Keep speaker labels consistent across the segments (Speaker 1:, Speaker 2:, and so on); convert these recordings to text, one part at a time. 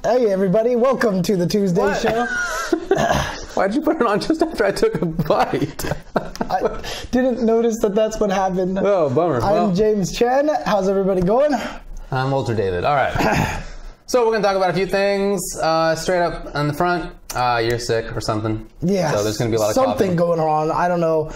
Speaker 1: Hey everybody, welcome to the Tuesday show.
Speaker 2: Why'd you put it on just after I took a bite?
Speaker 1: I didn't notice that that's what happened.
Speaker 2: Oh, bummer.
Speaker 1: I'm jchensor. How's everybody going?
Speaker 2: I'm UltraDavid. All right. So we're going to talk about a few things. Straight up on the front, you're sick or something.
Speaker 1: Yeah.
Speaker 2: So there's going to be a lot of
Speaker 1: something going on. I don't know.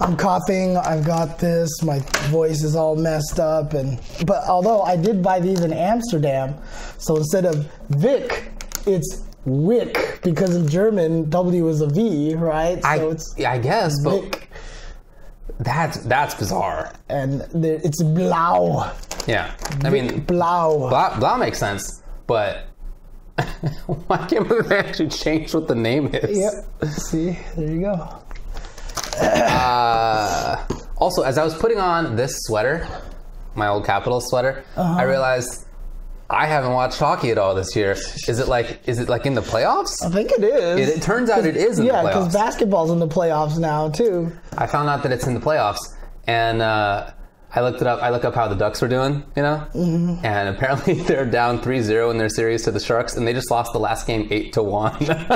Speaker 1: I'm coughing. I've got this. My voice is all messed up. But although I did buy these in Amsterdam, so instead of Vic, it's Wick, because in German W is a V, right? So
Speaker 2: I guess, but
Speaker 1: Vic.
Speaker 2: That's bizarre.
Speaker 1: And it's Blau.
Speaker 2: Yeah, I mean
Speaker 1: Blau.
Speaker 2: Blau makes sense, but why can't we actually change what the name is?
Speaker 1: Yep. See, there you go.
Speaker 2: Also, as I was putting on this sweater, my old Capitals sweater, I realized I haven't watched hockey at all this year. Is it like in the playoffs?
Speaker 1: I think it is.
Speaker 2: It turns out it is in the playoffs.
Speaker 1: Yeah, because basketball's in the playoffs now too.
Speaker 2: I found out that it's in the playoffs, and I looked it up. I looked up how the Ducks were doing, you know, and apparently they're down 3-0 in their series to the Sharks, and they just lost the last game 8-1.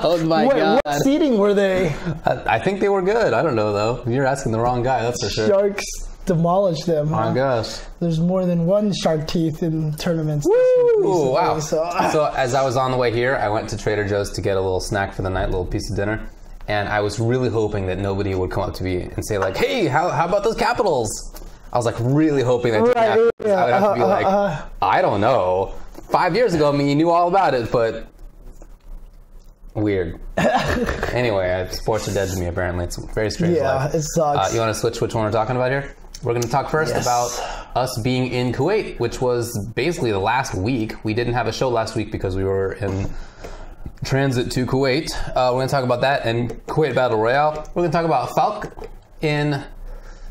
Speaker 2: Oh my God!
Speaker 1: What seeding were they?
Speaker 2: I think they were good. I don't know though. You're asking the wrong guy. That's for sure.
Speaker 1: Sharks demolished them.
Speaker 2: I guess.
Speaker 1: There's more than one shark teeth in tournaments.
Speaker 2: Ooh, wow.
Speaker 1: So
Speaker 2: as I was on the way here, I went to Trader Joe's to get a little snack for the night, a little piece of dinner. And I was really hoping that nobody would come up to me and say like, hey, how about those Capitals? I was like really hoping that I would have to be like, I don't know. 5 years ago, I mean, you knew all about it, but weird. Anyway, sports are dead to me, apparently. It's a very strange life.
Speaker 1: It sucks.
Speaker 2: You want to switch which one we're talking about here? We're going to talk first about us being in Kuwait, which was basically the last week. We didn't have a show last week because we were in transit to Kuwait. We're going to talk about that and Kuwait Battle Royale. We're going to talk about Falke in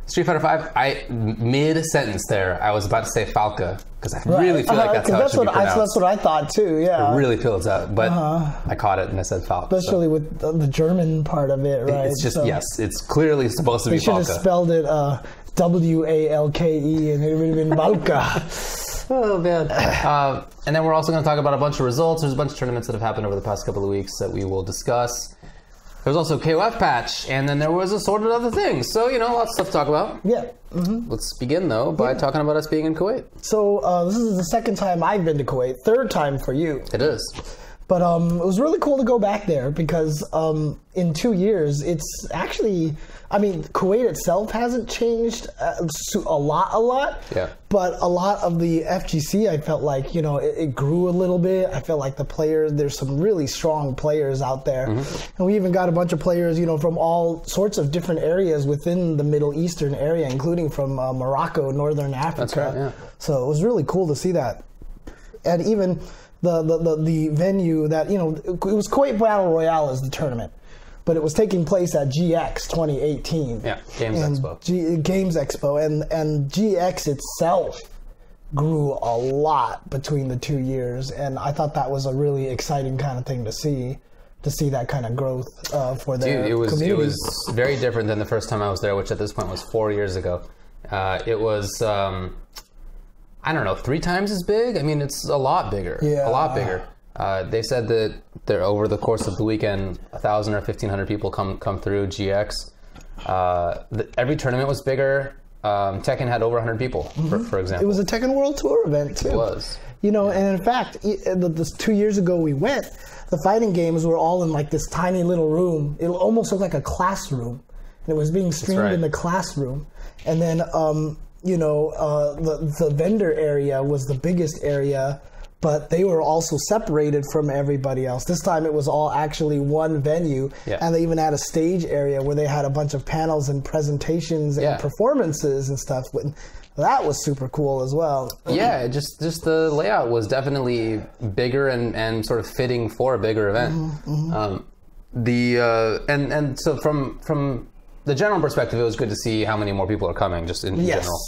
Speaker 2: Street Fighter V. Mid-sentence there, I was about to say Falke because I really feel like that's how it should be pronounced.
Speaker 1: That's what I thought too, yeah.
Speaker 2: I really feel it's that, but I caught it and I said Falke.
Speaker 1: Especially with the German part of it, right?
Speaker 2: It's just, yes, it's clearly supposed to be Falke.
Speaker 1: They should have spelled it W-A-L-K-E and it would have been Valka.
Speaker 2: Oh, man. And then we're also going to talk about a bunch of results. There's a bunch of tournaments that have happened over the past couple of weeks that we will discuss. There was also a KOF patch, and then there was assorted other things. So, you know, lots of stuff to talk about.
Speaker 1: Yeah.
Speaker 2: Let's begin, though, by talking about us being in Kuwait.
Speaker 1: So, this is the second time I've been to Kuwait. Third time for you.
Speaker 2: It is.
Speaker 1: But it was really cool to go back there because in 2 years, it's actually... I mean, Kuwait itself hasn't changed a lot.
Speaker 2: Yeah.
Speaker 1: But a lot of the FGC, I felt like, you know, it grew a little bit. I felt like the players, there's some really strong players out there. And we even got a bunch of players, you know, from all sorts of different areas within the Middle Eastern area, including from Morocco, Northern Africa.
Speaker 2: That's right, yeah.
Speaker 1: So it was really cool to see that. And even the venue that, you know, it was Kuwait Battle Royale is the tournament. But it was taking place at GX 2018.
Speaker 2: Yeah, Games Expo.
Speaker 1: Games Expo. And GX itself grew a lot between the 2 years. And I thought that was a really exciting kind of thing to see that kind of growth for their community.
Speaker 2: It was very different than the first time I was there, which at this point was 4 years ago. It was, I don't know, 3 times as big? I mean, it's a lot bigger.
Speaker 1: Yeah.
Speaker 2: A lot bigger. They said that over the course of the weekend, 1,000 or 1,500 people come through GX. Every tournament was bigger. Tekken had over 100 people, for example.
Speaker 1: It was a Tekken World Tour event, too.
Speaker 2: It was.
Speaker 1: You know, and in fact, this 2 years ago we went, the fighting games were all in like this tiny little room. It almost looked like a classroom. And it was being streamed in the classroom. And then, you know, the vendor area was the biggest area. But they were also separated from everybody else. This time it was all actually one venue. Yeah. And they even had a stage area where they had a bunch of panels and presentations and performances and stuff. That was super cool as well.
Speaker 2: Yeah, just the layout was definitely bigger and sort of fitting for a bigger event. So from the general perspective, it was good to see how many more people are coming, just in general.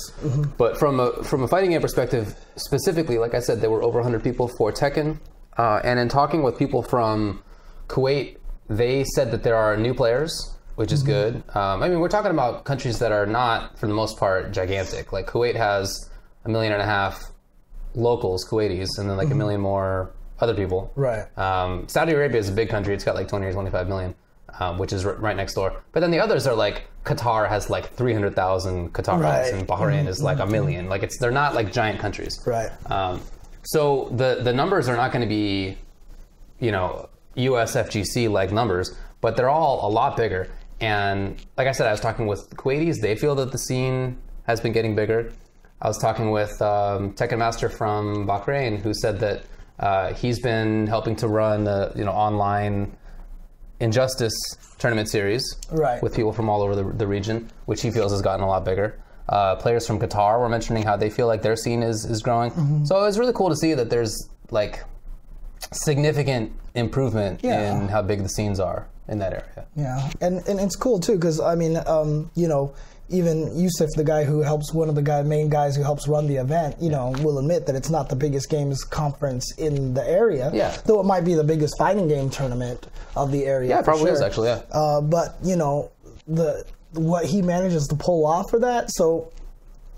Speaker 2: But from a fighting game perspective, specifically, like I said, there were over 100 people for Tekken. And in talking with people from Kuwait, they said that there are new players, which is good. I mean, we're talking about countries that are not, for the most part, gigantic. Like Kuwait has 1.5 million locals, Kuwaitis, and then like 1 million more other people.
Speaker 1: Right.
Speaker 2: Saudi Arabia is a big country. It's got like 20 or 25 million, which is right next door. But then the others are like Qatar has like 300,000 Qataris, and Bahrain is like 1 million. Like they're not like giant countries.
Speaker 1: Right.
Speaker 2: So the numbers are not going to be, you know, US FGC like numbers, but they're all a lot bigger. And like I said, I was talking with Kuwaitis. They feel that the scene has been getting bigger. I was talking with Tekken Master from Bahrain, who said that he's been helping to run online Injustice tournament series with people from all over the region, which he feels has gotten a lot bigger. Players from Qatar were mentioning how they feel like their scene is growing. So it's really cool to see that there's like significant improvement in how big the scenes are in that area.
Speaker 1: Yeah, and it's cool too, because I mean, you know, even Yusuf, the guy who helps, one of the main guys who helps run the event, you know, will admit that it's not the biggest games conference in the area. Yeah. Though it might be the biggest fighting game tournament of the area.
Speaker 2: Yeah, it probably is actually. Yeah.
Speaker 1: But you know, what he manages to pull off for that. So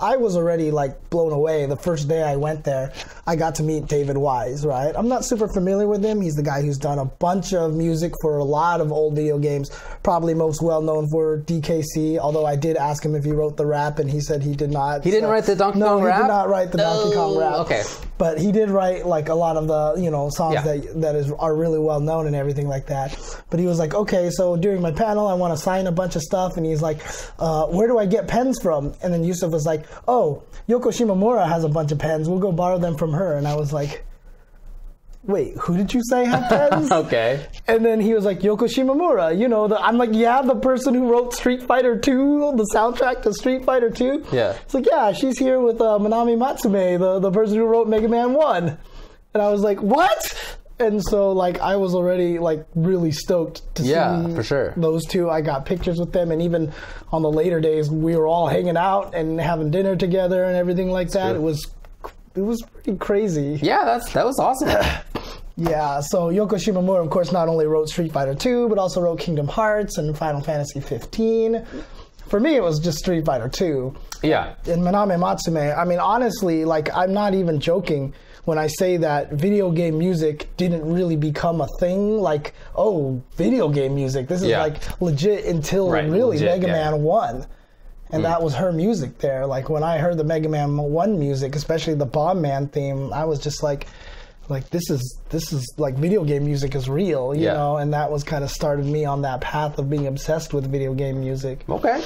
Speaker 1: I was already like blown away. The first day I went there, I got to meet David Wise, right? I'm not super familiar with him. He's the guy who's done a bunch of music for a lot of old video games, probably most well known for DKC, although I did ask him if he wrote the rap and he said he did not.
Speaker 2: He didn't write the Donkey Kong rap?
Speaker 1: No, he did not write the Donkey Kong rap.
Speaker 2: Okay.
Speaker 1: But he did write like a lot of the, you know, songs that are really well known and everything like that. But he was like, okay, so during my panel I want to sign a bunch of stuff, and he's like, where do I get pens from? And then Yusuf was like, oh, Yoko Shimomura has a bunch of pens. We'll go borrow them from her. And I was like, wait, who did you say had pens?
Speaker 2: Okay.
Speaker 1: And then he was like, Yoko Shimomura. You know, I'm like, yeah, the person who wrote Street Fighter 2, the soundtrack to Street Fighter 2. Yeah. It's like, yeah, she's here with Manami Matsume, the person who wrote Mega Man 1. And I was like, what? And so, like, I was already, like, really stoked to see
Speaker 2: for sure.
Speaker 1: those two. I got pictures with them, and even on the later days, we were all hanging out and having dinner together and everything like that. True. It was pretty crazy.
Speaker 2: Yeah, that was awesome.
Speaker 1: Yeah, so Yoko Shimomura, of course, not only wrote Street Fighter 2, but also wrote Kingdom Hearts and Final Fantasy 15. For me, it was just Street Fighter 2.
Speaker 2: Yeah.
Speaker 1: And Manami Matsume, I mean, honestly, like, I'm not even joking when I say that video game music didn't really become a thing. Like, oh, video game music, this is like legit until Mega Man 1. And that was her music there. Like, when I heard the Mega Man 1 music, especially the Bomb Man theme, I was just like this is like video game music is real, you know, and that was kind of started me on that path of being obsessed with video game music.
Speaker 2: Okay.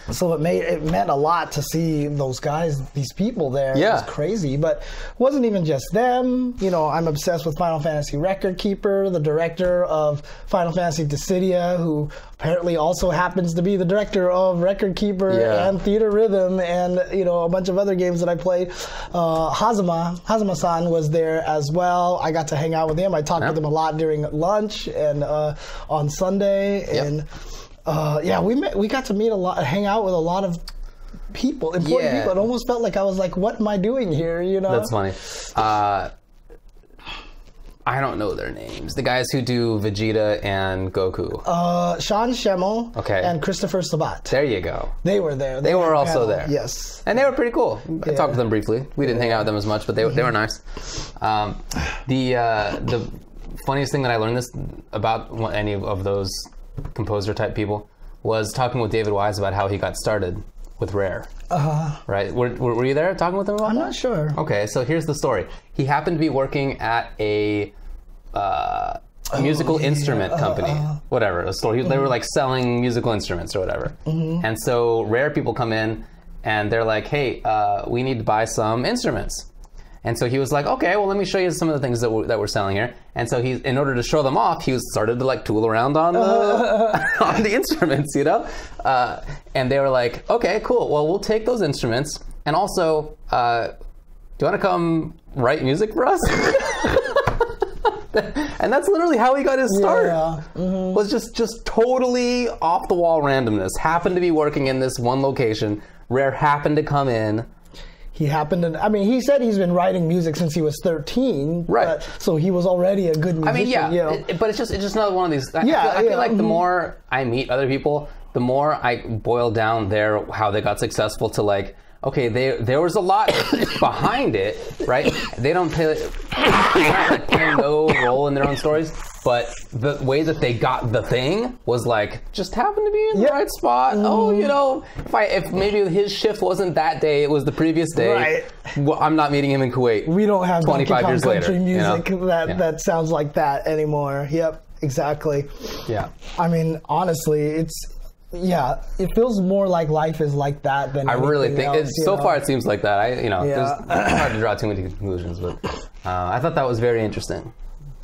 Speaker 1: So it meant a lot to see those guys, these people there. Yeah. It was crazy. But it wasn't even just them. You know, I'm obsessed with Final Fantasy Record Keeper, the director of Final Fantasy Dissidia, who apparently also happens to be the director of Record Keeper and Theater Rhythm and, you know, a bunch of other games that I played. Hazama-san was there as well. I got to hang out with him. I talked with him a lot during lunch and on Sunday. And we got to meet a lot, hang out with a lot of people, important people. It almost felt like I was like, what am I doing here, you know?
Speaker 2: That's funny. I don't know their names. The guys who do Vegeta and Goku.
Speaker 1: Sean Schemmel and Christopher Sabat.
Speaker 2: There you go.
Speaker 1: They were there.
Speaker 2: They were also there.
Speaker 1: Yes.
Speaker 2: And they were pretty cool. I talked to them briefly. We didn't hang out with them as much, but they were nice. The funniest thing that I learned about any of those composer type people was talking with David Wise about how he got started with Rare. Right? Were you there talking with him about that?
Speaker 1: I'm not sure.
Speaker 2: Okay, so here's the story. He happened to be working at a musical instrument company. Whatever, a store. They were like selling musical instruments or whatever. And so Rare people come in and they're like, hey, we need to buy some instruments. And so he was like, okay, well, let me show you some of the things that we're selling here. And so in order to show them off, he started to like tool around on the on the instruments, you know. And they were like, okay, cool. Well, we'll take those instruments, and also, do you want to come write music for us? And that's literally how he got his start. Was just totally off the wall randomness. Happened to be working in this one location. Rare happened to come in.
Speaker 1: He happened to, I mean, he said he's been writing music since he was 13. Right. So he was already a good musician.
Speaker 2: I mean, yeah. You know? But it's just another one of these. I feel like the more I meet other people, the more I boil down how they got successful to like, okay, there was a lot behind it, right? They don't play no role in their own stories, but the way that they got the thing was like just happened to be in the right spot. Oh, you know, if maybe his shift wasn't that day, it was the previous day.
Speaker 1: Right.
Speaker 2: Well, I'm not meeting him in Kuwait.
Speaker 1: We don't have
Speaker 2: 25 years later.
Speaker 1: Country music that sounds like that anymore. Yep, exactly.
Speaker 2: Yeah.
Speaker 1: I mean, honestly, it feels more like life is like that than
Speaker 2: I really think
Speaker 1: else,
Speaker 2: so far it seems like that. It's hard to draw too many conclusions, but I thought that was very interesting.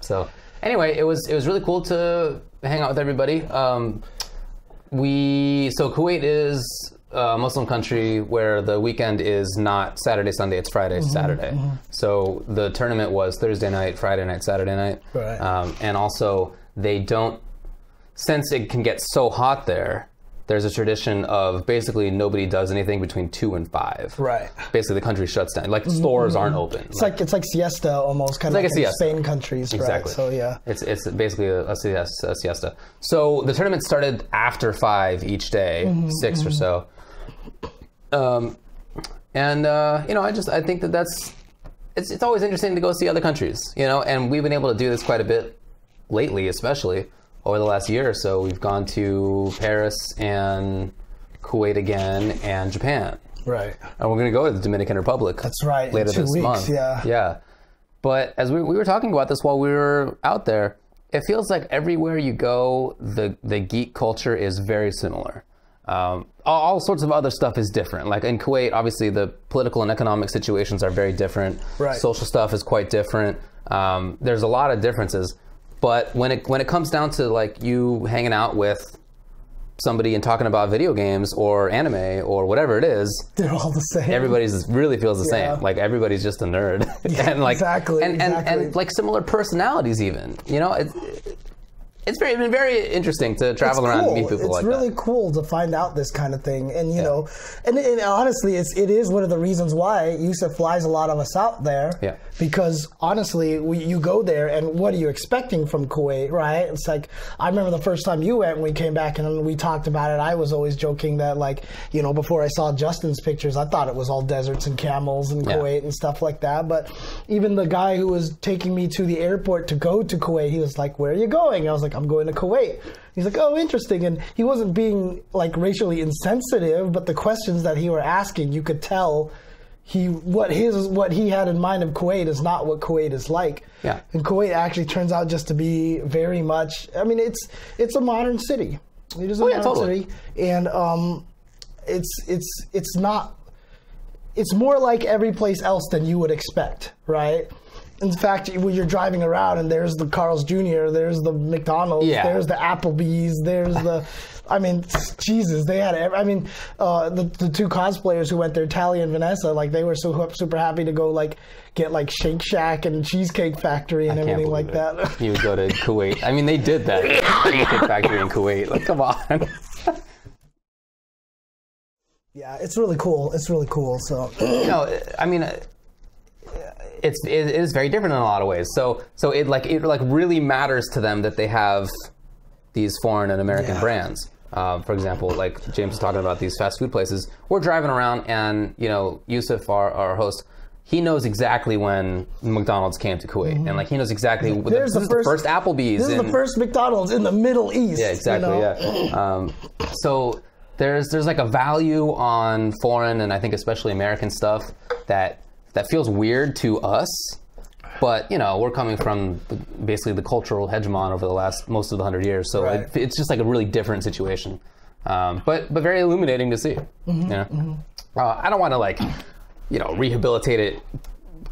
Speaker 2: So anyway, it was really cool to hang out with everybody. So Kuwait is a Muslim country where the weekend is not Saturday, Sunday, it's Friday, Saturday. So the tournament was Thursday night, Friday night, Saturday night.
Speaker 1: Right.
Speaker 2: And also they don't, since it can get so hot there's a tradition of basically nobody does anything between 2 and 5.
Speaker 1: Right.
Speaker 2: Basically, the country shuts down. Like stores aren't open.
Speaker 1: It's like siesta almost, kind of like in Spain countries.
Speaker 2: Exactly.
Speaker 1: Right? So yeah.
Speaker 2: It's basically a siesta. So the tournament started after 5 each day, 6 or so. I think that it's always interesting to go see other countries, and we've been able to do this quite a bit lately, especially over the last year or so. We've gone to Paris and Kuwait again and Japan.
Speaker 1: Right.
Speaker 2: And we're going to go to the Dominican Republic.
Speaker 1: That's right.
Speaker 2: Later this month.
Speaker 1: Yeah.
Speaker 2: Yeah. But as we were talking about this while we were out there, it feels like everywhere you go, the geek culture is very similar. All sorts of other stuff is different. Like in Kuwait, obviously the political and economic situations are very different.
Speaker 1: Right.
Speaker 2: Social stuff is quite different. There's a lot of differences. But when it comes down to like you hanging out with somebody and talking about video games or anime or whatever it is,
Speaker 1: they're all the same.
Speaker 2: Everybody really feels the same. Like everybody's just a nerd.
Speaker 1: Yeah,
Speaker 2: and like
Speaker 1: exactly.
Speaker 2: And like similar personalities even. It's been very interesting to travel around and meet people like that.
Speaker 1: It's really cool to find out this kind of thing. And, and honestly, it is one of the reasons why Yusuf flies a lot of us out there.
Speaker 2: Yeah.
Speaker 1: Because honestly, you go there and what are you expecting from Kuwait, right? It's like, I remember the first time you went and we came back and we talked about it. I was always joking that before I saw Justin's pictures, I thought it was all deserts and camels in Kuwait and stuff like that. But even the guy who was taking me to the airport to go to Kuwait, he was like, where are you going? I was like, I'm going to Kuwait. He's like, oh, interesting. And he wasn't being like racially insensitive, but the questions that he were asking, you could tell what he had in mind of Kuwait is not what Kuwait is like.
Speaker 2: Yeah. And
Speaker 1: Kuwait actually turns out just to be very much, I mean, it's a modern city. It is a modern city. And it's more like every place else than you would expect, right? In fact, when you're driving around and there's the Carl's Jr., there's the McDonald's, there's the Applebee's, there's the, I mean, Jesus, they had, the two cosplayers who went there, Tally and Vanessa, like they were so super happy to go get Shake Shack and Cheesecake Factory and everything like that.
Speaker 2: You would go to Kuwait. I mean, they did that. Cheesecake Factory in Kuwait. Like, come on.
Speaker 1: Yeah, it's really cool. It's really cool. So,
Speaker 2: I mean, it is very different in a lot of ways. So it really matters to them that they have these foreign and American brands. For example, like James was talking about these fast food places. We're driving around and, Yusuf, our host, he knows exactly when McDonald's came to Kuwait. And he knows exactly, this is the first Applebee's.
Speaker 1: This is the first McDonald's in the Middle East.
Speaker 2: Yeah, exactly, yeah. So there's like a value on foreign and I think especially American stuff that feels weird to us, but we're coming from basically the cultural hegemon over the last most of the 100 years, so it's just like a really different situation, but very illuminating to see. I don't want to rehabilitate it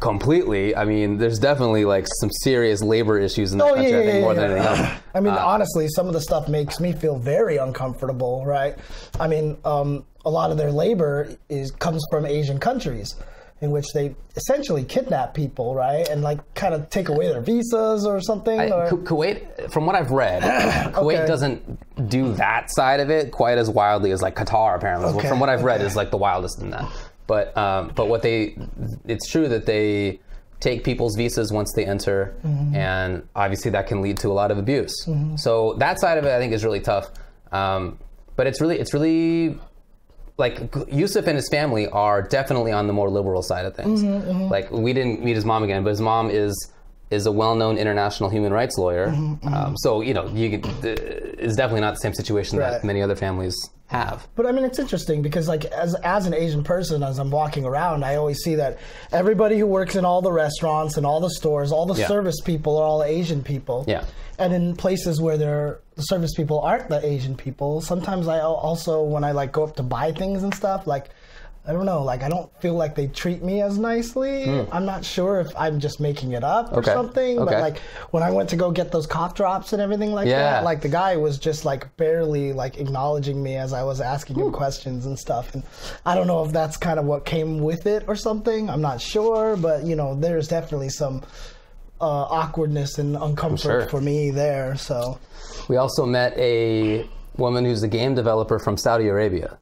Speaker 2: completely. I mean, there's definitely some serious labor issues in the country. I think more than anything else.
Speaker 1: I mean, honestly, some of the stuff makes me feel very uncomfortable. Right? I mean, a lot of their labor comes from Asian countries, in which they essentially kidnap people, right? And kind of take away their visas or something?
Speaker 2: Kuwait, from what I've read, Kuwait doesn't do that side of it quite as wildly as Qatar, apparently. From what I've read is the wildest in that. But it's true that they take people's visas once they enter, and obviously that can lead to a lot of abuse. So that side of it I think is really tough. But it's really like Yusuf and his family are definitely on the more liberal side of things. Like we didn't meet his mom again, but his mom is a well-known international human rights lawyer. So it's definitely not the same situation that many other families have.
Speaker 1: But I mean, it's interesting because like as an Asian person, as I'm walking around, I always see that everybody who works in all the restaurants and all the stores, all the service people are all Asian people.
Speaker 2: Yeah.
Speaker 1: And in places where the service people aren't the Asian people, sometimes I also, when I like go up to buy things and stuff, like, I don't know, like I don't feel like they treat me as nicely. I'm not sure if I'm just making it up or something, but like when I went to go get those cough drops and everything like that, like the guy was just like barely like acknowledging me as I was asking him questions and stuff. And I don't know if that's kind of what came with it or something. I'm not sure, but you know, there's definitely some awkwardness and uncomfort for me there. So
Speaker 2: we also met a woman who's a game developer from Saudi Arabia,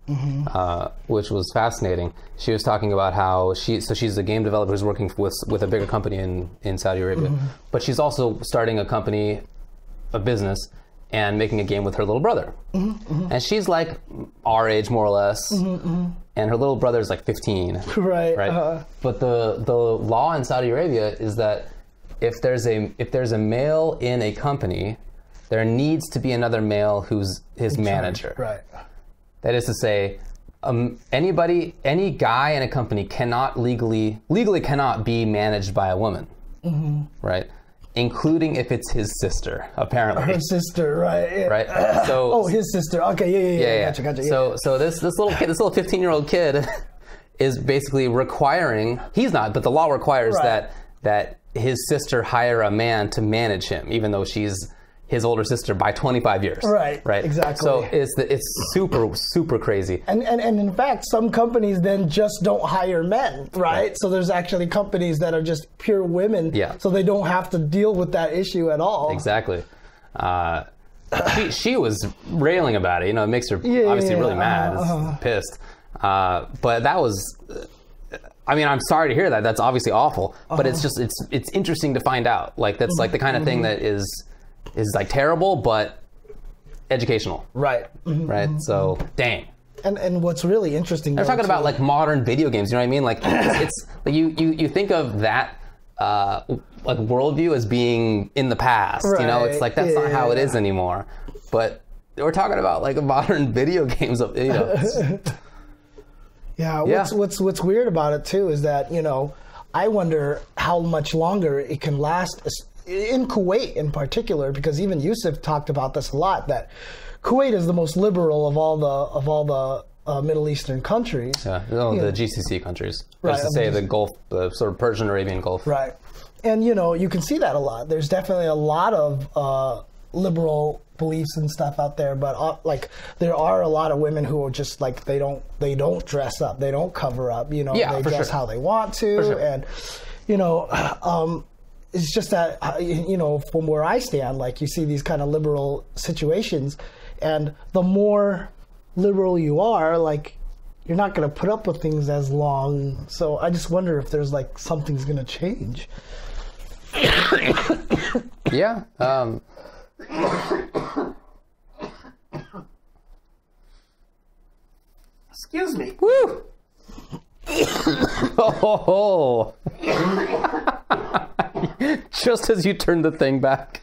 Speaker 2: which was fascinating. She was talking about how she's a game developer who's working with a bigger company in Saudi Arabia, but she's also starting a business and making a game with her little brother. And she's like our age, more or less, and her little brother's like 15. Right. But the law in Saudi Arabia is that if there's a male in a company, there needs to be another male who's his manager. Right. That is to say, any guy in a company cannot legally cannot be managed by a woman. Right. Including if it's his sister, apparently.
Speaker 1: Her sister, right?
Speaker 2: Right. So.
Speaker 1: His sister. Okay. Yeah. Gotcha.
Speaker 2: So this little kid, this little 15-year-old kid, is basically requiring. He's not, but the law requires that his sister hire a man to manage him, even though she's his older sister by 25 years. Right.
Speaker 1: Exactly.
Speaker 2: So it's super crazy.
Speaker 1: And in fact, some companies then just don't hire men, right? So there's actually companies that are just pure women. Yeah. So they don't have to deal with that issue at all.
Speaker 2: Exactly. She was railing about it. You know, it makes her obviously really mad, pissed. But that was. I mean, I'm sorry to hear that. That's obviously awful. But it's just it's interesting to find out. Like that's like the kind of thing that is like terrible, but educational. Right. Right. So, dang.
Speaker 1: And what's really interesting.
Speaker 2: They're talking about like modern video games. You know what I mean? Like it's like you think of that like worldview as being in the past. Right. You know, it's like that's not how it is anymore. But we're talking about like modern video games. You know.
Speaker 1: What's weird about it too is that, you know, I wonder how much longer it can last in Kuwait in particular, because even Yusuf talked about this a lot, that Kuwait is the most liberal of all the Middle Eastern countries. Yeah,
Speaker 2: the GCC countries. Right. To say the Gulf, the sort of Persian Arabian Gulf.
Speaker 1: Right. And, you know, you can see that a lot. There's definitely a lot of liberal beliefs and stuff out there, but like there are a lot of women who are just like they don't dress up, they don't cover up, you know, they dress how they want to, and you know, it's just that you know, from where I stand, like you see these kind of liberal situations, and the more liberal you are, like you're not going to put up with things as long. So I just wonder if there's like something's going to change.
Speaker 2: Yeah.
Speaker 1: Excuse me.
Speaker 2: Woo! Oh! Just as you turned the thing back.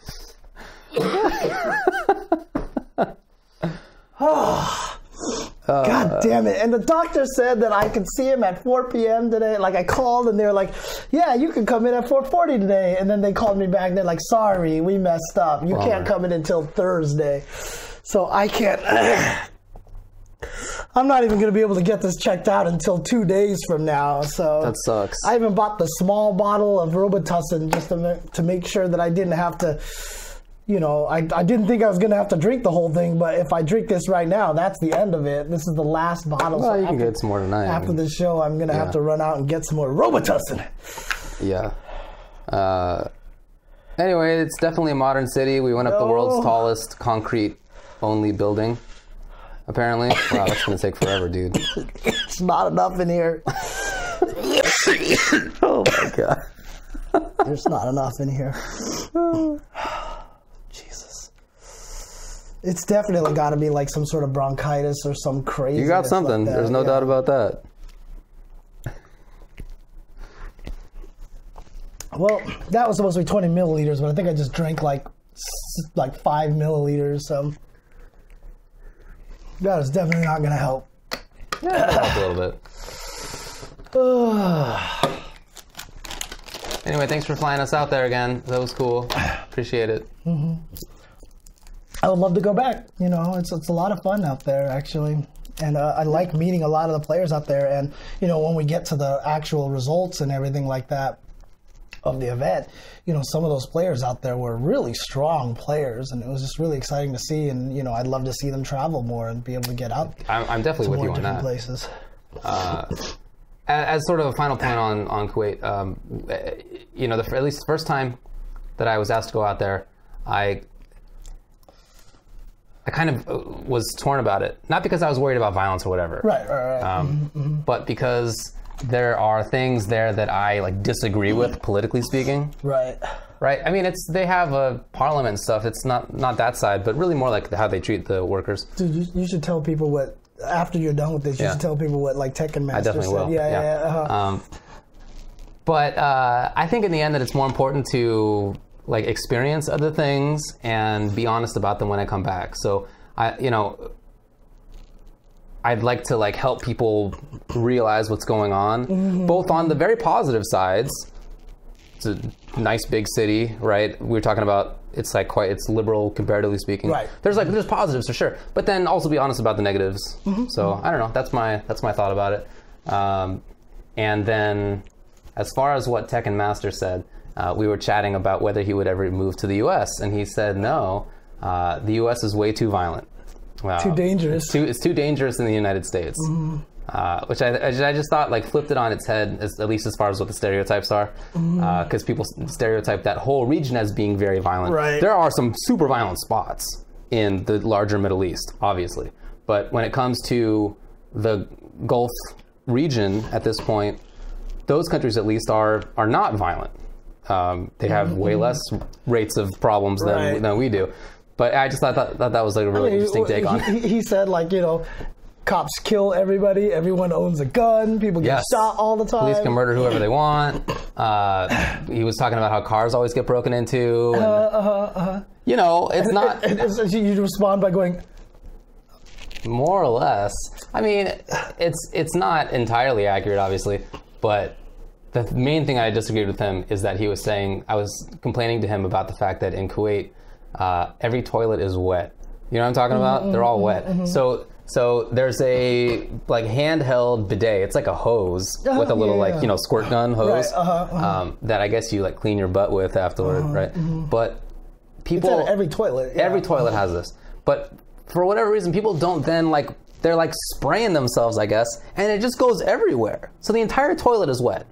Speaker 1: God damn it. And the doctor said that I could see him at 4 p.m. today. Like, I called and they're like, yeah, you can come in at 4:40 today. And then they called me back and they're like, sorry, we messed up. You can't come in until Thursday. So I can't. I'm not even going to be able to get this checked out until 2 days from now. So
Speaker 2: that sucks.
Speaker 1: I even bought the small bottle of Robitussin just to make sure that I didn't have to. You know, I didn't think I was going to have to drink the whole thing, but if I drink this right now, that's the end of it. This is the last bottle.
Speaker 2: Well, you can get some more tonight.
Speaker 1: After the show, I'm going to have to run out and get some more Robitussin.
Speaker 2: Yeah. Anyway, it's definitely a modern city. We went up the world's tallest concrete-only building, apparently. Wow, that's going to take forever, dude.
Speaker 1: It's not enough in here.
Speaker 2: Oh, my God.
Speaker 1: There's not enough in here. Jesus. It's definitely got to be like some sort of bronchitis or some crazy.
Speaker 2: You got something.
Speaker 1: Like
Speaker 2: There's no doubt about that.
Speaker 1: Well, that was supposed to be 20 milliliters, but I think I just drank like 5 milliliters. So that is definitely not going to help.
Speaker 2: Yeah, it'll help a little bit. Anyway, thanks for flying us out there again. That was cool. Appreciate it.
Speaker 1: Mm-hmm. I would love to go back. You know, it's a lot of fun out there, actually. And I like meeting a lot of the players out there. And, you know, when we get to the actual results and everything like that of the event, you know, some of those players out there were really strong players. And it was just really exciting to see. And, you know, I'd love to see them travel more and be able to get out.
Speaker 2: I'm definitely with you on that.
Speaker 1: Places.
Speaker 2: As sort of a final point on Kuwait, you know, at least the first time that I was asked to go out there, I kind of was torn about it. Not because I was worried about violence or whatever.
Speaker 1: Right.
Speaker 2: But because there are things there that I like disagree with, politically speaking.
Speaker 1: Right.
Speaker 2: I mean, they have a parliament and stuff. It's not that side, but really more like how they treat the workers.
Speaker 1: Dude, you should tell people what. After you're done with this, you should tell people what like Tekken Master
Speaker 2: I definitely
Speaker 1: said.
Speaker 2: will.
Speaker 1: Yeah.
Speaker 2: But I think in the end that it's more important to like experience other things and be honest about them when I come back. So I'd like to like help people realize what's going on, both on the very positive sides. It's a nice big city, right? We were talking about it's liberal comparatively speaking.
Speaker 1: Right.
Speaker 2: There's positives for sure, but then also be honest about the negatives. So I don't know. That's my thought about it. And then, as far as what Tekken Master said, we were chatting about whether he would ever move to the U.S. and he said no. The U.S. is way too violent.
Speaker 1: Too dangerous.
Speaker 2: It's too dangerous in the United States. Which I just thought like flipped it on its head, at least as far as what the stereotypes are, because people stereotype that whole region as being very violent.
Speaker 1: Right.
Speaker 2: There are some super violent spots in the larger Middle East, obviously, but when it comes to the Gulf region at this point, those countries at least are not violent. They have way less rates of problems than we do. But I just thought that was like a really interesting take on it.
Speaker 1: He said like, you know, cops kill everybody. Everyone owns a gun. People get shot all the time.
Speaker 2: Police can murder whoever they want. He was talking about how cars always get broken into. And, you know, it's not...
Speaker 1: You respond by going...
Speaker 2: More or less. I mean, it's not entirely accurate, obviously, but the main thing I disagreed with him is that he was saying... I was complaining to him about the fact that in Kuwait, every toilet is wet. You know what I'm talking about? They're all wet. So there's a like handheld bidet. It's like a hose with a little squirt gun hose that I guess you like clean your butt with afterward, right? But people,
Speaker 1: it's at every toilet.
Speaker 2: Every toilet has this. But for whatever reason, people don't then they're like spraying themselves, I guess, and it just goes everywhere. So the entire toilet is wet.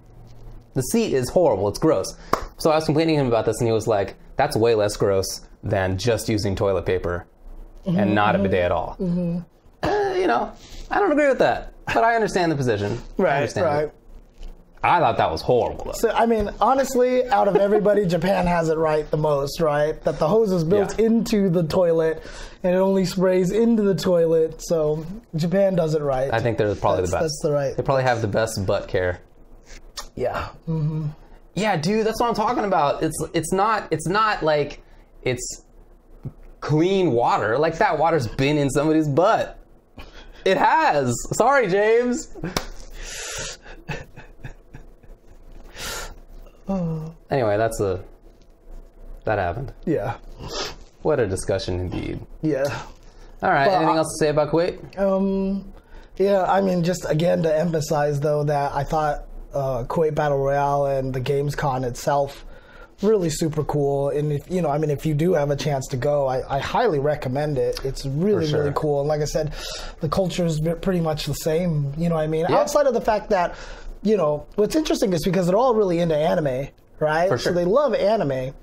Speaker 2: The seat is horrible. It's gross. So I was complaining to him about this, and he was like, "That's way less gross than just using toilet paper and not a bidet at all." You know, I don't agree with that, but I understand the position.
Speaker 1: Right.
Speaker 2: I thought that was horrible, though.
Speaker 1: So, I mean, honestly, out of everybody, Japan has it right the most, right? That the hose is built into the toilet, and it only sprays into the toilet, so Japan does it right.
Speaker 2: I think they're probably the best.
Speaker 1: That's the right.
Speaker 2: They probably have the best butt care.
Speaker 1: Yeah.
Speaker 2: Yeah, dude, that's what I'm talking about. It's not like it's clean water. Like, that water's been in somebody's butt. It has. Sorry, James. Anyway, that happened.
Speaker 1: Yeah.
Speaker 2: What a discussion indeed.
Speaker 1: Yeah.
Speaker 2: All right. Anything else to say about Kuwait?
Speaker 1: Yeah, I mean, just again to emphasize though that I thought Kuwait Battle Royale and the GamesCon itself really super cool. And if you do have a chance to go, I highly recommend it. It's really really cool. And like I said, the culture is pretty much the same. You know what I mean?
Speaker 2: Yeah.
Speaker 1: Outside of the fact that, you know, what's interesting is because they're all really into anime, right?
Speaker 2: For sure.
Speaker 1: So they love anime.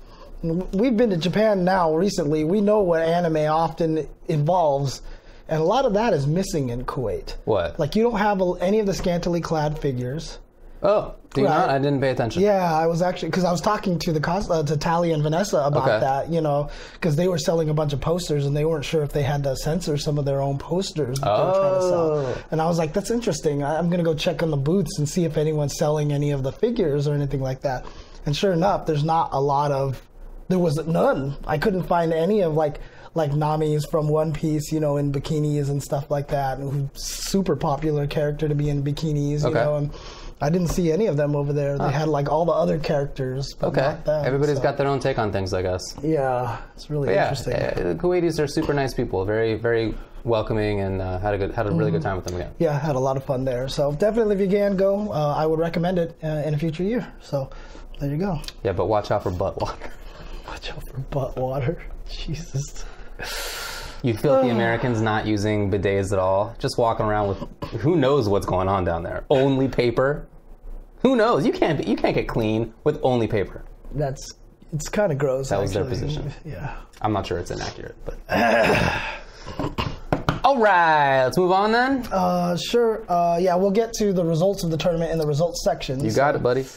Speaker 1: We've been to Japan now recently. We know what anime often involves. And a lot of that is missing in Kuwait.
Speaker 2: What?
Speaker 1: Like, you don't have any of the scantily clad figures.
Speaker 2: Oh, do you not? I didn't pay attention.
Speaker 1: Yeah, I was actually, because I was talking to to Tally and Vanessa about that, you know, because they were selling a bunch of posters and they weren't sure if they had to censor some of their own posters that they were trying to sell. And I was like, that's interesting. I'm going to go check on the booths and see if anyone's selling any of the figures or anything like that. And sure enough, there was none. I couldn't find any of like Nami's from One Piece, you know, in bikinis and stuff like that. Super popular character to be in bikinis, you know, and I didn't see any of them over there. They had like all the other characters, but not them.
Speaker 2: Everybody's got their own take on things, I guess.
Speaker 1: Yeah, it's really interesting.
Speaker 2: The Kuwaitis are super nice people, very, very welcoming, and had a really good time with them again.
Speaker 1: Yeah, I had a lot of fun there. So definitely, if you can go, I would recommend it in a future year. So there you go.
Speaker 2: Yeah, but watch out for butt water.
Speaker 1: Watch out for butt water. Jesus.
Speaker 2: You filthy Americans not using bidets at all, just walking around with who knows what's going on down there. Only paper. Who knows? You can't get clean with only paper.
Speaker 1: It's kind of gross.
Speaker 2: That was their position.
Speaker 1: Yeah.
Speaker 2: I'm not sure it's inaccurate, but. All right, let's move on then.
Speaker 1: Sure. Yeah, we'll get to the results of the tournament in the results section.
Speaker 2: You got it, buddy.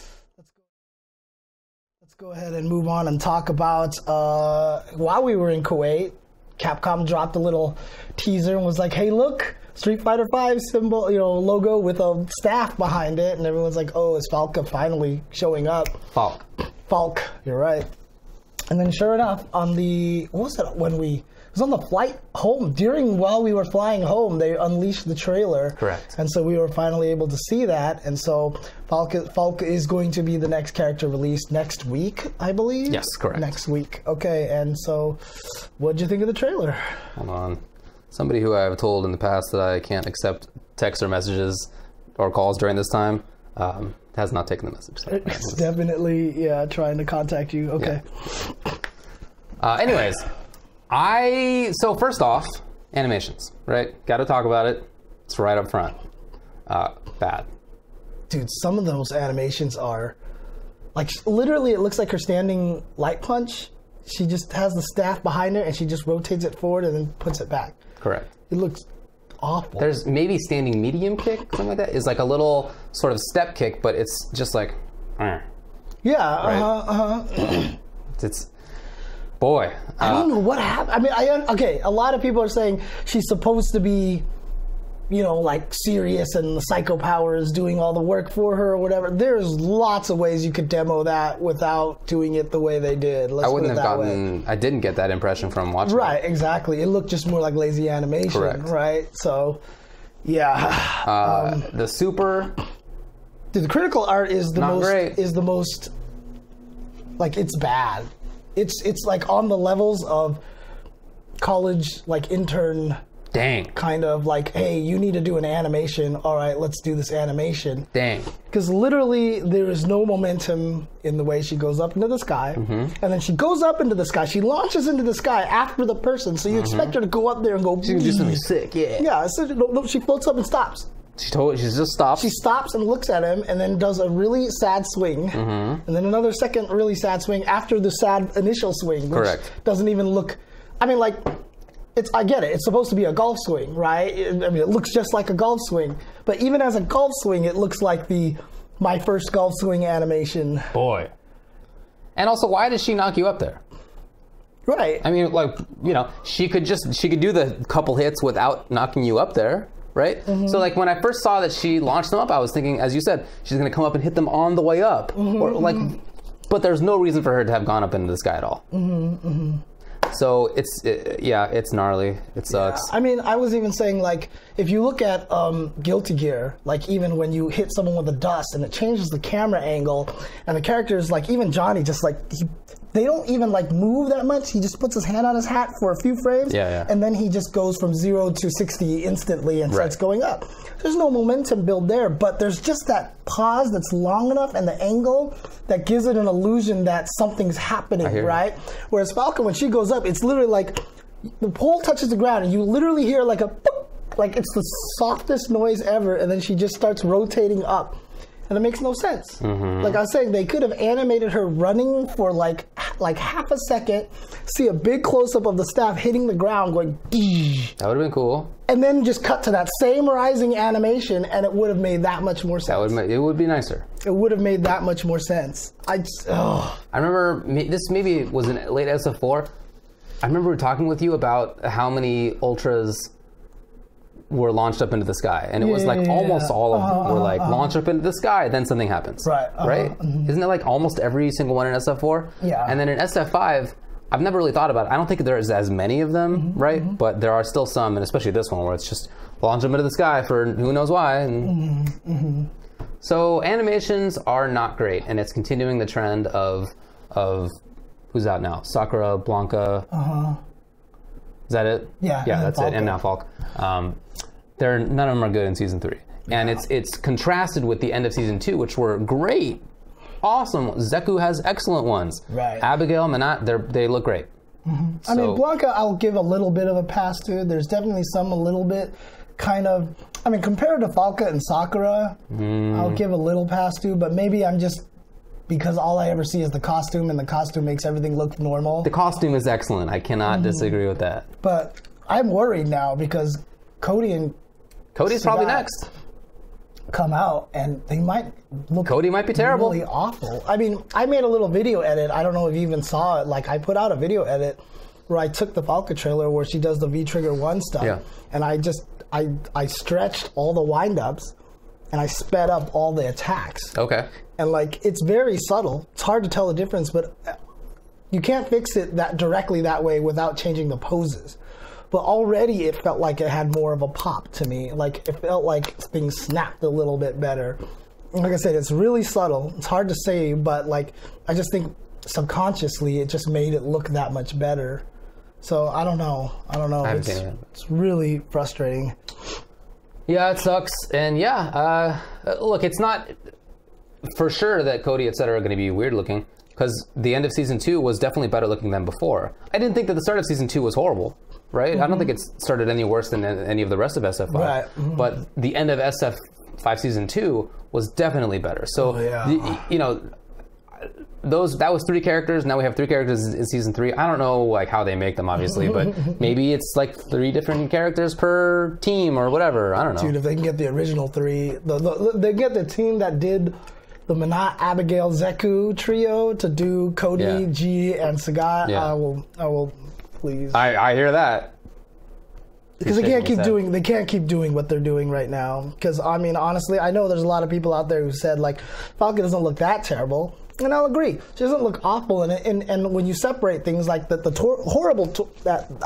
Speaker 1: Let's go ahead and move on and talk about while we were in Kuwait, Capcom dropped a little teaser and was like, "Hey, look, Street Fighter V symbol, logo with a staff behind it," and everyone's like, "Oh, is Falke finally showing up?" Falke, you're right. And then, sure enough, on the it was on the flight home while we were flying home, they unleashed the trailer.
Speaker 2: Correct.
Speaker 1: And so we were finally able to see that. And so Falke is going to be the next character released next week, I believe.
Speaker 2: Yes, correct.
Speaker 1: Next week. Okay. And so, what did you think of the trailer?
Speaker 2: Hold on. Somebody who I've told in the past that I can't accept texts or messages or calls during this time has not taken the message. So
Speaker 1: it's definitely trying to contact you. Okay.
Speaker 2: Yeah. Anyways. So first off, animations, right? Got to talk about it. It's right up front. Bad.
Speaker 1: Dude, some of those animations are, like, literally it looks like her standing light punch. She just has the staff behind her and she just rotates it forward and then puts it back.
Speaker 2: Correct.
Speaker 1: It looks awful.
Speaker 2: There's maybe standing medium kick, something like that. It's like a little sort of step kick, but it's just like,
Speaker 1: yeah,
Speaker 2: It's... Boy.
Speaker 1: I don't know what happened. I mean, a lot of people are saying she's supposed to be, like serious and the psycho power is doing all the work for her or whatever. There's lots of ways you could demo that without doing it the way they did.
Speaker 2: I didn't get that impression from watching it.
Speaker 1: Right, exactly. It looked just more like lazy animation.
Speaker 2: Correct.
Speaker 1: Right? So, yeah.
Speaker 2: The super...
Speaker 1: Dude, the critical art is the most, like, it's bad. It's like on the levels of college, like intern.
Speaker 2: Dang.
Speaker 1: Kind of like, hey, you need to do an animation. All right, let's do this animation.
Speaker 2: Dang.
Speaker 1: Because literally there is no momentum in the way she goes up into the sky. And then she goes up into the sky. She launches into the sky after the person. So you expect her to go up there and go,
Speaker 2: she can do something sick, yeah.
Speaker 1: Yeah, no, she floats up and stops.
Speaker 2: She just stops.
Speaker 1: She stops and looks at him and then does a really sad swing. And then another second really sad swing after the sad initial swing. Which doesn't even look... I mean, like, I get it. It's supposed to be a golf swing, right? It looks just like a golf swing. But even as a golf swing, it looks like my first golf swing animation.
Speaker 2: Boy. And also, why did she knock you up there?
Speaker 1: Right.
Speaker 2: I mean, like, she could do the couple hits without knocking you up there. Right? So like when I first saw that she launched them up, I was thinking, as you said, she's going to come up and hit them on the way up. But there's no reason for her to have gone up into the sky at all. So it's gnarly. It sucks.
Speaker 1: Yeah. I mean, I was even saying, like, if you look at Guilty Gear, like even when you hit someone with the dust and it changes the camera angle and the characters, like even Johnny, just like, they don't even like move that much. He just puts his hand on his hat for a few frames, and then he just goes from 0 to 60 instantly and starts going up. There's no momentum build there, but there's just that pause that's long enough and the angle that gives it an illusion that something's happening, right? Whereas Falke, when she goes up, it's literally like the pole touches the ground and you literally hear like a boop, like it's the softest noise ever, and then she just starts rotating up. And it makes no sense. Like I was saying, they could have animated her running for like like half a second, see a big close-up of the staff hitting the ground going,
Speaker 2: that would have been cool.
Speaker 1: And then just cut to that same rising animation, and it would have made that much more sense.
Speaker 2: It would be nicer.
Speaker 1: It would have made that much more sense. I
Speaker 2: remember, this maybe was in late SF4. I remember talking with you about how many Ultras were launched up into the sky, and it was like almost all of them were like launched up into the sky, then something happens. Right. Isn't it like almost every single one in SF4?
Speaker 1: Yeah.
Speaker 2: And then in SF5, I've never really thought about it. I don't think there's as many of them, right? But there are still some, and especially this one where it's just launch them into the sky for who knows why. And so animations are not great, and it's continuing the trend of who's out now? Sakura, Blanca. Is that it?
Speaker 1: Yeah.
Speaker 2: Yeah, that's it. And now Falke. None of them are good in season 3, and it's contrasted with the end of season 2, which were great, awesome. Zeku has excellent ones.
Speaker 1: Right.
Speaker 2: Abigail, Manat, they look great.
Speaker 1: I mean, Blanca, I'll give a little bit of a pass to. There's definitely some a little bit, kind of. I mean, compared to Falke and Sakura, I'll give a little pass to. But maybe I'm just. Because all I ever see is the costume, and the costume makes everything look normal.
Speaker 2: The costume is excellent. I cannot disagree with that.
Speaker 1: But I'm worried now because Cody's
Speaker 2: probably next.
Speaker 1: Come out, and they might look.
Speaker 2: Cody might be terrible.
Speaker 1: Really awful. I mean, I made a little video edit. I don't know if you even saw it. Like, I put out a video edit where I took the Falke trailer where she does the V-Trigger 1 stuff, and I stretched all the wind-ups, and I sped up all the attacks.
Speaker 2: Okay.
Speaker 1: And like, it's very subtle. It's hard to tell the difference, but you can't fix it that directly that way without changing the poses. But already it felt like it had more of a pop to me. Like, it felt like things snapped a little bit better. Like I said, it's really subtle. It's hard to say, but like, I just think subconsciously it just made it look that much better. So I don't know. It's really frustrating.
Speaker 2: Yeah, it sucks. And look, it's not for sure that Cody, etc., are going to be weird looking, because the end of season 2 was definitely better looking than before. I didn't think that the start of season 2 was horrible, right? I don't think it started any worse than any of the rest of SF5.
Speaker 1: Right.
Speaker 2: But the end of SF5 season 2 was definitely better. So, that was 3 characters. Now we have 3 characters in season 3. I don't know like how they make them, obviously, but maybe it's like 3 different characters per team or whatever. I don't know.
Speaker 1: Dude, if they can get the original 3, they get the team that did the Manat, Abigail, Zeku trio to do Cody, G, and Sagat. I will, please.
Speaker 2: I hear that.
Speaker 1: Because they can't keep doing what they're doing right now. Because I mean, honestly, I know there's a lot of people out there who said like Falke doesn't look that terrible. And I'll agree. She doesn't look awful in it. And when you separate things like that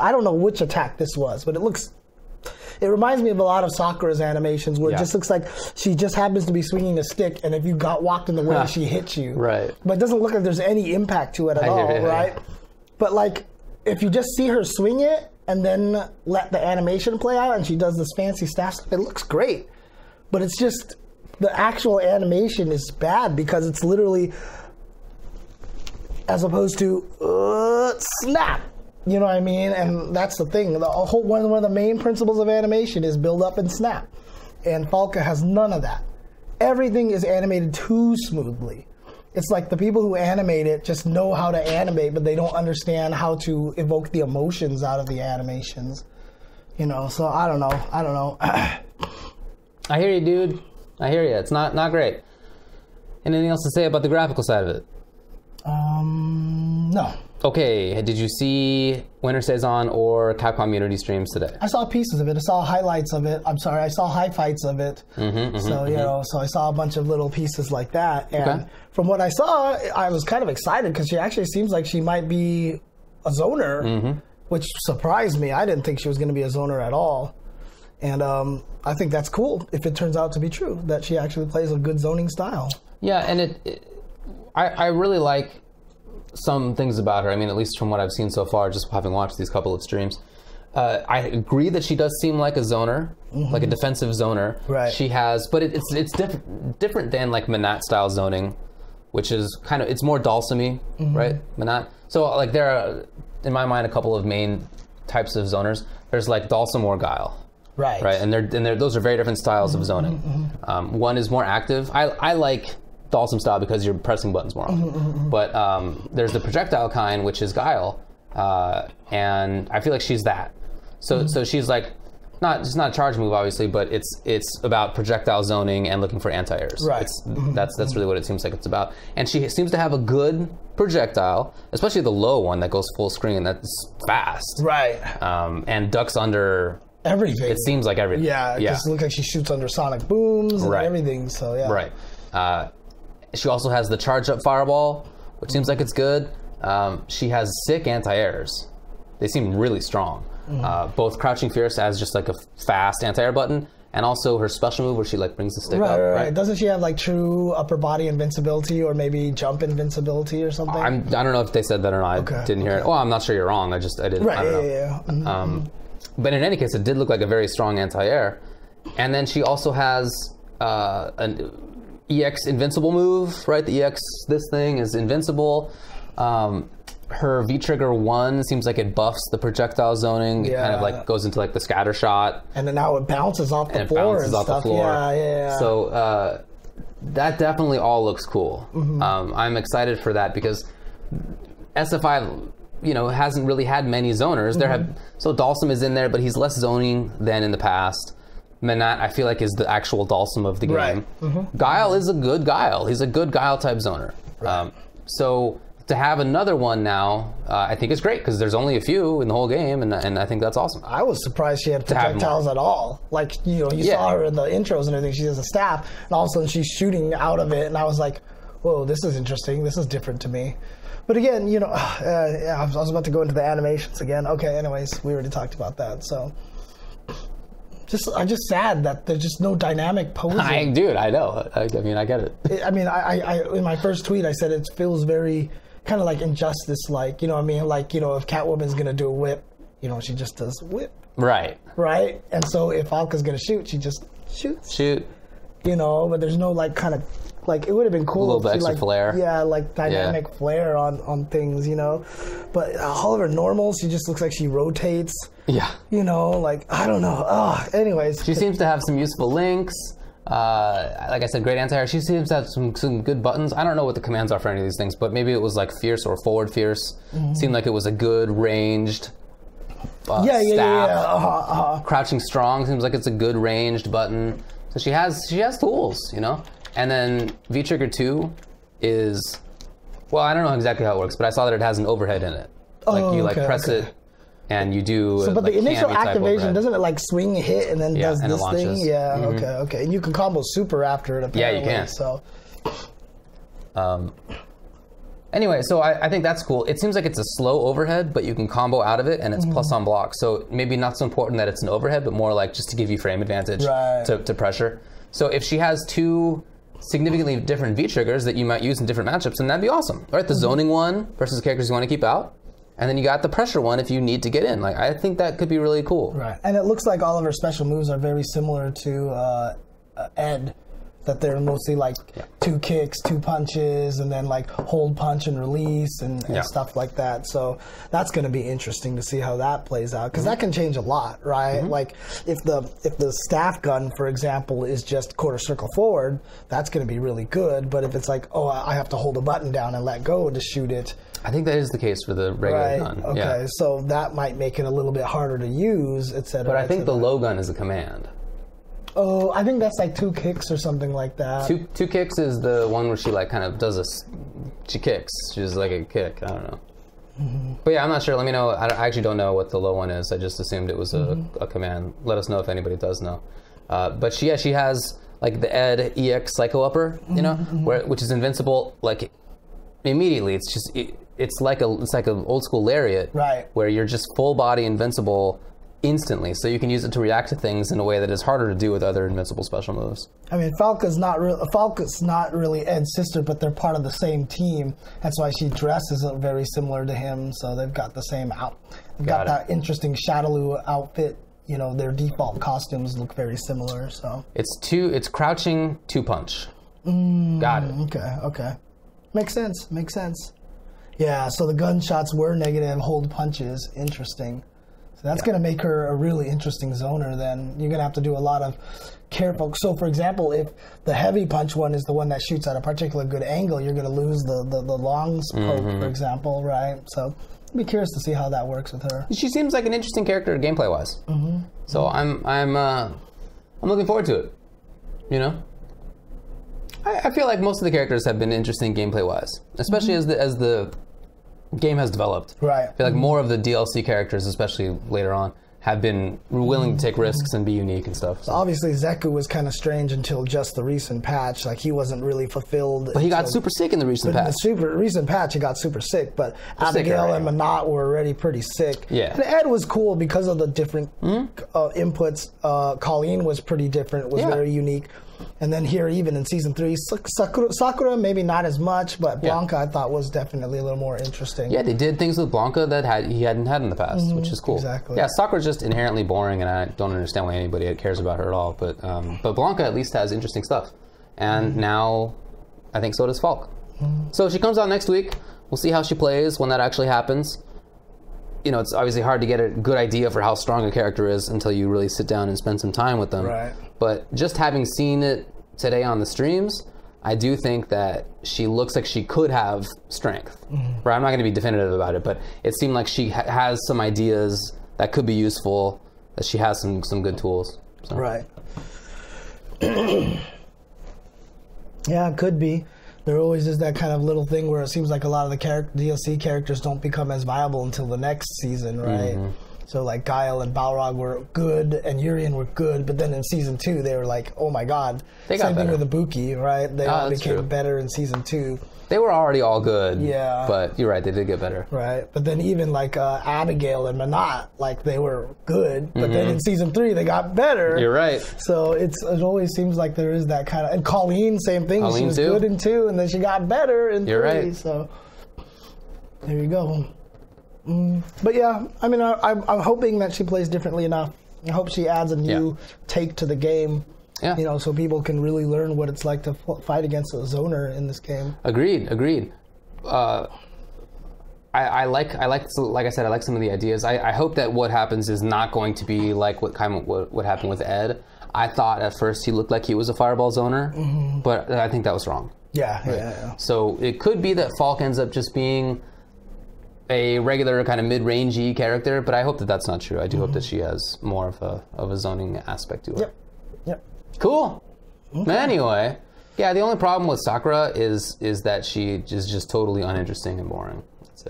Speaker 1: I don't know which attack this was, but it reminds me of a lot of Sakura's animations where it just looks like she just happens to be swinging a stick, and if you got walked in the way, she hits you.
Speaker 2: Right.
Speaker 1: But it doesn't look like there's any impact to it at all, right? But like, if you just see her swing it and then let the animation play out and she does this fancy staff stuff, it looks great. But it's just, the actual animation is bad because it's literally, as opposed to snap. You know what I mean? And that's the thing. One of the main principles of animation is build up and snap. And Falke has none of that. Everything is animated too smoothly. It's like the people who animate it just know how to animate, but they don't understand how to evoke the emotions out of the animations. You know, so I don't know.
Speaker 2: I hear you, dude. I hear you. It's not great. Anything else to say about the graphical side of it?
Speaker 1: No.
Speaker 2: Okay, did you see Winter Stays On or Capcom Unity streams today?
Speaker 1: I saw pieces of it. I saw highlights of it. I saw high fights of it. So I saw a bunch of little pieces like that. And from what I saw, I was kind of excited because she actually seems like she might be a zoner, which surprised me. I didn't think she was going to be a zoner at all. And I think that's cool if it turns out to be true, that she actually plays a good zoning style.
Speaker 2: Yeah, and I really like some things about her. I mean, at least from what I've seen so far, just having watched these couple of streams. I agree that she does seem like a zoner, like a defensive zoner.
Speaker 1: Right.
Speaker 2: She has, but it's different than like Manat style zoning, which is kind of, it's more Dulcimy, right? Manat. So like there are, in my mind, a couple of main types of zoners. There's like Dulcim or Guile. Right. And those are very different styles of zoning. One is more active. I like Dalsum style because you're pressing buttons more often. But there's the projectile kind, which is Guile, and I feel like she's that. So she's like, it's not a charge move, obviously, but it's about projectile zoning and looking for anti-airs. Right. That's really what it seems like it's about. And she seems to have a good projectile, especially the low one that goes full screen. That's fast. Right. And ducks under
Speaker 1: everything.
Speaker 2: It seems like everything.
Speaker 1: Yeah. It just looks like she shoots under sonic booms and everything. So yeah.
Speaker 2: Right. She also has the charge up fireball, which seems like it's good. She has sick anti-airs. They seem really strong. Both Crouching Fierce as just like a fast anti-air button, and also her special move where she like brings the stick up. Right.
Speaker 1: Doesn't she have like true upper body invincibility or maybe jump invincibility or something?
Speaker 2: I don't know if they said that or not. I didn't hear it. Well, I'm not sure you're wrong. I didn't. Right. I don't know. But in any case, it did look like a very strong anti-air. And then she also has an EX invincible move, right? The EX, this thing is invincible. Her V-Trigger 1 seems like it buffs the projectile zoning. It kind of like goes into like the scatter shot.
Speaker 1: And then now it bounces off the floor and stuff. Yeah.
Speaker 2: So that definitely all looks cool. I'm excited for that because SF5, hasn't really had many zoners. So Dalsum is in there, but he's less zoning than in the past. Menat, I feel like, is the actual Dalsum of the game. Guile is a good Guile. He's a good Guile type zoner. So to have another one now, I think is great because there's only a few in the whole game, and I think that's awesome.
Speaker 1: I was surprised she had projectiles at all. Like, you saw her in the intros and everything. She has a staff, and all of a sudden she's shooting out of it, and I was like, whoa, this is interesting. This is different to me. But again, I was about to go into the animations again. Okay, anyways, we already talked about that. So, I'm just sad that there's just no dynamic posing.
Speaker 2: I know. I mean, I get it.
Speaker 1: I in my first tweet, I said it feels very kind of like Injustice, like, you know what I mean? Like, if Catwoman's going to do a whip, she just does whip. Right. And so if Falke's going to shoot, she just shoots. But there's no like kind of, like, it would have been cool.
Speaker 2: A little bit extra flair.
Speaker 1: Yeah, like dynamic flair on things, But all of her normals, she just looks like she rotates. Yeah. Like, I don't know. Anyways.
Speaker 2: She seems to have some useful links. Like I said, great anti-air. She seems to have some good buttons. I don't know what the commands are for any of these things, but maybe it was like Fierce or Forward Fierce. Seemed like it was a good ranged staff. Crouching Strong seems like it's a good ranged button. So she has tools, And then V-Trigger 2 is, well, I don't know exactly how it works, but I saw that it has an overhead in it. Like you press it and you do.
Speaker 1: So, but the initial activation, doesn't it like swing, hit, and then does this thing? Yeah. Okay. And you can combo super after it. Apparently,
Speaker 2: you can.
Speaker 1: So.
Speaker 2: Anyway, so I think that's cool. It seems like it's a slow overhead, but you can combo out of it, and it's plus on block. So maybe not so important that it's an overhead, but more like just to give you frame advantage to pressure. So if she has two significantly different V-triggers that you might use in different matchups, then that'd be awesome. All right, the zoning one versus characters you want to keep out. And then you got the pressure one if you need to get in. Like, I think that could be really cool.
Speaker 1: Right. And it looks like all of her special moves are very similar to Ed. That they're mostly like 2 kicks, 2 punches, and then like hold punch and release and stuff like that. So that's going to be interesting to see how that plays out, because that can change a lot, right? Like if the staff gun, for example, is just quarter circle forward, that's going to be really good. But if it's like, oh, I have to hold a button down and let go to shoot it.
Speaker 2: I think that is the case for the regular gun.
Speaker 1: Okay, so that might make it a little bit harder to use, etc.
Speaker 2: But I think the low gun is a command.
Speaker 1: Oh, I think that's like 2 kicks or something like that.
Speaker 2: Two kicks is the one where she like kind of does she kicks. She's like a kick. I don't know. But yeah, I'm not sure. Let me know. I actually don't know what the low one is. I just assumed it was a command. Let us know if anybody does know. But she has like the Ed EX Psycho Upper, which is invincible like immediately. It's just it's like an old school lariat, right? Where you're just full body invincible instantly, so you can use it to react to things in a way that is harder to do with other invincible special moves.
Speaker 1: I mean, Falke's not really Ed's sister, but they're part of the same team. That's why she dresses very similar to him. So they've got the same They've got that interesting Shadaloo outfit. Their default costumes look very similar. So
Speaker 2: it's crouching 2 punch. Got it.
Speaker 1: Okay. Makes sense. Yeah. So the gunshots were negative hold punches. Interesting. That's going to make her a really interesting zoner then. You're going to have to do a lot of careful. So, for example, if the heavy punch one is the one that shoots at a particular good angle, you're going to lose the long poke, for example, right? So, I'd be curious to see how that works with her.
Speaker 2: She seems like an interesting character gameplay-wise. So I'm looking forward to it. You know, I feel like most of the characters have been interesting gameplay-wise, especially as the game has developed.
Speaker 1: Right.
Speaker 2: I feel like more of the DLC characters, especially later on, have been willing to take risks and be unique and stuff. So.
Speaker 1: Obviously, Zeku was kind of strange until just the recent patch. Like, he wasn't really fulfilled.
Speaker 2: But he got super sick in the recent patch.
Speaker 1: In the recent patch, he got super sick. But Abigail and Manat were already pretty sick.
Speaker 2: Yeah.
Speaker 1: And Ed was cool because of the different inputs. Colleen was pretty different, was very unique. And then here, even in Season 3, Sakura, maybe not as much, but Blanca, I thought, was definitely a little more interesting.
Speaker 2: Yeah, they did things with Blanca that he hadn't had in the past, which is cool.
Speaker 1: Exactly.
Speaker 2: Yeah, Sakura's just inherently boring, and I don't understand why anybody cares about her at all. But Blanca at least has interesting stuff. And now, I think so does Falke. So she comes out next week. We'll see how she plays when that actually happens. You know, it's obviously hard to get a good idea for how strong a character is until you really sit down and spend some time with them.
Speaker 1: Right.
Speaker 2: But just having seen it today on the streams, I do think that she looks like she could have strength. Right? I'm not going to be definitive about it, but it seemed like she has some ideas that could be useful, that she has some good tools. So.
Speaker 1: Right. Yeah, it could be. There always is that kind of little thing where it seems like a lot of the DLC characters don't become as viable until the next season, right? So like Guile and Balrog were good, and Urien were good, but then in Season 2 they were like, oh my god.
Speaker 2: They got
Speaker 1: Same
Speaker 2: better.
Speaker 1: thing with Ibuki, right? They all became better in Season 2.
Speaker 2: They were already all good.
Speaker 1: Yeah.
Speaker 2: But you're right, they did get better.
Speaker 1: Right. But then even like Abigail and Manat, like they were good, but then in Season 3 they got better.
Speaker 2: You're right.
Speaker 1: So it always seems like there is that kind of... And Colleen, same thing.
Speaker 2: Colleen
Speaker 1: she was
Speaker 2: too.
Speaker 1: good in 2, and then she got better in 3.
Speaker 2: You're right.
Speaker 1: So there you go. But yeah, I mean, I'm hoping that she plays differently enough. I hope she adds a new take to the game.
Speaker 2: Yeah.
Speaker 1: You know, so people can really learn what it's like to fight against a zoner in this game.
Speaker 2: Agreed. I like I said, I like some of the ideas. I hope that what happens is not going to be like what happened with Ed. I thought at first he looked like he was a fireball zoner, but I think that was wrong.
Speaker 1: Yeah.
Speaker 2: So it could be that Falke ends up just being a regular kind of mid-rangey character, but I hope that that's not true. I do hope that she has more of a zoning aspect to her.
Speaker 1: Yep.
Speaker 2: Cool. Okay. Anyway, yeah, the only problem with Sakura is that she is just totally uninteresting and boring.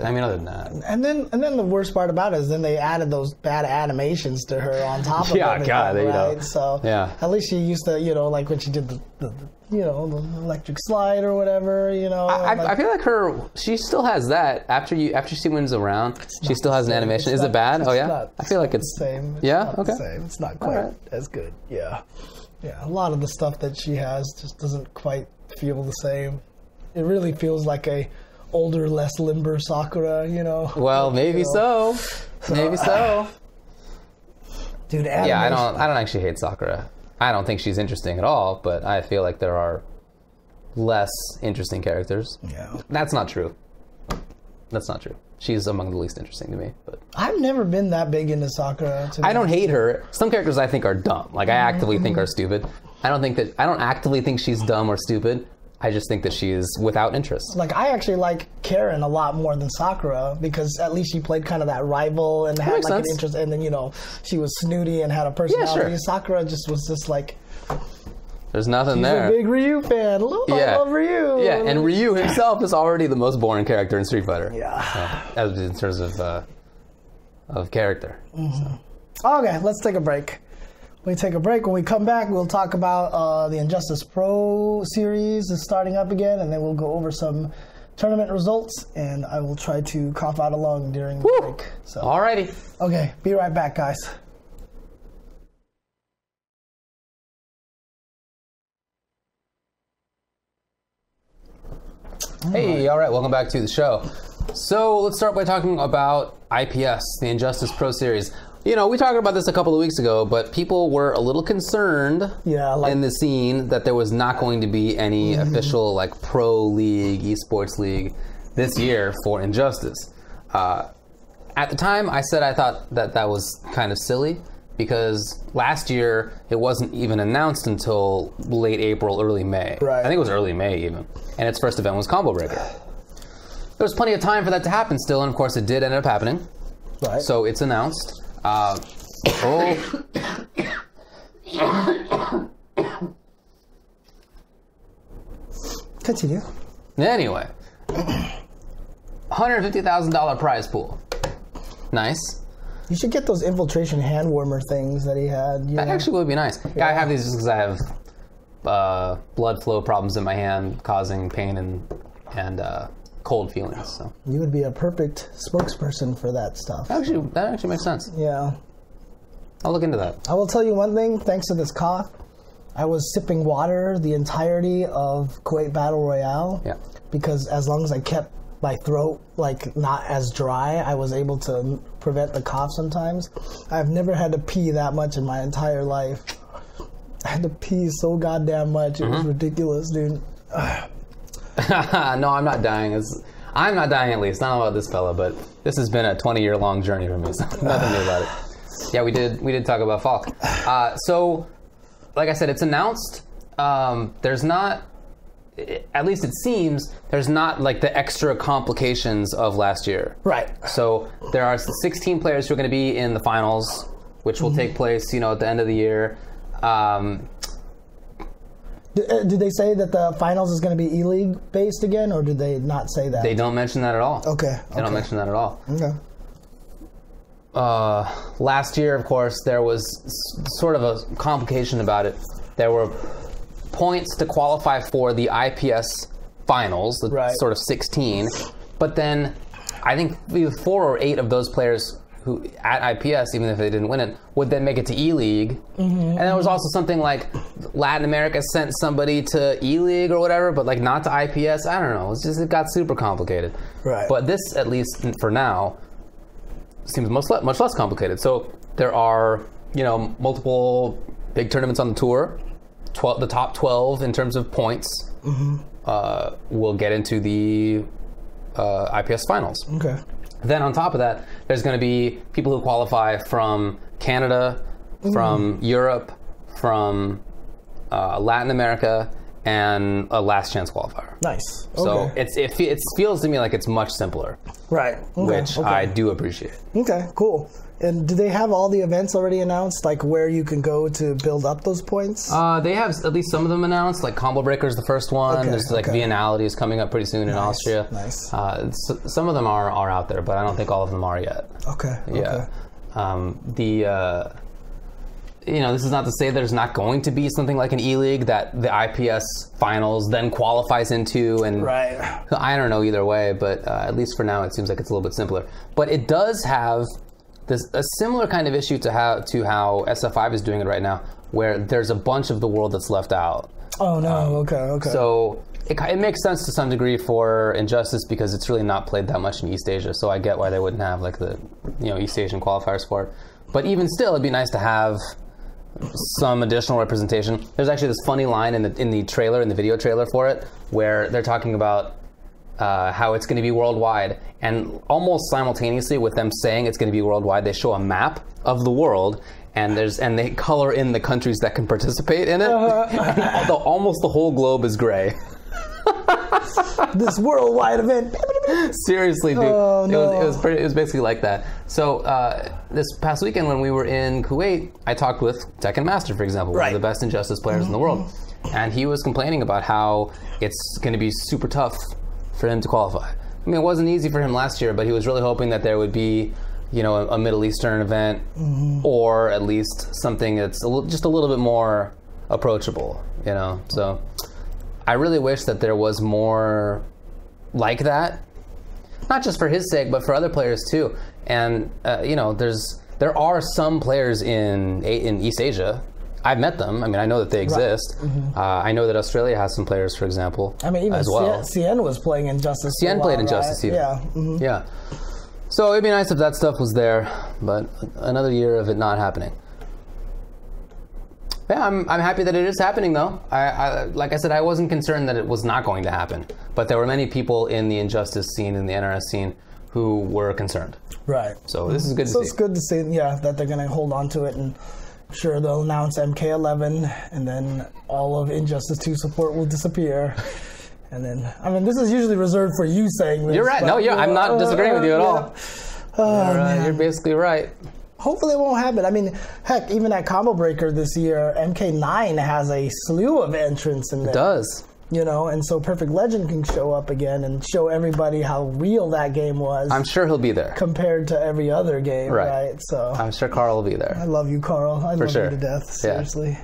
Speaker 2: I mean, other than that.
Speaker 1: And then the worst part about it is then they added those bad animations to her on top of everything,
Speaker 2: God,
Speaker 1: right?
Speaker 2: you know.
Speaker 1: So at least she used to, like when she did the electric slide or whatever,
Speaker 2: I feel like she still has that after she wins around. She still has an animation. Is it bad? Oh yeah. I feel like it's
Speaker 1: the same.
Speaker 2: Okay.
Speaker 1: The same. It's not quite as good. Yeah. A lot of the stuff that she has just doesn't quite feel the same. It really feels like a older, less limber Sakura,
Speaker 2: Well, maybe so. Maybe so.
Speaker 1: Dude,
Speaker 2: yeah, I don't actually hate Sakura. I don't think she's interesting at all, but I feel like there are less interesting characters.
Speaker 1: Yeah.
Speaker 2: That's not true. She's among the least interesting to me. But
Speaker 1: I've never been that big into Sakura.
Speaker 2: I don't hate her. Some characters I think are dumb. Like, I actively think are stupid. I don't actively think she's dumb or stupid. I just think that she is without interest.
Speaker 1: Like, I actually like Karen a lot more than Sakura because at least she played kind of that rival and had like an interest. And then, she was snooty and had a personality.
Speaker 2: Yeah, sure.
Speaker 1: Sakura was just like...
Speaker 2: There's nothing there.
Speaker 1: She's a big Ryu fan. I love Ryu.
Speaker 2: Yeah, and Ryu himself is already the most boring character in Street Fighter.
Speaker 1: Yeah.
Speaker 2: As in terms of character.
Speaker 1: Okay, let's take a break. We take a break. When we come back, we'll talk about the Injustice Pro series is starting up again, and then we'll go over some tournament results, and I will try to cough out a lung during the break. So.
Speaker 2: Alrighty.
Speaker 1: Okay, be right back, guys.
Speaker 2: Hey, all right, welcome back to the show. So let's start by talking about IPS, the Injustice Pro Series. We talked about this a couple of weeks ago, but people were a little concerned in the scene that there was not going to be any official pro league, esports league this year for Injustice. At the time, I said I thought that was kind of silly because last year it wasn't even announced until late April, early May.
Speaker 1: Right.
Speaker 2: I think it was early May even. And its first event was Combo Breaker. There was plenty of time for that to happen still, and of course it did end up happening.
Speaker 1: Right.
Speaker 2: So it's announced.
Speaker 1: Continue.
Speaker 2: Anyway, $150,000 prize pool. Nice.
Speaker 1: You should get those infiltration hand warmer things that he had.
Speaker 2: That actually would be nice. Yeah, I have these just because I have blood flow problems in my hand, causing pain and cold feelings. So
Speaker 1: you would be a perfect spokesperson for that stuff.
Speaker 2: That actually makes sense.
Speaker 1: Yeah.
Speaker 2: I'll look into that.
Speaker 1: I will tell you one thing. Thanks to this cough, I was sipping water the entirety of Kuwait Battle Royale.
Speaker 2: Yeah.
Speaker 1: Because as long as I kept my throat like not as dry, I was able to prevent the cough sometimes. I've never had to pee that much in my entire life. I had to pee so goddamn much. It was ridiculous, dude.
Speaker 2: No, I'm not dying. I'm not dying at least. I don't know about this fella, but this has been a 20-year-long journey for me, so nothing new about it. Yeah, we did talk about Falke. So, like I said, it's announced. There's not, at least it seems, there's not like the extra complications of last year.
Speaker 1: Right.
Speaker 2: So there are 16 players who are going to be in the finals, which will take place, at the end of the year.
Speaker 1: Did they say that the finals is going to be E-League based again, or did they not say that?
Speaker 2: They don't mention that at all.
Speaker 1: Okay.
Speaker 2: They don't mention that at all.
Speaker 1: Okay.
Speaker 2: Last year, of course, there was sort of a complication about it. There were points to qualify for the IPS finals, the sort of 16, but then I think 4 or 8 of those players who at IPS, even if they didn't win it, would then make it to E-League. And there was also something like Latin America sent somebody to E-League or whatever, but like not to IPS. I don't know. It got super complicated.
Speaker 1: Right.
Speaker 2: But this, at least for now, seems much less complicated. So there are, multiple big tournaments on the tour. The top 12 in terms of points will get into the IPS finals.
Speaker 1: Okay.
Speaker 2: Then on top of that, there's going to be people who qualify from Canada, from Europe, from Latin America, and a last chance qualifier.
Speaker 1: Nice.
Speaker 2: So
Speaker 1: Okay.
Speaker 2: it feels to me like it's much simpler,
Speaker 1: Right. Okay.
Speaker 2: which I do appreciate.
Speaker 1: Okay, cool. And do they have all the events already announced, like where you can go to build up those points?
Speaker 2: They have at least some of them announced, like Combo Breaker is the first one.
Speaker 1: Okay,
Speaker 2: There's like Viennality is coming up pretty soon in Austria.
Speaker 1: Nice.
Speaker 2: Some of them are out there, but I don't think all of them are yet.
Speaker 1: Okay.
Speaker 2: Yeah. This is not to say there's not going to be something like an E-League that the IPS finals then qualifies into, and
Speaker 1: Right.
Speaker 2: I don't know either way, but at least for now it seems like it's a little bit simpler. But it does have a similar kind of issue to how SF5 is doing it right now, where there's a bunch of the world that's left out.
Speaker 1: Oh no. Okay.
Speaker 2: So it makes sense to some degree for Injustice because it's really not played that much in East Asia. So I get why they wouldn't have like the East Asian qualifiers for it. But even still, it'd be nice to have some additional representation. There's actually this funny line in the video trailer for it, where they're talking about how it's going to be worldwide, and almost simultaneously with them saying it's going to be worldwide, they show a map of the world, and they color in the countries that can participate in it. And almost the whole globe is gray.
Speaker 1: This worldwide event.
Speaker 2: Seriously, dude.
Speaker 1: Oh, no.
Speaker 2: It was basically like that. So this past weekend when we were in Kuwait, I talked with Tekken Master, for example, one of the best Injustice players in the world, and he was complaining about how it's going to be super tough for him to qualify. I mean, it wasn't easy for him last year, but he was really hoping that there would be, a Middle Eastern event, or at least something that's just a little bit more approachable, So I really wish that there was more like that, not just for his sake, but for other players too. And there are some players in East Asia. I've met them. I mean, I know that they exist. I know that Australia has some players, for example,
Speaker 1: I mean, even
Speaker 2: as well.
Speaker 1: Cien was playing Injustice.
Speaker 2: Cien played Injustice, even.
Speaker 1: Yeah.
Speaker 2: Yeah. So it'd be nice if that stuff was there, but another year of it not happening. Yeah, I'm happy that it is happening, though. Like I said, I wasn't concerned that it was not going to happen, but there were many people in the Injustice scene, in the NRS scene, who were concerned.
Speaker 1: Right.
Speaker 2: So this is good to see.
Speaker 1: So it's good to see, yeah, that they're going to hold on to it, and sure they'll announce MK11, and then all of Injustice 2 support will disappear. And then, I mean, this is usually reserved for you saying this.
Speaker 2: You're right. No, yeah, I'm not disagreeing with you at all. You're basically right.
Speaker 1: Hopefully it won't happen. I mean, heck, even at Combo Breaker this year, MK9 has a slew of entrants in there.
Speaker 2: It does.
Speaker 1: You know, and so Perfect Legend can show up again and show everybody how real that game was.
Speaker 2: I'm sure he'll be there.
Speaker 1: Compared to every other game, right? So
Speaker 2: I'm sure Carl will be there.
Speaker 1: I love you, Carl. I love you to death, seriously.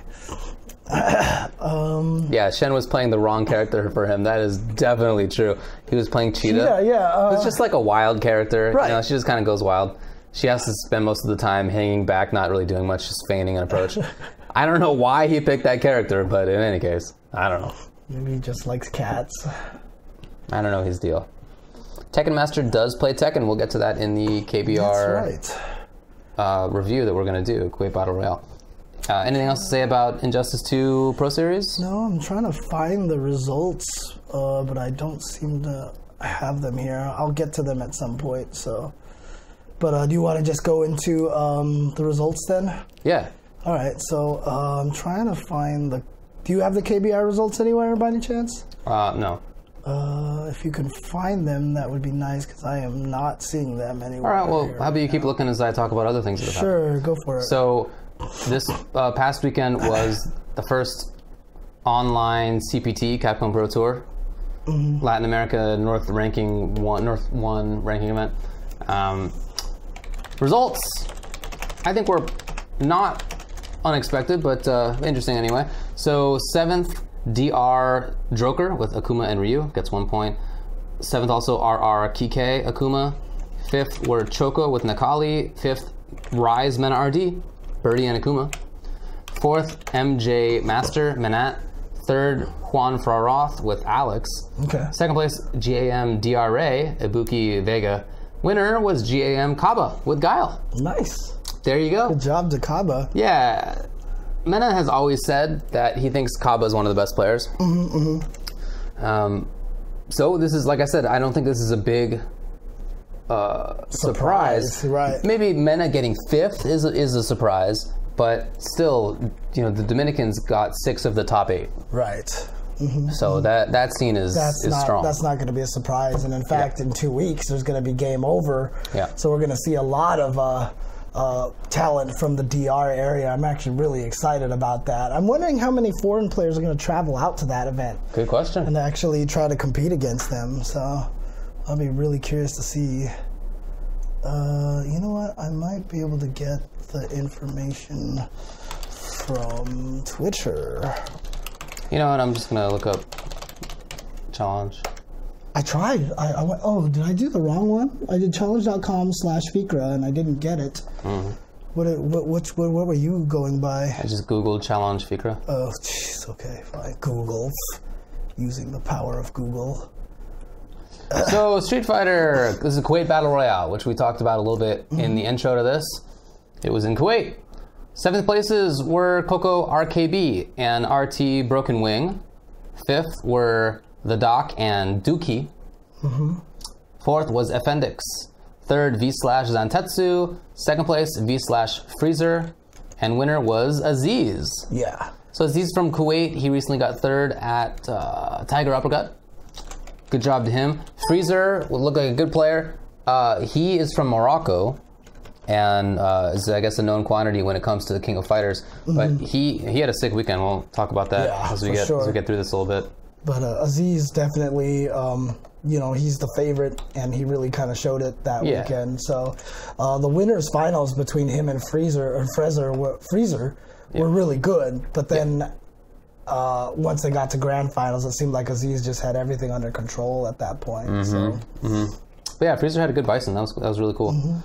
Speaker 2: Yeah, Shen was playing the wrong character for him. That is definitely true. He was playing Cheetah.
Speaker 1: Yeah.
Speaker 2: It's just like a wild character.
Speaker 1: Right.
Speaker 2: You know, she just kind of goes wild. She has to spend most of the time hanging back, not really doing much, just feigning an approach. I don't know why he picked that character, but in any case, I don't know.
Speaker 1: Maybe he just likes cats.
Speaker 2: I don't know his deal. Tekken Master does play Tekken. We'll get to that in the KBR review that we're going to do, Kuwait Battle Royale. Anything else to say about Injustice 2 Pro Series?
Speaker 1: No, I'm trying to find the results, but I don't seem to have them here. I'll get to them at some point. So, but do you want to just go into the results then?
Speaker 2: Yeah.
Speaker 1: All right. So I'm trying to find the. Do you have the KBR results anywhere by any chance?
Speaker 2: No.
Speaker 1: If you can find them, that would be nice, because I am not seeing them anywhere.
Speaker 2: All right. Well, how about you keep looking as I talk about other things that have happened?
Speaker 1: Sure, go for it.
Speaker 2: So, this past weekend was the first online CPT, Capcom Pro Tour, Latin America North One ranking event. Results, I think were not unexpected, but interesting anyway. So 7th, DR Joker with Akuma and Ryu gets 1 point. 7th also RR Kike Akuma. 5th were Choco with Nakali. 5th, Rise Mena RD, Birdie and Akuma. 4th, MJ Master Menat. 3rd, Juan Fraroth with Alex.
Speaker 1: Okay. 2nd
Speaker 2: place, GAM DRA Ibuki Vega. Winner was GAM Kaba with Guile.
Speaker 1: Nice.
Speaker 2: There you go.
Speaker 1: Good job to Kaba.
Speaker 2: Yeah. Mena has always said that he thinks Kaba is one of the best players. So this is, like I said, I don't think this is a big surprise.
Speaker 1: Right.
Speaker 2: Maybe Mena getting 5th is a surprise, but still, you know, the Dominicans got 6 of the top 8.
Speaker 1: Right.
Speaker 2: So that scene is strong.
Speaker 1: That's not going to be a surprise. And in fact, in 2 weeks, there's going to be Game Over.
Speaker 2: Yeah.
Speaker 1: So we're going to see a lot of talent from the DR area. I'm actually really excited about that. I'm wondering how many foreign players are going to travel out to that event.
Speaker 2: Good question.
Speaker 1: And actually try to compete against them. So I'll be really curious to see. You know what? I might be able to get the information from Twitter.
Speaker 2: You know what? I'm just going to look up challenge.
Speaker 1: I tried. I went, oh, did I do the wrong one? I did challenge.com/Fikra and I didn't get it. What were you going by?
Speaker 2: I just Googled challenge Fikra.
Speaker 1: Oh, jeez. Okay, fine. Google. Using the power of Google.
Speaker 2: So, Street Fighter, this is Kuwait Battle Royale, which we talked about a little bit in the intro to this. It was in Kuwait. 7th places were Coco RKB and RT Broken Wing. 5th were The Doc and Dookie. 4th was Effendix. 3rd, V/Zantetsu. 2nd place, V/Freezer. And winner was Aziz.
Speaker 1: Yeah.
Speaker 2: So Aziz from Kuwait, he recently got 3rd at Tiger Uppercut. Good job to him. Freezer would look like a good player. He is from Morocco. And is, I guess, a known quantity when it comes to the King of Fighters. But he had a sick weekend. We'll talk about that as we get through this a little bit.
Speaker 1: But Aziz definitely, you know, he's the favorite, and he really kind of showed it that weekend. So the winners finals between him and Freezer were really good. But then once they got to grand finals, it seemed like Aziz just had everything under control at that point.
Speaker 2: But yeah, Freezer had a good bison. That was really cool.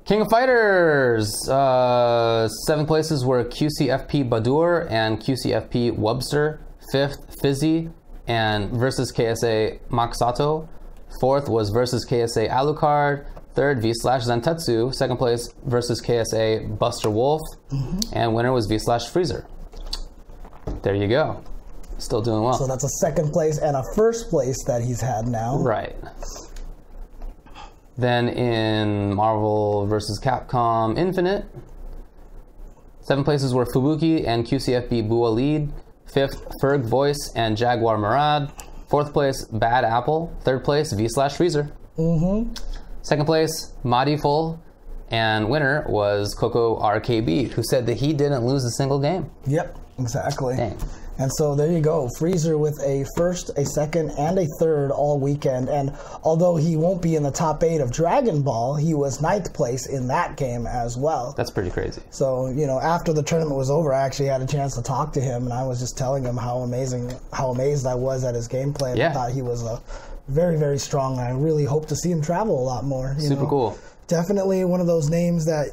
Speaker 2: King of Fighters, 7th places were QCFP Badur and QCFP Webster. 5th, Fizzy and versus KSA Maksato. 4th was versus KSA Alucard. 3rd, V/Zantetsu. 2nd place versus KSA Buster Wolf. And winner was V/Freezer. There you go. Still doing well.
Speaker 1: So that's a 2nd place and a 1st place that he's had now.
Speaker 2: Right. Then in Marvel vs. Capcom Infinite, 7th places were Fubuki and QCFB Buwaleed. 5th, Ferg Voice and Jaguar Murad. 4th place, Bad Apple. 3rd place, V/Freezer. 2nd place, Madi Full. And winner was Coco RKB, who said that he didn't lose a single game.
Speaker 1: Yep, exactly.
Speaker 2: Dang.
Speaker 1: And so there you go, Freezer with a 1st, a 2nd, and a 3rd all weekend. And although he won't be in the top 8 of Dragon Ball, he was 9th place in that game as well.
Speaker 2: That's pretty crazy.
Speaker 1: So, you know, after the tournament was over, I actually had a chance to talk to him, and I was just telling him how amazed I was at his gameplay. And I thought he was very, very strong. I really hope to see him travel a lot more.
Speaker 2: Super cool.
Speaker 1: Definitely one of those names that,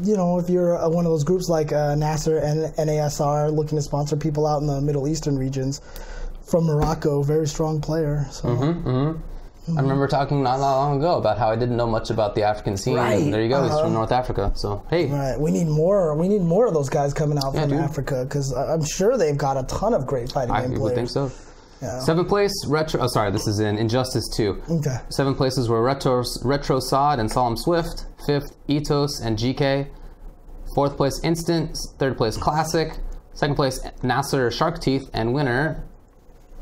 Speaker 1: you know, if you're one of those groups like Nasser and NASR looking to sponsor people out in the Middle Eastern regions, from Morocco, very strong player. So.
Speaker 2: I remember talking not long ago about how I didn't know much about the African scene.
Speaker 1: Right.
Speaker 2: And there you go, he's from North Africa. So, hey.
Speaker 1: Right, we need more of those guys coming out from Africa, because I'm sure they've got a ton of great fighting game players.
Speaker 2: I would think so.
Speaker 1: Yeah.
Speaker 2: 7th place, this is in Injustice 2.
Speaker 1: Okay.
Speaker 2: 7th places were Retro Sod and Solemn Swift. 5th, Ethos and GK. 4th place, Instant. 3rd place, Classic. 2nd place, Nasser Shark Teeth. And winner,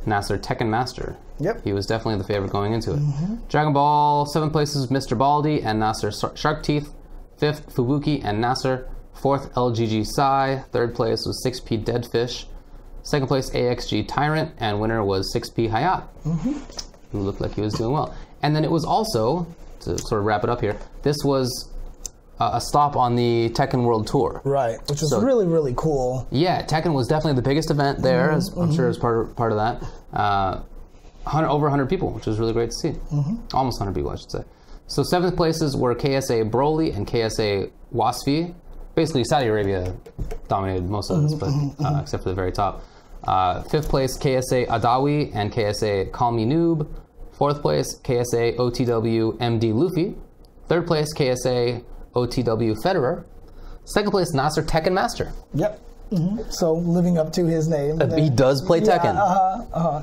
Speaker 2: Nasser Tekken Master.
Speaker 1: Yep.
Speaker 2: He was definitely the favorite going into it. Dragon Ball, 7th places, Mr. Baldy and Nasser Shark Teeth. 5th, Fubuki and Nasser. 4th, LGG Sai. 3rd place was 6P Deadfish. 2nd place, AXG Tyrant, and winner was 6P Hayat, who looked like he was doing well. And then it was also, to sort of wrap it up here, this was a stop on the Tekken World Tour.
Speaker 1: Right, which was really, really cool.
Speaker 2: Yeah, Tekken was definitely the biggest event there, I'm sure as part of that. Over 100 people, which was really great to see. Almost 100 people, I should say. So 7th places were KSA Broly and KSA Wasfi. Basically, Saudi Arabia dominated most of this, but except for the very top. 5th place, KSA Adawi and KSA Call Me Noob. 4th place, KSA OTW MD Luffy. 3rd place, KSA OTW Federer. 2nd place, Nasser Tekken Master.
Speaker 1: Yep. So living up to his name.
Speaker 2: He does play Tekken.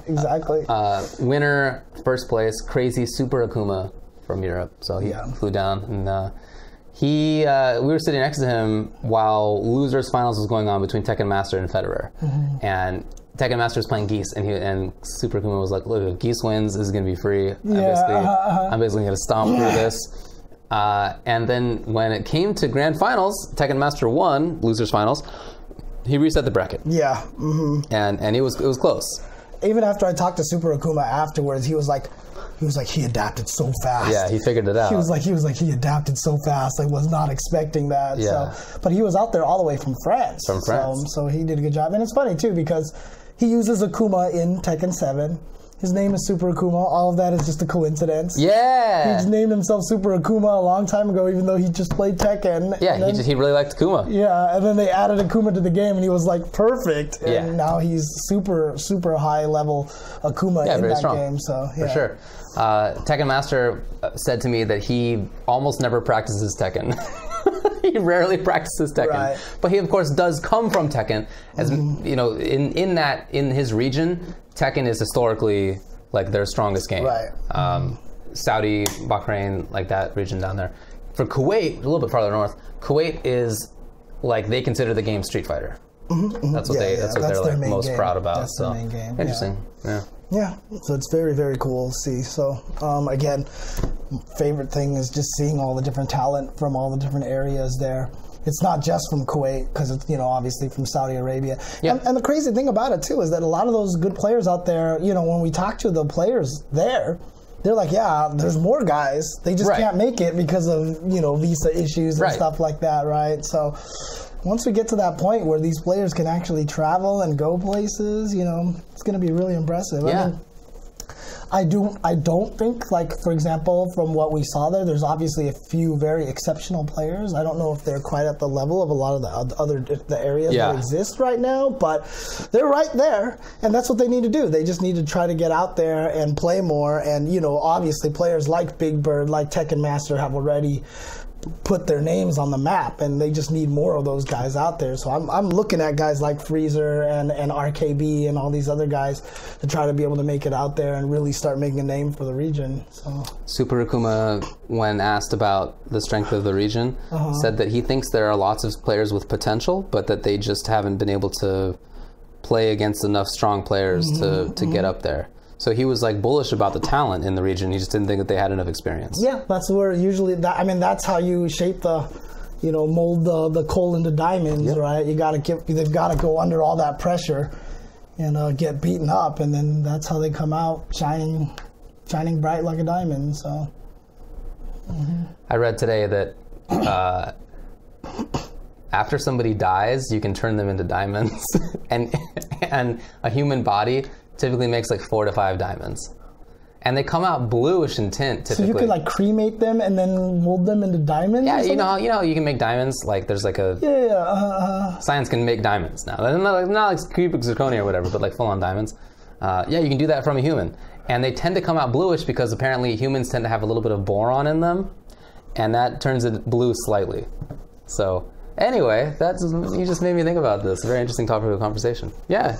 Speaker 1: Exactly.
Speaker 2: Winner, 1st place, Crazy Super Akuma from Europe. So he flew down and we were sitting next to him while Losers Finals was going on between Tekken Master and Federer. And Tekken Master was playing Geese, and Super Kuma was like, look, if Geese wins, this is going to be free. I'm basically going to stomp through this. And then when it came to Grand Finals, Tekken Master won Losers Finals. He reset the bracket.
Speaker 1: Yeah.
Speaker 2: And it was close.
Speaker 1: Even after I talked to Super Akuma afterwards, he was like, he adapted so fast.
Speaker 2: Yeah, he figured it out.
Speaker 1: He was like, he adapted so fast. I was not expecting that.
Speaker 2: Yeah.
Speaker 1: So, but he was out there all the way from France. So he did a good job. And it's funny, too, because he uses Akuma in Tekken 7. His name is Super Akuma. All of that is just a coincidence.
Speaker 2: Yeah.
Speaker 1: He just named himself Super Akuma a long time ago, even though he just played Tekken.
Speaker 2: Yeah, he really liked Akuma.
Speaker 1: Yeah, and then they added Akuma to the game, and he was like perfect. And now he's super, super high level Akuma in that game. So
Speaker 2: for sure. Tekken Master said to me that he almost never practices Tekken. He rarely practices Tekken, but he of course does come from Tekken. As you know, in his region, Tekken is historically like their strongest game. Saudi, Bahrain, like that region down there. For Kuwait, a little bit farther north, Kuwait is like they consider the game Street Fighter. That's what they're like most proud about.
Speaker 1: That's their main game.
Speaker 2: Interesting.
Speaker 1: Yeah, so it's very, very cool to see. So, again, favorite thing is just seeing all the different talent from all the different areas there. It's not just from Kuwait, because it's, obviously from Saudi Arabia. And the crazy thing about it, too, is that a lot of those good players out there, when we talk to the players there, they're like, yeah, there's more guys. They just can't make it because of, visa issues and stuff like that, right? So once we get to that point where these players can actually travel and go places, it's going to be really impressive.
Speaker 2: Yeah.
Speaker 1: I don't think, like, for example, from what we saw there's obviously a few very exceptional players. I don't know if they're quite at the level of a lot of the areas that exist right now, but they're right there, and that's what they need to do. They just need to try to get out there and play more, and, obviously players like Big Bird, like Tekken Master have already put their names on the map, and they just need more of those guys out there. So I'm looking at guys like Freezer and RKB and all these other guys to try to be able to make it out there and really start making a name for the region. So
Speaker 2: Super Akuma, when asked about the strength of the region, said that he thinks there are lots of players with potential, but that they just haven't been able to play against enough strong players to get up there. So he was like bullish about the talent in the region. He just didn't think that they had enough experience.
Speaker 1: Yeah, that's where usually, that's how you shape mold the coal into diamonds, right? They've got to go under all that pressure and get beaten up, and then that's how they come out shining bright like a diamond. So
Speaker 2: I read today that after somebody dies, you can turn them into diamonds, and a human body typically makes like 4 to 5 diamonds, and they come out bluish in tint. Typically,
Speaker 1: so you could like cremate them and then mold them into diamonds.
Speaker 2: Yeah, you know, you can make diamonds. Like there's like a science can make diamonds now. Not like cubic zirconia or whatever, but like full on diamonds. Yeah, you can do that from a human, and they tend to come out bluish because apparently humans tend to have a little bit of boron in them, and that turns it blue slightly. So anyway, you just made me think about this. Very interesting topic of conversation. Yeah.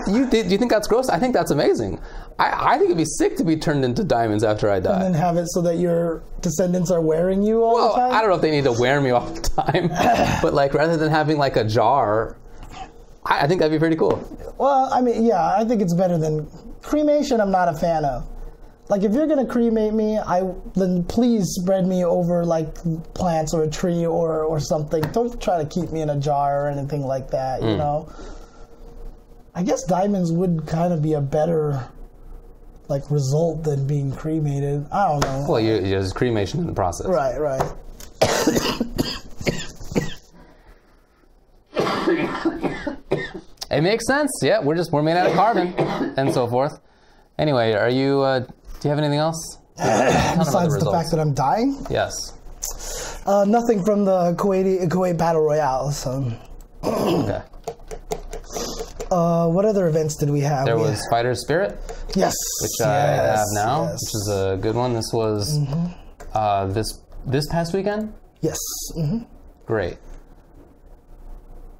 Speaker 2: Do you think that's gross? I think that's amazing. I think it'd be sick to be turned into diamonds after I die.
Speaker 1: And then have it so that your descendants are wearing you all the time?
Speaker 2: I don't know if they need to wear me all the time, but like rather than having like a jar, I think that'd be pretty cool.
Speaker 1: Well, I mean, yeah, I think it's better than cremation. I'm not a fan of. Like, if you're gonna cremate me, then please spread me over like plants or a tree or something. Don't try to keep me in a jar or anything like that. You know. I guess diamonds would kind of be a better like result than being cremated. I don't know.
Speaker 2: Well, there's cremation in the process.
Speaker 1: Right.
Speaker 2: It makes sense. Yeah, we're made out of carbon and so forth. Anyway, do you have anything else?
Speaker 1: Besides the fact that I'm dying?
Speaker 2: Yes.
Speaker 1: Nothing from the Kuwait Battle Royale. So.
Speaker 2: Okay.
Speaker 1: What other events did we have?
Speaker 2: There was Fighter Spirit.
Speaker 1: Yes.
Speaker 2: Which I have now, which is a good one. This was this past weekend?
Speaker 1: Yes.
Speaker 2: Great.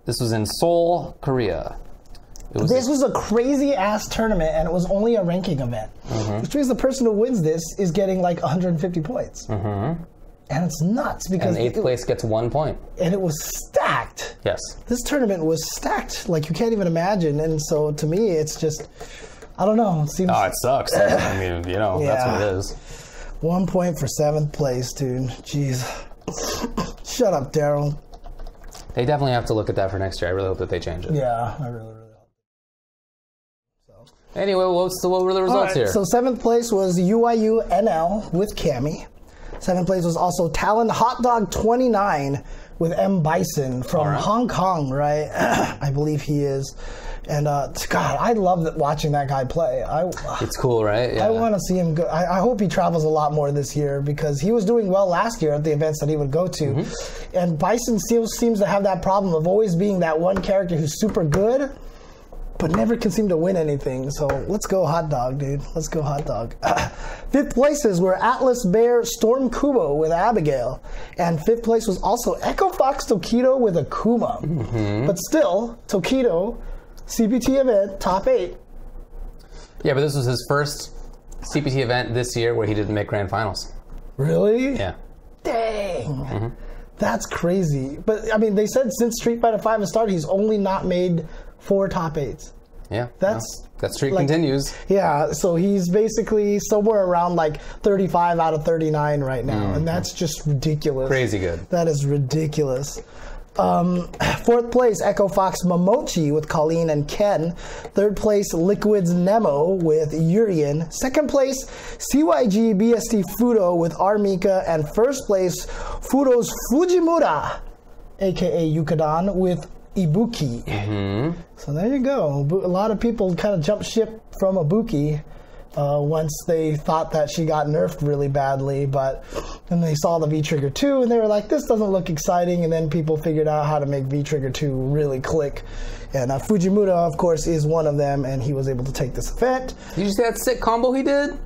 Speaker 2: This was in Seoul, Korea.
Speaker 1: This was a crazy-ass tournament, and it was only a ranking event. Which means the person who wins this is getting like 150 points. And it's nuts because...
Speaker 2: And 8th place gets 1 point.
Speaker 1: And it was stacked.
Speaker 2: Yes.
Speaker 1: This tournament was stacked like you can't even imagine. And so to me, it's just... I don't know. It seems...
Speaker 2: Oh, it sucks. I mean, that's what it is.
Speaker 1: 1 point for 7th place, dude. Jeez. Shut up, Daryl.
Speaker 2: They definitely have to look at that for next year. I really hope that they change it.
Speaker 1: Yeah, I really hope.
Speaker 2: So. Anyway, what were the results here?
Speaker 1: So 7th place was UIU NL with Cammy. 7th place was also Talon Hot Dog 29 with M. Bison from Hong Kong, right? I believe he is. And God, I love watching that guy play.
Speaker 2: It's cool, right? Yeah.
Speaker 1: I want to see him go. I hope he travels a lot more this year because he was doing well last year at the events that he would go to. And Bison still seems to have that problem of always being that one character who's super good, but never can seem to win anything. So let's go Hot Dog, dude. Let's go Hot Dog. 5th places were Atlas Bear Storm Kubo with Abigail. And 5th place was also Echo Fox Tokido with Akuma. But still, Tokido, CPT event, top 8.
Speaker 2: Yeah, but this was his first CPT event this year where he didn't make grand finals.
Speaker 1: Really?
Speaker 2: Yeah.
Speaker 1: Dang. That's crazy. But, I mean, they said since Street Fighter V has started, he's only not made 4 top 8s.
Speaker 2: Yeah. That streak continues.
Speaker 1: Yeah, so he's basically somewhere around like 35 out of 39 right now. And that's just ridiculous.
Speaker 2: Crazy good.
Speaker 1: That is ridiculous. 4th place, Echo Fox Momochi with Colleen and Ken. 3rd place, Liquid's Nemo with Urian. 2nd place, CYG BST Fudo with Armika. And 1st place, Fudo's Fujimura, aka Yukadan, with Ibuki. So there you go. A lot of people kind of jumped ship from Ibuki once they thought that she got nerfed really badly, but then they saw the V-Trigger 2 and they were like, this doesn't look exciting, and then people figured out how to make V-Trigger 2 really click. And Fujimura, of course, is one of them, and he was able to take this event.
Speaker 2: Did you see that sick combo he did?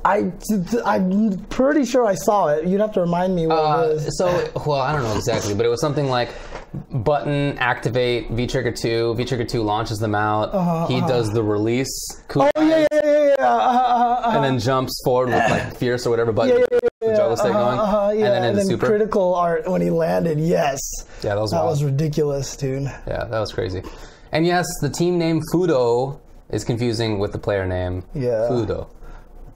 Speaker 1: I'm pretty sure I saw it. You'd have to remind me what it is.
Speaker 2: Well, I don't know exactly, but it was something like button, activate, V-trigger 2. V-trigger 2 launches them out. He does the release.
Speaker 1: Oh, yeah.
Speaker 2: And then jumps forward with like fierce or whatever button. The juggle stick going. And then into super.
Speaker 1: Critical art when he landed, yes.
Speaker 2: Yeah, that was
Speaker 1: That
Speaker 2: wild.
Speaker 1: was ridiculous, dude.
Speaker 2: Yeah, that was crazy. And yes, the team name Fudo is confusing with the player name Fudo.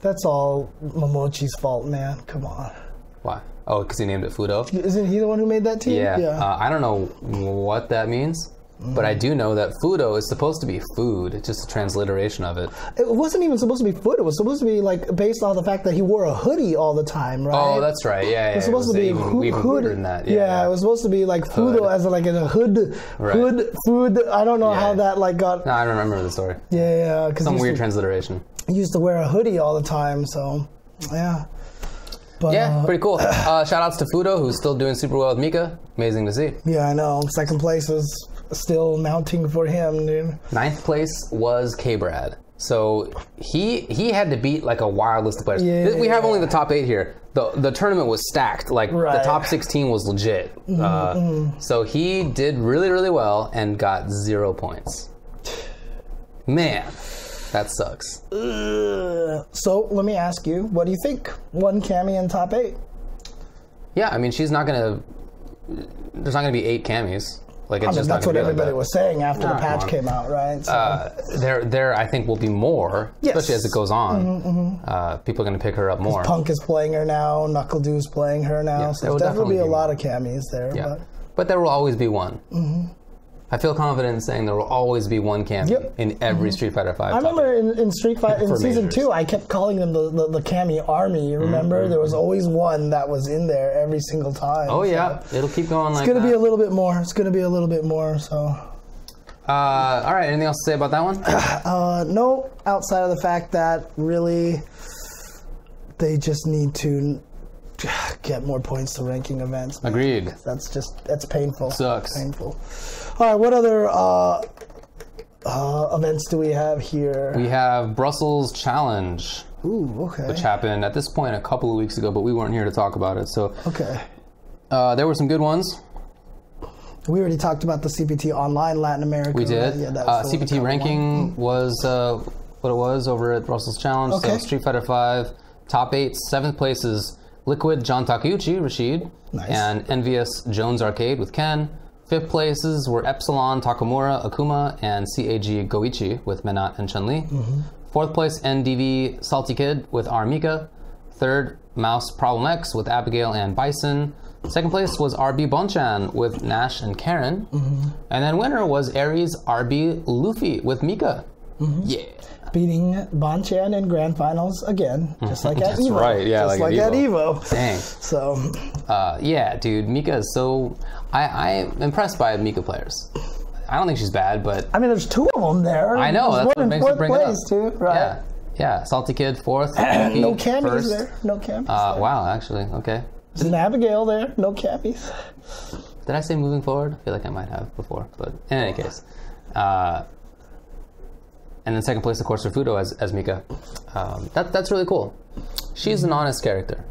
Speaker 1: That's all Momochi's fault, man. Come on.
Speaker 2: Why? Oh, because he named it Fudo?
Speaker 1: Isn't he the one who made that team?
Speaker 2: Yeah. I don't know what that means, but I do know that Fudo is supposed to be food. It's just a transliteration of it.
Speaker 1: It wasn't even supposed to be food. It was supposed to be like based on the fact that he wore a hoodie all the time, right?
Speaker 2: Oh, that's right. Yeah.
Speaker 1: It was supposed to be
Speaker 2: hood in that.
Speaker 1: Yeah, it was supposed to be like Fudo as like in a hood, food. I don't know how that like got.
Speaker 2: No, I don't remember the story.
Speaker 1: Yeah, because
Speaker 2: some weird transliteration.
Speaker 1: He used to wear a hoodie all the time, so yeah. But,
Speaker 2: yeah, pretty cool. Shout outs to Fudo, who's still doing super well with Mika. Amazing to see.
Speaker 1: Yeah, I know. Second place is still mounting for him, dude. 9th
Speaker 2: place was K-Brad. So he had to beat like a wild list of players. Yeah. We have only the top 8 here. The tournament was stacked. Like the top 16 was legit. So he did really, really well and got 0 points. Man. That sucks.
Speaker 1: So let me ask you, what do you think? One Cammy in top 8?
Speaker 2: Yeah, I mean, there's not gonna be 8 Cammies. Like it's just
Speaker 1: that's what everybody
Speaker 2: like
Speaker 1: was saying after the patch came out, right? So.
Speaker 2: There I think will be more, especially as it goes on. People are gonna pick her up more.
Speaker 1: Punk is playing her now. Knuckle Dew's playing her now.
Speaker 2: Yeah,
Speaker 1: so there'll definitely be a lot of Cammies there.
Speaker 2: Yeah. But there will always be one. I feel confident in saying there will always be one Cammy in every Street Fighter V.
Speaker 1: I remember in Street Fighter in Season 2, I kept calling them the Cammy Army. Remember, there was always one that was in there every single time.
Speaker 2: Oh yeah, it'll keep going like that.
Speaker 1: It's gonna be a little bit more. It's gonna be a little bit more. So.
Speaker 2: All right. Anything else to say about that one?
Speaker 1: No. Outside of the fact that really, they just need to get more points to ranking events. Man.
Speaker 2: Agreed.
Speaker 1: That's painful.
Speaker 2: Sucks.
Speaker 1: Painful. All right, what other events do we have here?
Speaker 2: We have Brussels Challenge.
Speaker 1: Ooh, okay.
Speaker 2: Which happened at this point a couple of weeks ago, but we weren't here to talk about it. So
Speaker 1: okay.
Speaker 2: There were some good ones.
Speaker 1: We already talked about the CPT Online Latin America.
Speaker 2: We did. Right? Yeah, CPT ranking was what it was over at Brussels Challenge.
Speaker 1: Okay.
Speaker 2: So Street Fighter V, top 8, 7th places, Liquid John Takeuchi, Rashid, and Envious Jones Arcade with Ken. 5th places were Epsilon, Takamura, Akuma, and CAG Goichi with Menat and Chun-Li. 4th place, NDV Salty Kid with R. Mika. 3rd, Mouse Problem X with Abigail and Bison. 2nd place was RB Bonchan with Nash and Karen. And then winner was Aries RB Luffy with Mika. Yeah.
Speaker 1: Beating Bonchan in grand finals again, just like at Evo.
Speaker 2: Right, yeah,
Speaker 1: just like at Evo.
Speaker 2: Dang.
Speaker 1: So,
Speaker 2: yeah, dude, Mika is so. I'm impressed by Mika players. I don't think she's bad, but
Speaker 1: I mean, there's 2 of them there.
Speaker 2: I know
Speaker 1: there's
Speaker 2: that's what makes me bring it up.
Speaker 1: Too, right?
Speaker 2: Yeah. Salty Kid 4th.
Speaker 1: No Cammies there. No Cammies.
Speaker 2: Wow, actually, okay.
Speaker 1: There's an Abigail there. No Cammies.
Speaker 2: Did I say moving forward? I feel like I might have before, but in any case. And then 2nd place, of course, for Fudo as Mika. That's really cool. She's an honest character.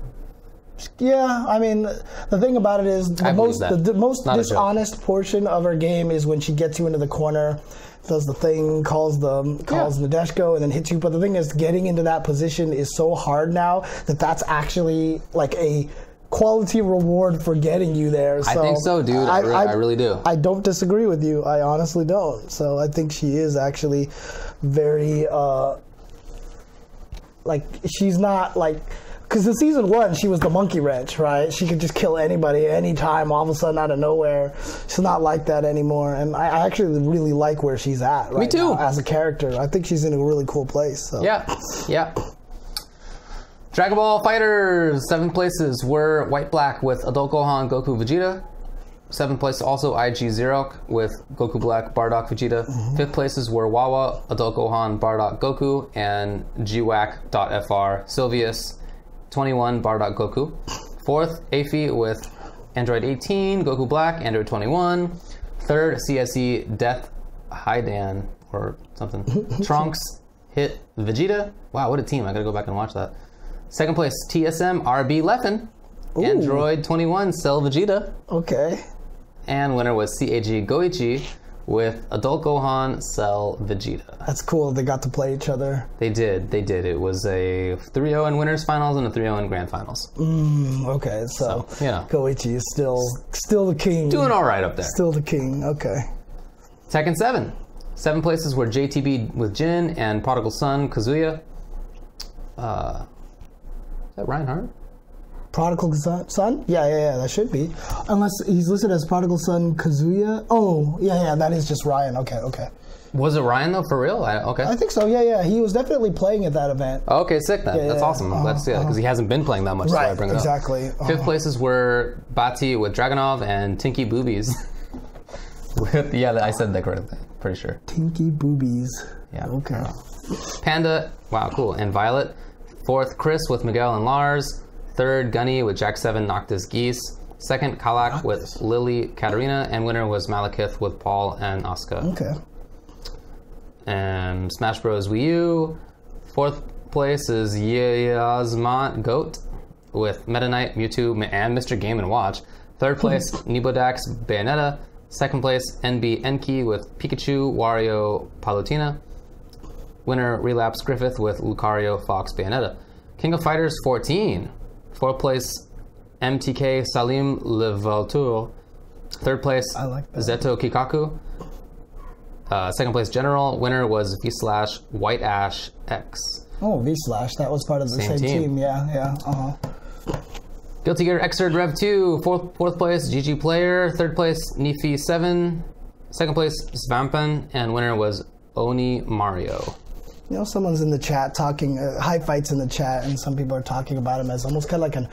Speaker 1: Yeah, I mean, the thing about it is the most dishonest portion of her game is when she gets you into the corner, does the thing, calls Nadeshko, and then hits you. But the thing is, getting into that position is so hard now that's actually like a quality reward for getting you there. So
Speaker 2: I think so, dude. I really do.
Speaker 1: I don't disagree with you. I honestly don't. So I think she is actually very, like, she's not like, because in Season 1, she was the monkey wrench, right? She could just kill anybody anytime, all of a sudden out of nowhere. She's not like that anymore. And I actually really like where she's at right
Speaker 2: Me too.
Speaker 1: now as a character. I think she's in a really cool place. So.
Speaker 2: Yeah. Dragon Ball Fighters, 7 places were White Black with Adult Gohan, Goku, Vegeta. 7th place also IG Xerox with Goku Black, Bardock, Vegeta. 5th places were Wawa, Adult Gohan, Bardock, Goku, and GWAC.FR, Sylvius, 21, Bardock, Goku. 4th, Aphie with Android 18, Goku Black, Android 21. 3rd, CSE Death Haidan or something. Trunks hit Vegeta. Wow, what a team. I gotta go back and watch that. Second place, TSM RB Leffen. Android 21, Cell Vegeta.
Speaker 1: Okay.
Speaker 2: And winner was CAG Goichi with Adult Gohan, Cell Vegeta.
Speaker 1: That's cool. They got to play each other.
Speaker 2: They did. It was a 3-0 in winners finals and a 3-0 in grand finals.
Speaker 1: Okay, so
Speaker 2: yeah.
Speaker 1: Goichi is still the king.
Speaker 2: Doing all right up there.
Speaker 1: Still the king. Okay.
Speaker 2: Tekken 7. 7 places were JTB with Jin and Prodigal Son Kazuya. Is that Reinhardt?
Speaker 1: Prodigal Son? Yeah, that should be. Unless he's listed as Prodigal Son Kazuya. Oh, yeah, that is just Ryan. Okay.
Speaker 2: Was it Ryan, though, for real? Okay.
Speaker 1: I think so, yeah. He was definitely playing at that event.
Speaker 2: Okay, sick then. That's awesome. I'm glad to see that, because he hasn't been playing that much,
Speaker 1: right,
Speaker 2: so I bring it
Speaker 1: exactly.
Speaker 2: up. Fifth places were Bati with Dragonov and Tinky Boobies. I said that correctly. Pretty sure.
Speaker 1: Tinky Boobies.
Speaker 2: Yeah.
Speaker 1: Okay.
Speaker 2: Panda, wow, cool. And Violet. Fourth, Chris with Miguel and Lars. Third, Gunny with Jack 7 Noctis Geese. Second, Kalak with Lily Katarina. And winner was Malekith with Paul and Asuka.
Speaker 1: Okay.
Speaker 2: And Smash Bros. Wii U. Fourth place is Yasmant Goat with Meta Knight, Mewtwo, and Mr. Game & Watch. Third place, Nibodax Bayonetta. Second place, NB Enki with Pikachu, Wario, Palutena. Winner, Relapse Griffith with Lucario, Fox, Bayonetta. King of Fighters 14. Fourth place, MTK Salim Levaltour. Third place, Zeto Kikaku. Second place, General. Winner was V/ White Ash X.
Speaker 1: Oh, V/. That was part of the same team. Yeah.
Speaker 2: Guilty Gear Xrd Rev 2. Fourth place, GG Player. Third place, Nifi 7. Second place, Svampan. And winner was Oni Mario.
Speaker 1: You know, someone's in the chat talking, High Fight's in the chat, and some people are talking about him as almost kind of like an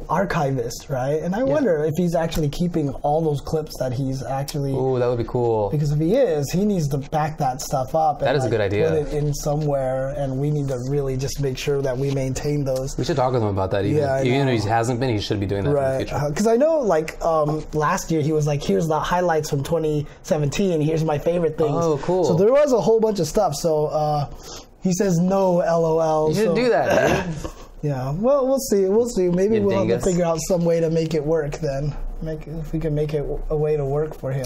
Speaker 1: archivist, right? And I wonder if he's actually keeping all those clips that he's actually...
Speaker 2: Ooh, that would be cool.
Speaker 1: Because if he is, he needs to back that stuff up.
Speaker 2: That is a good idea.
Speaker 1: Put it in somewhere, and we need to really just make sure that we maintain those.
Speaker 2: We should talk with him about that. Even if he hasn't been, he should be doing that in the future.
Speaker 1: Because I know, like, last year he was like, here's the highlights from 2017, here's my favorite things.
Speaker 2: Oh, cool.
Speaker 1: So there was a whole bunch of stuff, so... he says no, LOL.
Speaker 2: You should do that, dude.
Speaker 1: Yeah, well, we'll see. Maybe we'll have to figure out some way to make it work then. If we can make it a way to work for him.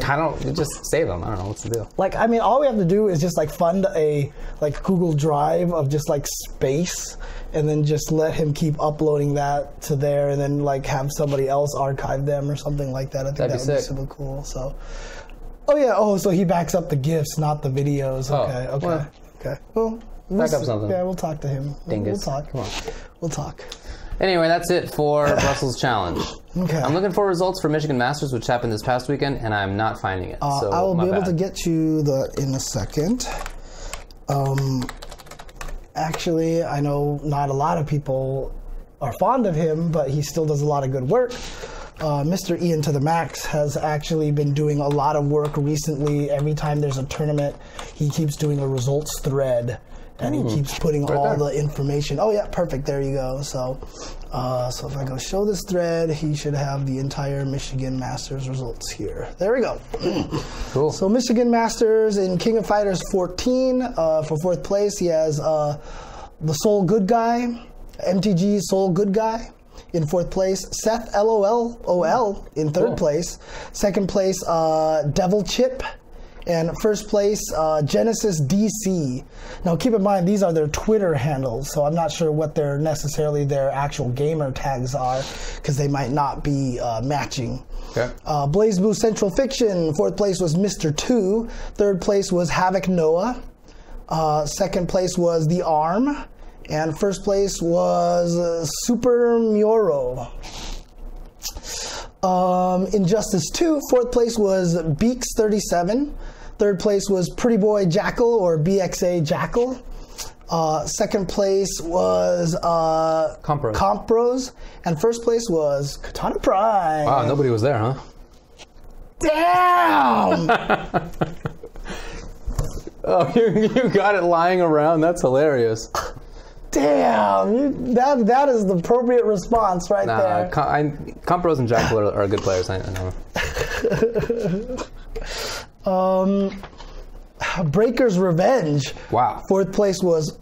Speaker 2: Just save them. I don't know what's the deal.
Speaker 1: Like, I mean, all we have to do is just like fund a Google Drive of just like space, and then just let him keep uploading that to there, and then like have somebody else archive them or something like that. I think that would be super cool. So, so he backs up the GIFs, not the videos. Okay. Well.
Speaker 2: Back up something.
Speaker 1: Yeah, we'll talk to him. We'll talk.
Speaker 2: Come on.
Speaker 1: We'll talk.
Speaker 2: Anyway, that's it for Brussels Challenge.
Speaker 1: Okay.
Speaker 2: I'm looking for results for Michigan Masters, which happened this past weekend, and I'm not finding it. So
Speaker 1: I will be able to get you in a second. Actually, I know not a lot of people are fond of him, but he still does a lot of good work. Mr. Ian to the Max has actually been doing a lot of work recently. Every time there's a tournament, he keeps doing a results thread, and he keeps putting all the information. Oh yeah, perfect. There you go. So if I go show this thread, he should have the entire Michigan Masters results here. There we go.
Speaker 2: Cool.
Speaker 1: So Michigan Masters in King of Fighters 14 for fourth place. He has the Soul Good Guy, MTG Soul Good Guy. In fourth place, Seth LOL in third place. Second place, Devil Chip. And first place, Genesis DC. Now keep in mind, these are their Twitter handles, so I'm not sure what their actual gamer tags are, because they might not be matching.
Speaker 2: Okay.
Speaker 1: Blaze Blue Central Fiction. Fourth place was Mr. 2. Third place was Havoc Noah. Second place was The Arm. And first place was Super Muro. Injustice 2, fourth place was Beaks37. Third place was Pretty Boy Jackal, or BXA Jackal. Second place was Compros. And first place was Katana Prime.
Speaker 2: Wow, nobody was there, huh?
Speaker 1: Damn!
Speaker 2: Oh, you got it lying around. That's hilarious.
Speaker 1: Damn, that is the appropriate response right there.
Speaker 2: Compros and Jackal are good players. I know.
Speaker 1: Breaker's Revenge.
Speaker 2: Wow.
Speaker 1: Fourth place was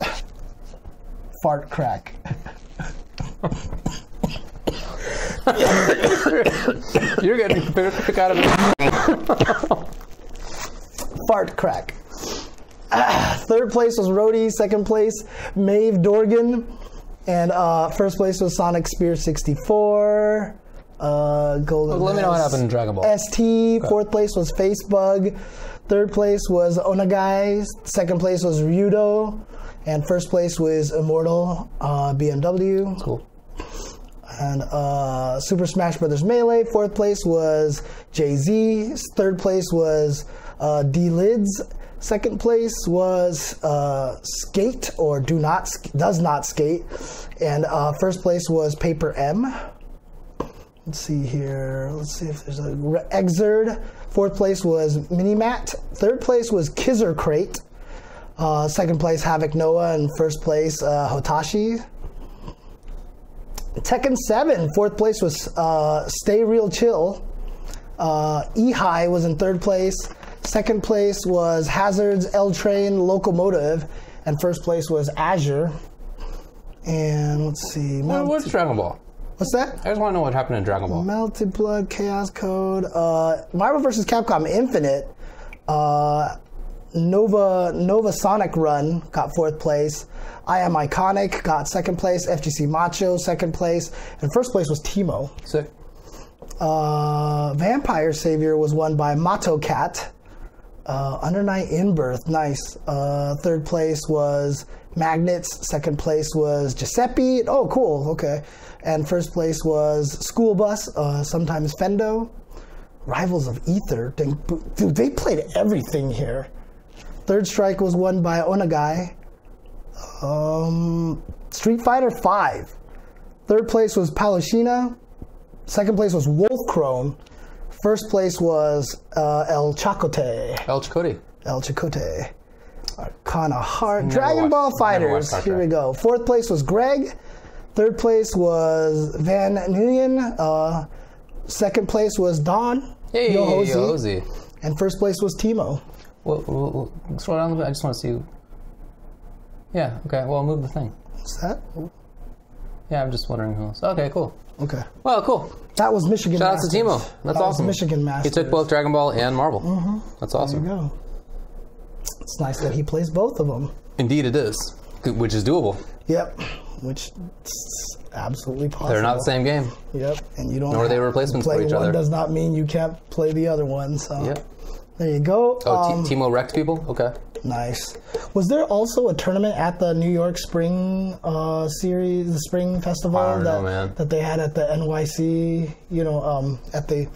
Speaker 1: Fart Crack.
Speaker 2: You're getting a pick out of it.
Speaker 1: Fart crack. Third place was Rhodey. Second place, Maeve Dorgan. And first place was Sonic Spear 64. Golden.
Speaker 2: Let me know what happened in Dragon Ball.
Speaker 1: ST. Fourth place was Facebug. Third place was Onagai. Second place was Ryudo. And first place was Immortal BMW.
Speaker 2: Cool.
Speaker 1: And Super Smash Bros. Melee. Fourth place was Jay-Z. Third place was D-Lids. Second place was Skate or Does Not Skate. And first place was Paper M. Let's see here. Let's see if there's a Exerd. Fourth place was Minimat. Third place was Kizzer Crate. Second place Havoc Noah, and first place Hotashi. Tekken 7. Fourth place was Stay Real Chill. E-High was in third place. Second place was Hazards, L-Train, Locomotive, and first place was Azure. And let's see.
Speaker 2: What's Dragon Ball?
Speaker 1: What's that?
Speaker 2: I just want to know what happened in Dragon Ball.
Speaker 1: Melted Blood, Chaos Code, Marvel vs. Capcom Infinite, Nova Sonic Run got fourth place. I Am Iconic got second place. FGC Macho second place, and first place was Timo.
Speaker 2: Sick.
Speaker 1: Vampire Savior was won by Mato Cat. Under Night In Birth, nice. Third place was Magnets. Second place was Giuseppe. Oh, cool. Okay. And first place was School Bus, sometimes Fendo. Rivals of Ether. Dude, they played everything here. Third Strike was won by Onagai. Street Fighter V. Third place was Palutena. Second place was Wolf Crone. First place was El Chacote.
Speaker 2: El Chakotay.
Speaker 1: El Chacote. Arcana Heart. Dragon Ball Fighters. Here we go. Fourth place was Greg. Third place was Van Nguyen. Second place was Don.
Speaker 2: Hey, Yohozi.
Speaker 1: And first place was Timo.
Speaker 2: Well, scroll down a little bit. I just want to see. Yeah, okay. Well, I'll move the thing.
Speaker 1: What's that?
Speaker 2: Yeah, I'm just wondering who else. Okay, cool.
Speaker 1: Okay.
Speaker 2: Well, cool.
Speaker 1: That was Michigan
Speaker 2: Shout
Speaker 1: Masters.
Speaker 2: out to Timo. That's awesome.
Speaker 1: Michigan Masters.
Speaker 2: He took both Dragon Ball and Marvel.
Speaker 1: Mm-hmm.
Speaker 2: That's awesome.
Speaker 1: There you go. It's nice that he plays both of them.
Speaker 2: Indeed it is. Which is doable.
Speaker 1: Yep. Which is absolutely possible.
Speaker 2: They're not the same game.
Speaker 1: Yep. And you don't
Speaker 2: Nor are they replacements for each other.
Speaker 1: One does not mean you can't play the other one. So
Speaker 2: yep.
Speaker 1: There you go.
Speaker 2: Oh, Timo wrecked people? Okay.
Speaker 1: Nice. Was there also a tournament at the New York Spring Series, the Spring Festival that they had at the NYC? You know, at the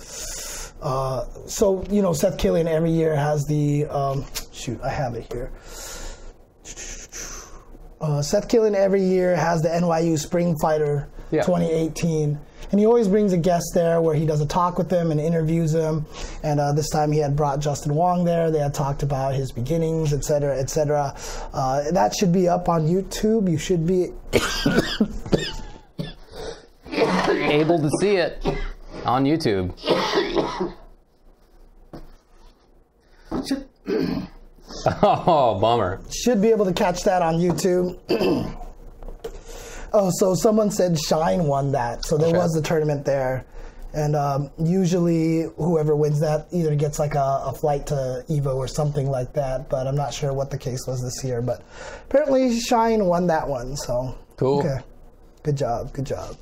Speaker 1: so you know, Seth Killian every year has the shoot, I have it here. Seth Killian every year has the NYU Spring Fighter 2018. And he always brings a guest there where he does a talk with them and interviews them. And this time he had brought Justin Wong there. They had talked about his beginnings, et cetera, et cetera. That should be up on YouTube. You should be
Speaker 2: able to see it on YouTube. Oh, bummer.
Speaker 1: Should be able to catch that on YouTube. Oh, so someone said Shine won that. So there was a tournament there. And usually whoever wins that either gets like a flight to Evo or something like that. But I'm not sure what the case was this year. But apparently Shine won that one. So
Speaker 2: cool.
Speaker 1: Okay. Good job. Good job.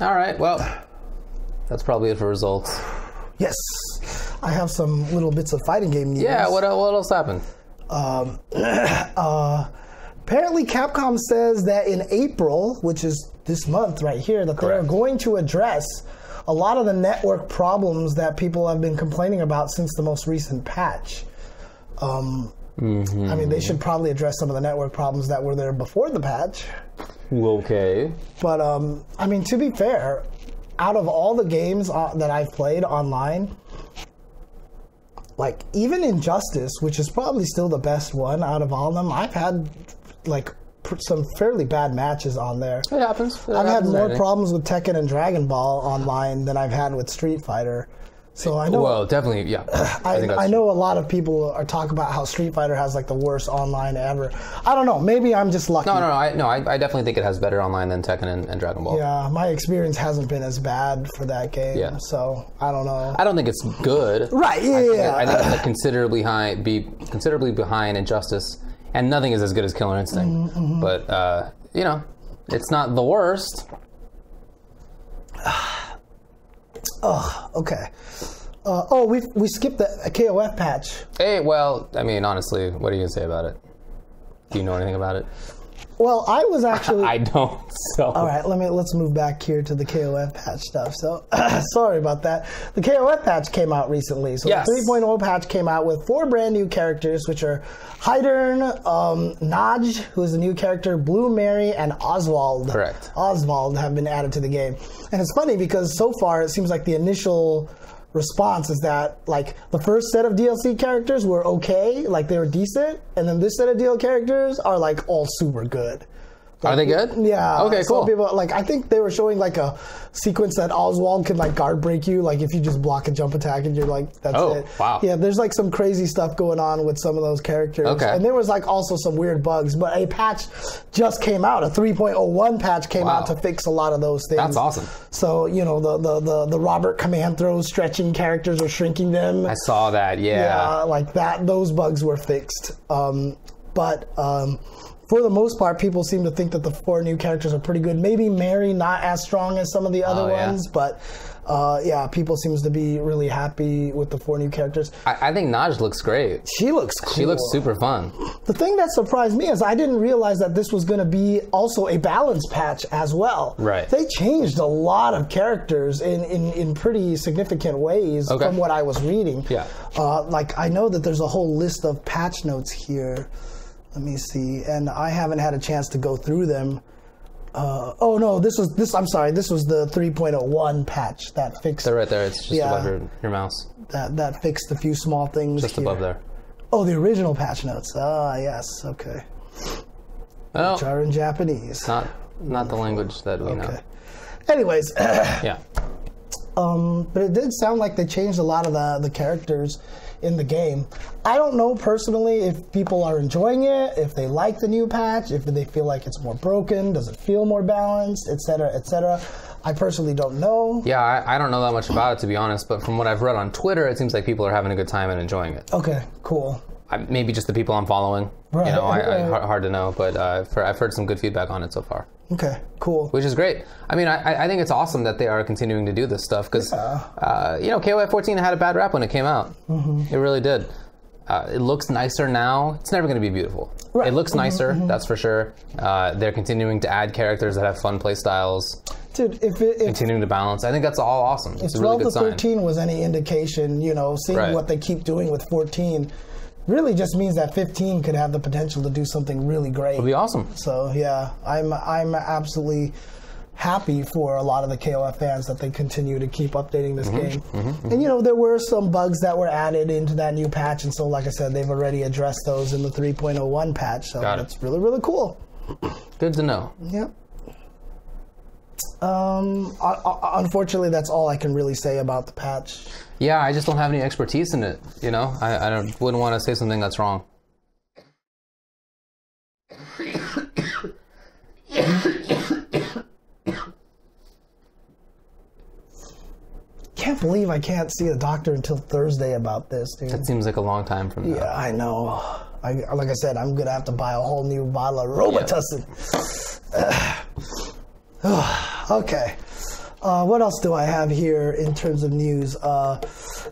Speaker 2: All right. Well, that's probably it for results.
Speaker 1: Yes. I have some little bits of fighting game news.
Speaker 2: Yeah. What else happened?
Speaker 1: Apparently, Capcom says that in April, which is this month right here, that they're going to address a lot of the network problems that people have been complaining about since the most recent patch. I mean, they should probably address some of the network problems that were there before the patch.
Speaker 2: Okay.
Speaker 1: But, I mean, to be fair, out of all the games that I've played online, like, even Injustice, which is probably still the best one out of all of them, I've had like some fairly bad matches on there.
Speaker 2: It happens.
Speaker 1: I've had more problems with Tekken and Dragon Ball online than I've had with Street Fighter. So I know.
Speaker 2: Well, definitely, yeah.
Speaker 1: I know a lot of people are talking about how Street Fighter has like the worst online ever. I don't know. Maybe I'm just lucky.
Speaker 2: No. I definitely think it has better online than Tekken and Dragon Ball.
Speaker 1: Yeah, my experience hasn't been as bad for that game.
Speaker 2: Yeah.
Speaker 1: So I don't know.
Speaker 2: I don't think it's good.
Speaker 1: Right. Yeah.
Speaker 2: I think it's like considerably behind Injustice, and nothing is as good as Killer Instinct. But you know, it's not the worst.
Speaker 1: Oh, okay. We skipped the KOF patch.
Speaker 2: Hey, well, I mean, honestly, what are you gonna say about it? Do you know anything about it?
Speaker 1: Well, I was actually.
Speaker 2: I don't. So.
Speaker 1: All right, let's move back here to the KOF patch stuff. So, sorry about that. The KOF patch came out recently. So
Speaker 2: yes.
Speaker 1: The 3.0 patch came out with 4 brand new characters, which are Hydern, Naj, who is a new character, Blue Mary, and Oswald.
Speaker 2: Correct.
Speaker 1: Oswald have been added to the game, and it's funny because so far it seems like the initial response is that like the first set of DLC characters were okay, like they were decent, and then this set of DLC characters are like all super good. Like,
Speaker 2: are they good?
Speaker 1: Yeah.
Speaker 2: Okay, cool.
Speaker 1: People, like I think they were showing like a sequence that Oswald could like guard break you, like if you just block a jump attack and you're like, that's it.
Speaker 2: Wow.
Speaker 1: Yeah, there's like some crazy stuff going on with some of those characters.
Speaker 2: Okay.
Speaker 1: And there was like also some weird bugs, but a patch just came out. A 3.01 patch came out to fix a lot of those things.
Speaker 2: That's awesome.
Speaker 1: So, you know, the Robert command throws stretching characters or shrinking them.
Speaker 2: I saw that, yeah.
Speaker 1: Like that, those bugs were fixed. For the most part, people seem to think that the 4 new characters are pretty good. Maybe Mary not as strong as some of the other ones, but people seems to be really happy with the 4 new characters.
Speaker 2: I think Naj looks great.
Speaker 1: She looks cool.
Speaker 2: She looks super fun.
Speaker 1: The thing that surprised me is I didn't realize that this was going to be also a balance patch as well.
Speaker 2: Right.
Speaker 1: They changed a lot of characters in pretty significant ways from what I was reading.
Speaker 2: Yeah.
Speaker 1: Like I know that there's a whole list of patch notes here. Let me see, and I haven't had a chance to go through them. I'm sorry, this was the 3.01 patch that fixed.
Speaker 2: They're right there. It's just above your mouse.
Speaker 1: That fixed a few small things.
Speaker 2: Just
Speaker 1: here.
Speaker 2: above there.
Speaker 1: Oh, the original patch notes. Ah, yes. Okay.
Speaker 2: Well,
Speaker 1: which are in Japanese.
Speaker 2: Not the language that we know.
Speaker 1: Anyways.
Speaker 2: Yeah.
Speaker 1: But it did sound like they changed a lot of the characters in the game. I don't know personally if people are enjoying it, if they like the new patch, if they feel like it's more broken, does it feel more balanced, etc., etc. I personally don't know.
Speaker 2: Yeah, I don't know that much about it, to be honest, but from what I've read on Twitter, it seems like people are having a good time and enjoying it.
Speaker 1: Okay, cool.
Speaker 2: Maybe just the people I'm following. Right. You know, hard to know, but I've heard some good feedback on it so far.
Speaker 1: Okay, cool.
Speaker 2: Which is great. I mean, I think it's awesome that they are continuing to do this stuff because, KOF 14 had a bad rap when it came out. Mm-hmm. It really did. It looks nicer now. It's never going to be beautiful. Right. It looks nicer, that's for sure. They're continuing to add characters that have fun play styles.
Speaker 1: Dude, if
Speaker 2: continuing to balance, I think that's all awesome. It's a really good sign.
Speaker 1: If 12 to 13 was any indication, seeing what they keep doing with 14 really just means that 15 could have the potential to do something really great.
Speaker 2: It'll be awesome.
Speaker 1: So yeah, I'm absolutely happy for a lot of the KOF fans that they continue to keep updating this game. And there were some bugs that were added into that new patch, and so like I said, they've already addressed those in the 3.01 patch. So that's really, really cool.
Speaker 2: Good to know.
Speaker 1: Yep. Unfortunately, that's all I can really say about the patch.
Speaker 2: Yeah, I just don't have any expertise in it. I wouldn't want to say something that's wrong.
Speaker 1: Can't believe I can't see a doctor until Thursday about this, dude.
Speaker 2: That seems like a long time from now.
Speaker 1: Yeah, I know. Like I said, I'm gonna have to buy a whole new bottle of Robitussin. Okay. What else do I have here in terms of news? A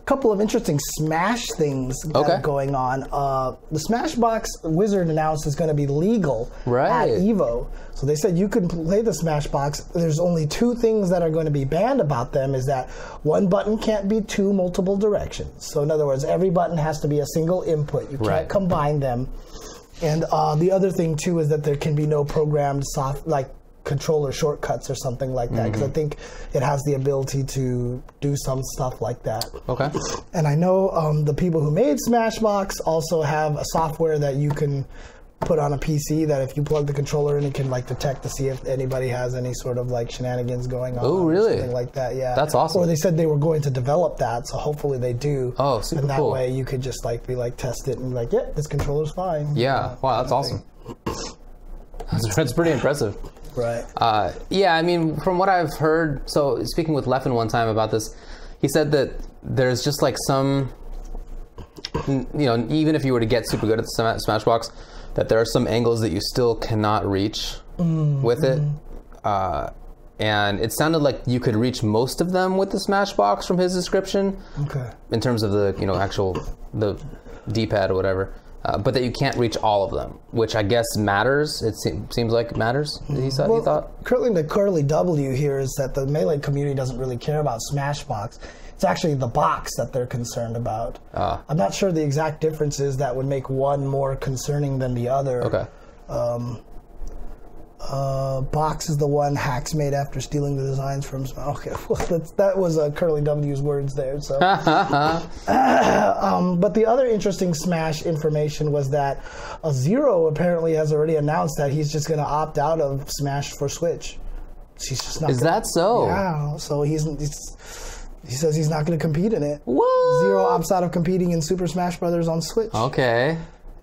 Speaker 1: couple of interesting Smash things that are going on. The Smashbox Wizard announced is going to be legal at EVO. So they said you can play the Smashbox. There's only 2 things that are going to be banned about them is that one button can't be 2 multiple directions. So in other words, every button has to be a single input. You can't combine them. And the other thing too is that there can be no programmed controller shortcuts or something like that, because I think it has the ability to do some stuff like that. Okay. And I know the people who made Smashbox also have a software that you can put on a PC that if you plug the controller in, it can like detect to see if anybody has any sort of like shenanigans going on.
Speaker 2: Oh, really?
Speaker 1: Or something like that, yeah.
Speaker 2: That's awesome.
Speaker 1: Or they said they were going to develop that, so hopefully they do.
Speaker 2: Oh, super
Speaker 1: cool. And that
Speaker 2: cool.
Speaker 1: way you could just like be like, test it and be like, yeah, this controller's fine.
Speaker 2: Yeah, wow, that's awesome. That's pretty impressive.
Speaker 1: Right.
Speaker 2: Yeah, I mean, from what I've heard, so speaking with Leffen one time about this, he said that there's just like some, you know, even if you were to get super good at the Smashbox, that there are some angles that you still cannot reach with it. And it sounded like you could reach most of them with the Smashbox from his description. Okay. In terms of the, you know, the D-pad or whatever. But that you can't reach all of them, which I guess matters. It seems like it matters, he thought.
Speaker 1: Currently the curly W here is that the Melee community doesn't really care about Smashbox. It's actually the box that they're concerned about. I'm not sure the exact differences that would make one more concerning than the other.
Speaker 2: Okay.
Speaker 1: Box is the one hacks made after stealing the designs from... Okay, well, that was Curly W's words there. So, but the other interesting Smash information was that Zero apparently has already announced that he's just going to opt out of Smash for Switch. He's just not.
Speaker 2: Is that so?
Speaker 1: Yeah. So he says he's not going to compete in it.
Speaker 2: What?
Speaker 1: Zero opts out of competing in Super Smash Brothers on Switch.
Speaker 2: Okay.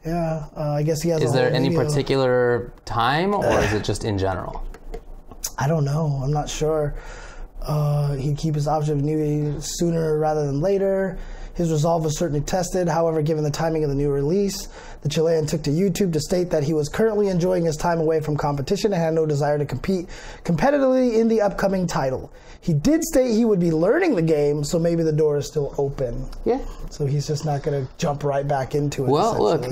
Speaker 1: Yeah, I guess he has.
Speaker 2: Is there any particular time, or is it just in general?
Speaker 1: I don't know. I'm not sure. He'd keep his option of new sooner rather than later. His resolve was certainly tested. However, given the timing of the new release, the Chilean took to YouTube to state that he was currently enjoying his time away from competition and had no desire to compete competitively in the upcoming title. He did state he would be learning the game, so maybe the door is still open. Yeah. So he's just not going to jump right back into it.
Speaker 2: Well, look,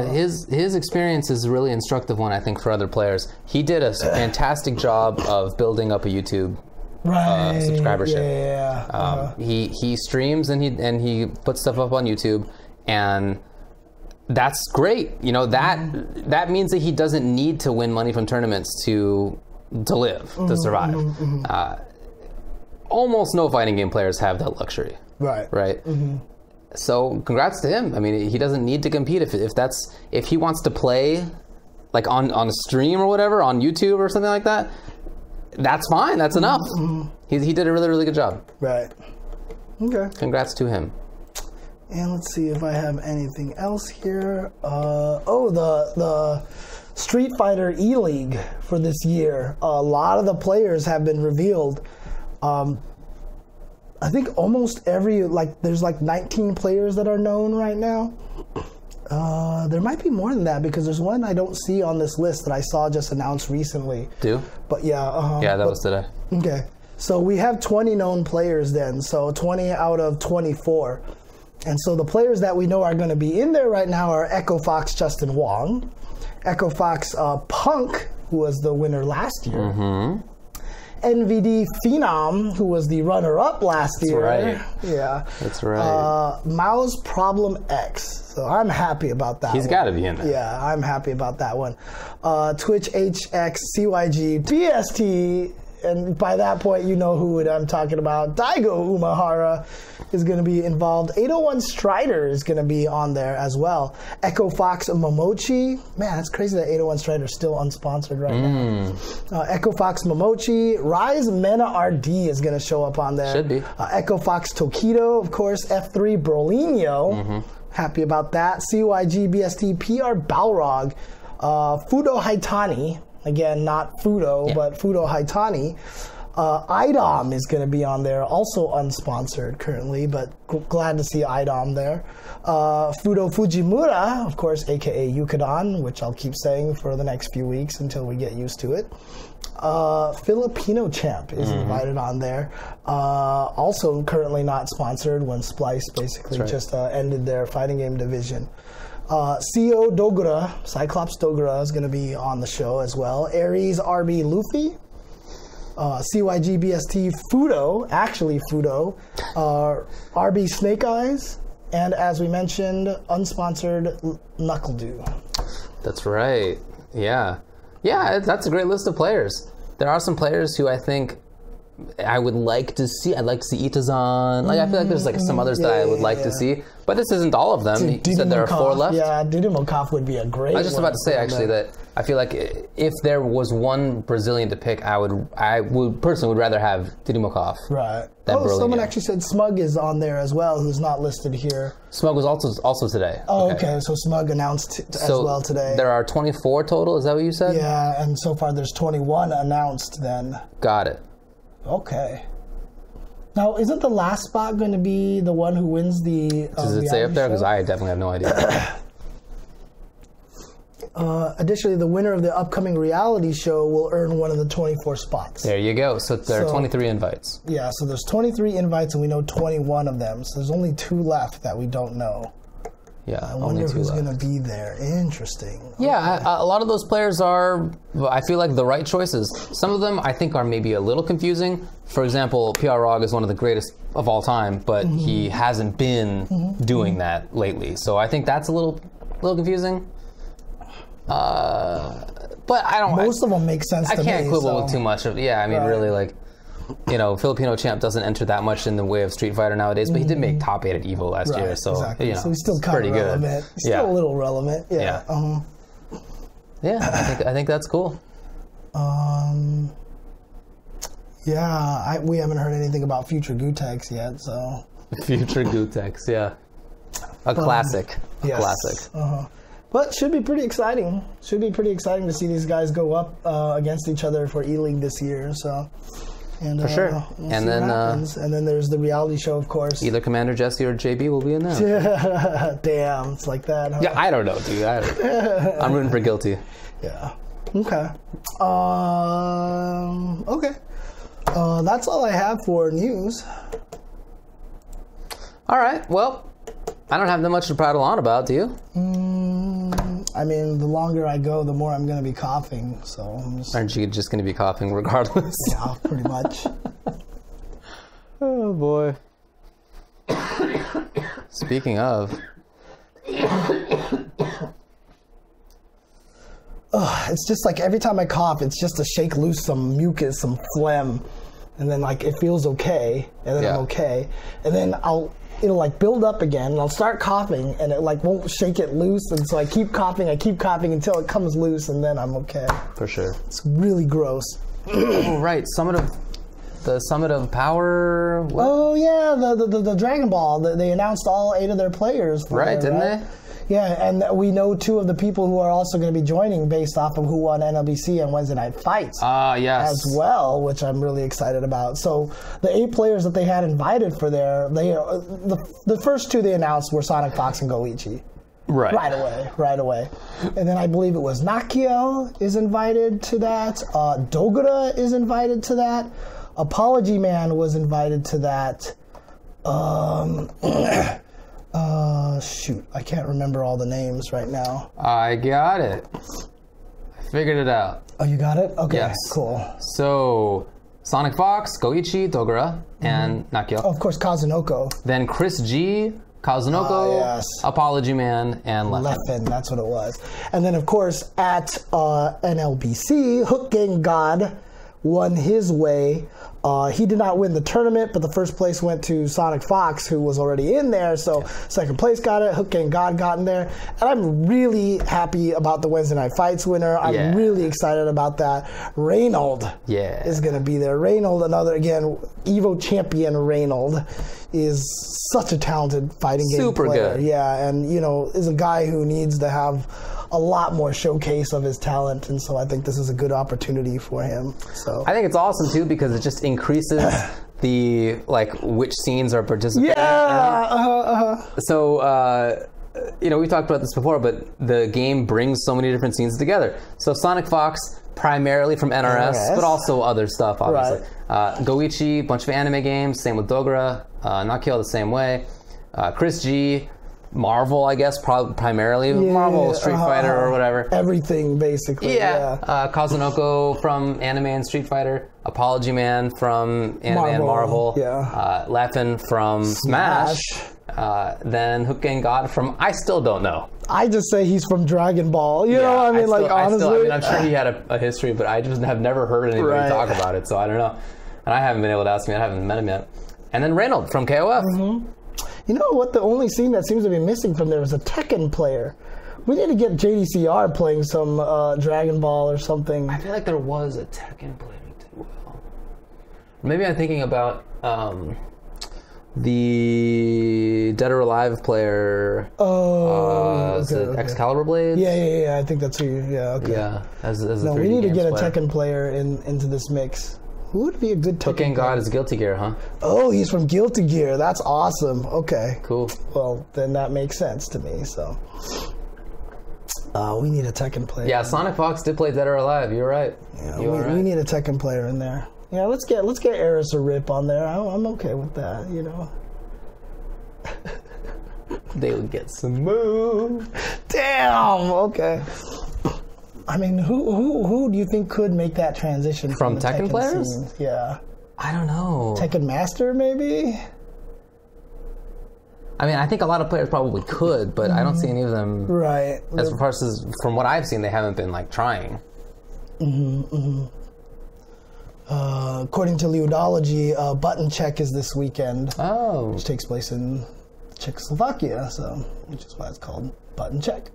Speaker 2: his experience is a really instructive one, I think, for other players. He did a fantastic job of building up a YouTube subscribership.
Speaker 1: Yeah.
Speaker 2: He streams and he puts stuff up on YouTube, and that's great. You know, that means that he doesn't need to win money from tournaments to live, to survive. Almost no fighting game players have that luxury. Right. So congrats to him. I mean, he doesn't need to compete if he wants to play like on a stream or whatever on YouTube or something like that. That's fine. That's enough. He did a really, really good job. Right. Okay. Congrats to him.
Speaker 1: And let's see if I have anything else here. The Street Fighter E-League for this year. A lot of the players have been revealed. I think almost there's like 19 players that are known right now. There might be more than that because there's one I don't see on this list that I saw just announced recently. But yeah.
Speaker 2: Yeah, that was today.
Speaker 1: Okay. So we have 20 known players then. So 20 out of 24. And so the players that we know are going to be in there right now are Echo Fox Justin Wong, Echo Fox Punk, who was the winner last year. NVD Phenom, who was the runner-up last year.
Speaker 2: Right.
Speaker 1: Yeah.
Speaker 2: That's right.
Speaker 1: Mouse Problem X. So I'm happy about that.
Speaker 2: He's got to be in there.
Speaker 1: Yeah, I'm happy about that one. Twitch HX CYG BST, and by that point you know who I'm talking about. Daigo Umahara is going to be involved. 801 Strider is going to be on there as well. Echo Fox Momochi. Man, it's crazy that 801 Strider is still unsponsored right now. Echo Fox Momochi. Rise Mena RD is going to show up on there.
Speaker 2: Should be.
Speaker 1: Echo Fox Tokido, of course. F3 Brolinho. Happy about that. CYG BST PR Balrog. Fudo Haitani. Again, not Fudo, but Fudo Haitani. IDOM is going to be on there, also unsponsored currently, but glad to see IDOM there. Fudo Fujimura, of course, aka Yukadon, which I'll keep saying for the next few weeks until we get used to it. Filipino Champ is invited on there. Also currently not sponsored when Splice basically just ended their fighting game division. CO Dogura, Cyclops Dogura is going to be on the show as well. Ares RB Luffy. CYG BST Fudo, actually Fudo. RB Snake Eyes. And as we mentioned, unsponsored Knuckledew.
Speaker 2: That's right. Yeah. Yeah, that's a great list of players. There are some players who I think I would like to see. I'd like to see Itazan. Like, I feel like there's like some others that I would like to see, but this isn't all of them. You said there are 4 left.
Speaker 1: Yeah, Dudimokov would be a great.
Speaker 2: I was just about to say actually that I feel like if there was one Brazilian to pick, I would personally would rather have Dudimokov.
Speaker 1: Right.
Speaker 2: Than Berlin.
Speaker 1: Someone actually said Smug is on there as well, who's not listed here.
Speaker 2: Smug was also today.
Speaker 1: Oh, okay. So Smug announced as well today.
Speaker 2: There are 24 total. Is that what you said?
Speaker 1: Yeah, and so far there's 21 announced. Then.
Speaker 2: Got it.
Speaker 1: Okay. Now, isn't the last spot going to be the one who wins the
Speaker 2: Does it say up there? Because I definitely have no idea.
Speaker 1: Additionally, the winner of the upcoming reality show will earn one of the 24 spots.
Speaker 2: There you go. So there are 23 invites.
Speaker 1: Yeah, so there's 23 invites, and we know 21 of them. So there's only 2 left that we don't know.
Speaker 2: Yeah,
Speaker 1: I wonder who's going to be there. Interesting.
Speaker 2: Yeah, a lot of those players are, I feel like, the right choices. Some of them I think are maybe a little confusing. For example, PR Rog is one of the greatest of all time, but he hasn't been doing that lately. So I think that's a little confusing. But I don't.
Speaker 1: Most of them make sense.
Speaker 2: I can't quibble with too much of. Yeah, I mean, really, like, you know, Filipino champ doesn't enter that much in the way of Street Fighter nowadays, but he did make top 8 at EVO last year, so
Speaker 1: exactly.
Speaker 2: you know,
Speaker 1: so he's still kind of relevant. He's still a little relevant. Yeah.
Speaker 2: Yeah, I think that's cool.
Speaker 1: Yeah, we haven't heard anything about Future Gutex yet, so.
Speaker 2: Future Gutex, yeah, a classic.
Speaker 1: Yes.
Speaker 2: Classic.
Speaker 1: But should be pretty exciting. Should be pretty exciting to see these guys go up against each other for E-League this year. So, and,
Speaker 2: for sure.
Speaker 1: We'll and then there's the reality show, of course.
Speaker 2: Either Commander Jesse or JB will be in there.
Speaker 1: Damn, it's like that. Huh?
Speaker 2: Yeah, I don't know, dude. I'm rooting for Guilty.
Speaker 1: Yeah. Okay. Okay. That's all I have for news.
Speaker 2: All right. Well, I don't have that much to prattle on about, do you?
Speaker 1: I mean, the longer I go, the more I'm going to be coughing. So
Speaker 2: aren't you just going to be coughing regardless?
Speaker 1: Yeah, pretty much.
Speaker 2: Oh boy. Speaking of,
Speaker 1: it's just like every time I cough, it's just to shake loose some mucus, some phlegm, and then like it feels okay, and then I'm okay, and then it'll like build up again, and I'll start coughing, and it like won't shake it loose, and so I keep coughing until it comes loose, and then I'm okay.
Speaker 2: For sure.
Speaker 1: It's really gross.
Speaker 2: Oh, right. The Summit of Power. What?
Speaker 1: Oh yeah, the Dragon Ball. They announced all 8 of their players.
Speaker 2: Didn't they?
Speaker 1: Yeah, and we know 2 of the people who are also going to be joining based off of who won NLBC and Wednesday Night Fights.
Speaker 2: Yes.
Speaker 1: As well, which I'm really excited about. So the 8 players that they had invited for the first 2 they announced were Sonic Fox and Goichi. Right away. And then I believe it was Nakiel is invited to that. Dogura is invited to that. Apology Man was invited to that. Shoot, I can't remember all the names right now.
Speaker 2: I got it. I figured it out.
Speaker 1: Oh, you got it? Okay,
Speaker 2: yes.
Speaker 1: Cool.
Speaker 2: So, Sonic Fox, Goichi, Dogura, and Nakiel.
Speaker 1: Oh, of course, Kazunoko.
Speaker 2: Then Chris G, Kazunoko,
Speaker 1: yes.
Speaker 2: Apology Man, and
Speaker 1: Leffen, that's what it was. And then, of course, at NLBC, Hook Gang God won his way. He did not win the tournament, but the first place went to Sonic Fox, who was already in there. So second place got it. Hook Gang God got in there. And I'm really happy about the Wednesday Night Fights winner. I'm really excited about that. Reynold is going to be there. Reynold, another, again, EVO champion Reynold, is such a talented fighting game player. Super good. Yeah, and, you know, is a guy who needs to have a lot more showcase of his talent, and so I think this is a good opportunity for him. So
Speaker 2: I think it's awesome too because it just increases the which scenes are participating. So you know, we talked about this before, but the game brings so many different scenes together. So Sonic Fox, primarily from NRS, but also other stuff, obviously. Goichi, bunch of anime games. Same with Dogura. Nakiel the same way. Chris G, Marvel, I guess, primarily Marvel, Street Fighter, or whatever.
Speaker 1: Everything, basically.
Speaker 2: Kazunoko from anime and Street Fighter. Apology Man from anime and Marvel. Leffen from Smash. Then Hook Gang God from I still don't know.
Speaker 1: I just say he's from Dragon Ball. You know what I mean? Honestly.
Speaker 2: I mean, I'm sure he had a history, but I just have never heard anybody talk about it, so I don't know. and I haven't been able to ask him yet. I haven't met him yet. And then Reynold from KOF.
Speaker 1: You know what? The only scene that seems to be missing from there is a Tekken player. We need to get JDCR playing some Dragon Ball or something.
Speaker 2: I feel like there was a Tekken player too. Maybe I'm thinking about the Dead or Alive player.
Speaker 1: Oh,
Speaker 2: okay. Excalibur Blades?
Speaker 1: Yeah. I think that's who you. Yeah, okay.
Speaker 2: Yeah, as
Speaker 1: no,
Speaker 2: a 3D
Speaker 1: we need to get a
Speaker 2: player.
Speaker 1: Tekken player into this mix. Who would be a good Tekken
Speaker 2: Cooking
Speaker 1: player?
Speaker 2: God is Guilty Gear, huh?
Speaker 1: Oh, he's from Guilty Gear. That's awesome. Okay.
Speaker 2: Cool.
Speaker 1: Well, then that makes sense to me. So, we need a Tekken player.
Speaker 2: Yeah, Sonic Fox did play Dead or Alive. You're right.
Speaker 1: Yeah, we need a Tekken player in there. Yeah, let's get Eris or Rip on there. I'm okay with that. You know.
Speaker 2: They would get some moves.
Speaker 1: Damn. Okay. I mean, who do you think could make that transition
Speaker 2: from
Speaker 1: the
Speaker 2: Tekken players?
Speaker 1: Scene? Yeah.
Speaker 2: I don't know.
Speaker 1: Tekken Master, maybe?
Speaker 2: I mean, I think a lot of players probably could, but I don't see any of them.
Speaker 1: Right.
Speaker 2: As far as from what I've seen, they haven't been like trying.
Speaker 1: According to Leodology, Button Check is this weekend.
Speaker 2: Oh.
Speaker 1: Which takes place in Czechoslovakia, which is why it's called Button Check.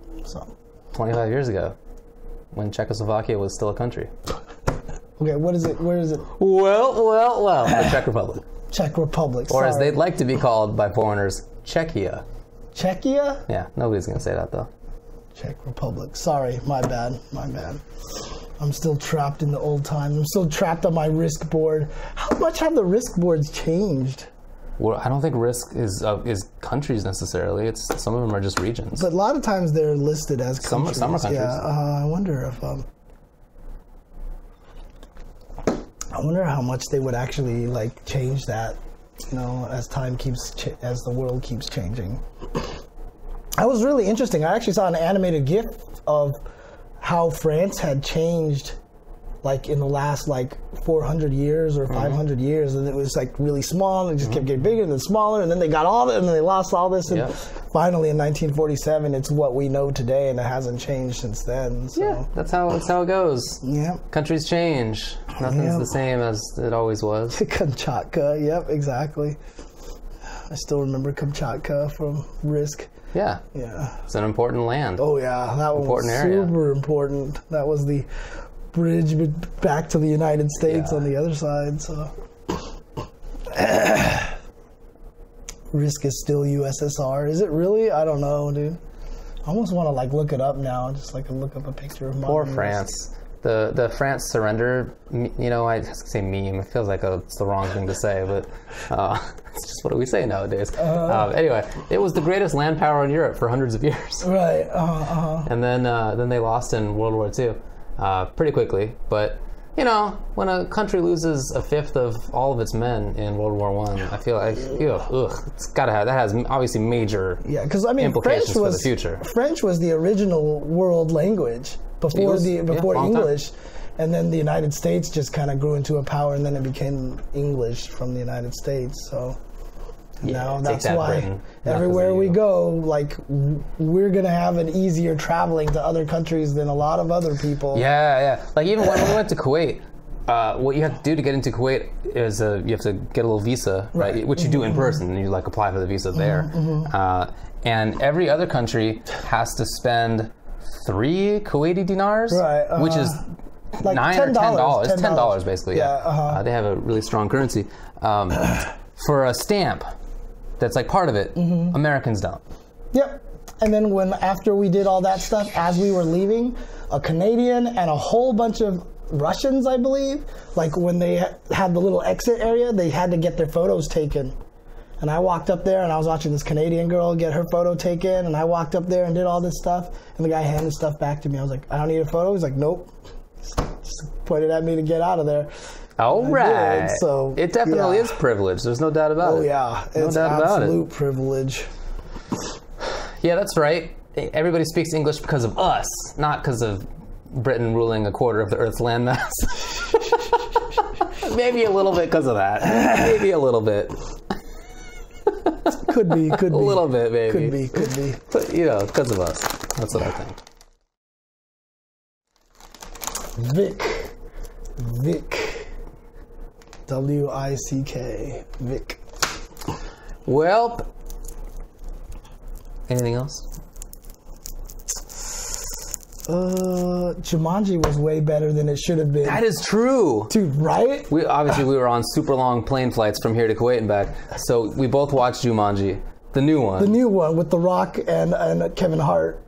Speaker 2: 25 years ago, when Czechoslovakia was still a country.
Speaker 1: Okay, what is it? Where is it?
Speaker 2: Well, the Czech Republic.
Speaker 1: Czech Republic.
Speaker 2: Or as they'd like to be called by foreigners, Czechia.
Speaker 1: Czechia?
Speaker 2: Yeah, nobody's going to say that, though.
Speaker 1: Czech Republic. Sorry, my bad. I'm still trapped in the old times. I'm still trapped on my Risk board. How much have the Risk boards changed?
Speaker 2: Well, I don't think Risk is countries necessarily. Some of them are just regions.
Speaker 1: But a lot of times they're listed as countries.
Speaker 2: Some are countries.
Speaker 1: Yeah, I wonder if... I wonder how much they would actually change that, as as the world keeps changing. That was really interesting. I actually saw an animated GIF of how France had changed, in the last 400 years or 500 years, and it was really small, and it just kept getting bigger and then smaller, and then they got all of it, and then they lost all this, and finally in 1947, it's what we know today, and it hasn't changed since then. So.
Speaker 2: Yeah, that's how it goes.
Speaker 1: Yeah,
Speaker 2: countries change. Nothing's the same as it always was.
Speaker 1: Kamchatka. Yep, exactly. I still remember Kamchatka from Risk.
Speaker 2: Yeah. It's an important land.
Speaker 1: Oh yeah, that one was super important. That was the bridge back to the United States on the other side. So Risk is still USSR. Is it really? I don't know, dude. I almost want to look it up now, just look up a picture of
Speaker 2: poor France.
Speaker 1: Risk.
Speaker 2: The France surrender, I say meme. It feels like it's the wrong thing to say, but it's just what we say nowadays. Anyway, it was the greatest land power in Europe for hundreds of years.
Speaker 1: Right.
Speaker 2: And then they lost in World War II pretty quickly. But when a country loses a fifth of all of its men in World War I feel like it's gotta have that has obviously major implications for the future.
Speaker 1: French was the original world language. Before English, and then the United States just kind of grew into a power, and then it became English from the United States. So now that's why Britain. Everywhere we go, we're gonna have an easier traveling to other countries than a lot of other people.
Speaker 2: Yeah. Even when we went to Kuwait, what you have to do to get into Kuwait is you have to get a little visa, right? Which you do in person, and you apply for the visa there. And every other country has to spend 3 Kuwaiti dinars, which is $9 or $10. It's $10 basically. Yeah. They have a really strong currency for a stamp. That's part of it. Americans don't.
Speaker 1: Yep. And then after we did all that stuff, as we were leaving, a Canadian and a whole bunch of Russians, I believe, when they had the little exit area, they had to get their photos taken. And I walked up there, and I was watching this Canadian girl get her photo taken, and I walked up there and did all this stuff, and the guy handed stuff back to me. I was like, I don't need a photo? He's like, nope. Just pointed at me to get out of there.
Speaker 2: All right. So it definitely is privilege. There's no doubt about it.
Speaker 1: Oh, yeah. It's absolute privilege.
Speaker 2: Yeah, that's right. Everybody speaks English because of us, not because of Britain ruling a quarter of the Earth's landmass. Maybe a little bit because of that. Maybe a little bit.
Speaker 1: Could be.
Speaker 2: A little bit, maybe.
Speaker 1: Could be.
Speaker 2: But, because of us. That's what I think.
Speaker 1: Vic W-I-C-K. Vic.
Speaker 2: Well, anything else?
Speaker 1: Jumanji was way better than it should have been.
Speaker 2: That is true.
Speaker 1: Dude, right?
Speaker 2: We were on super long plane flights from here to Kuwait and back, so we both watched Jumanji, the new one.
Speaker 1: The new one with The Rock and Kevin Hart.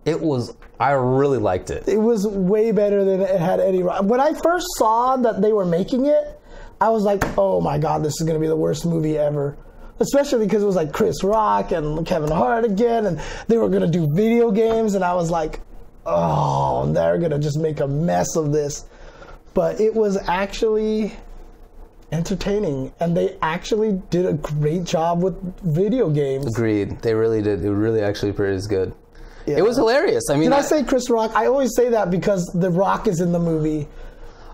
Speaker 2: I really liked it.
Speaker 1: It was way better than it had any... When I first saw that they were making it, I was like, oh my God, this is going to be the worst movie ever. Especially because it was like Chris Rock and Kevin Hart again, and they were going to do video games, and I was like, oh, they're going to just make a mess of this. But it was actually entertaining, and they actually did a great job with video games.
Speaker 2: Agreed. They really did. It really actually pretty good.
Speaker 1: Yeah.
Speaker 2: It was hilarious. I mean,
Speaker 1: did I say Chris Rock? I always say that because The Rock is in the movie.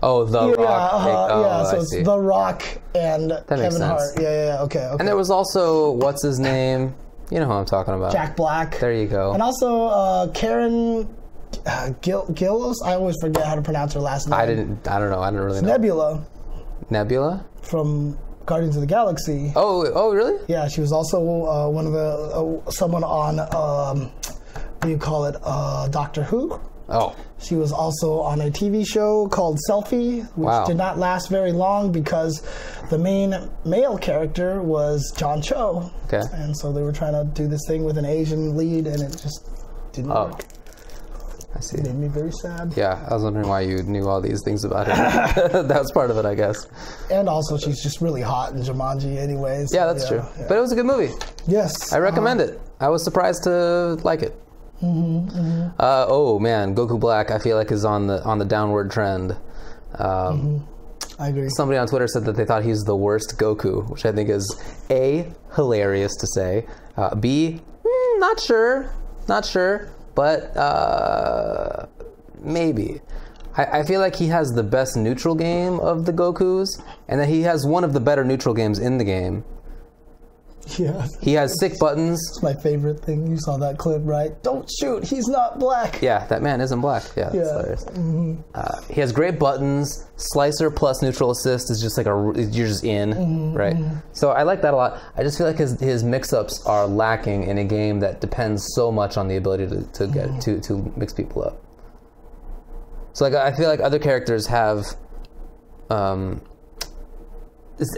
Speaker 2: Oh, The Rock.
Speaker 1: So it's The Rock and Kevin Hart. Yeah, okay.
Speaker 2: And there was also, what's his name? You know who I'm talking about.
Speaker 1: Jack Black.
Speaker 2: There you go.
Speaker 1: And also Karen Gillis. I always forget how to pronounce her last name.
Speaker 2: I don't know. I don't really know.
Speaker 1: Nebula. From Guardians of the Galaxy.
Speaker 2: Oh, really?
Speaker 1: Yeah, she was also one of the someone on what do you call it? Doctor Who.
Speaker 2: Oh.
Speaker 1: She was also on a TV show called Selfie, which did not last very long because the main male character was John Cho.
Speaker 2: Okay.
Speaker 1: And so they were trying to do this thing with an Asian lead, and it just didn't work.
Speaker 2: I see.
Speaker 1: It made me very sad.
Speaker 2: Yeah, I was wondering why you knew all these things about her. That was part of it, I guguess.
Speaker 1: And also, she's just really hot in Jumanji anyways.
Speaker 2: Yeah, that's true. Yeah. But it was a good movie.
Speaker 1: Yes.
Speaker 2: I recommend it. I was surprised to like it. Oh man, Goku Black I feel like is on the downward trend.
Speaker 1: I agree.
Speaker 2: Somebody on Twitter said that they thought he's the worst Goku, which I think is A, hilarious to say, B, not sure, but maybe. I feel like he has the best neutral game of the Gokus, and that he has one of the better neutral games in the game.
Speaker 1: Yeah.
Speaker 2: He has sick buttons.
Speaker 1: It's my favorite thing. You saw that clip, right? Don't shoot. He's not black.
Speaker 2: Yeah, that man isn't black. Yeah, that's hilarious. He has great buttons. Slicer plus neutral assist is just like you're just in, right? So I like that a lot. I just feel like his mix-ups are lacking in a game that depends so much on the ability to mix people up. So like I feel like other characters have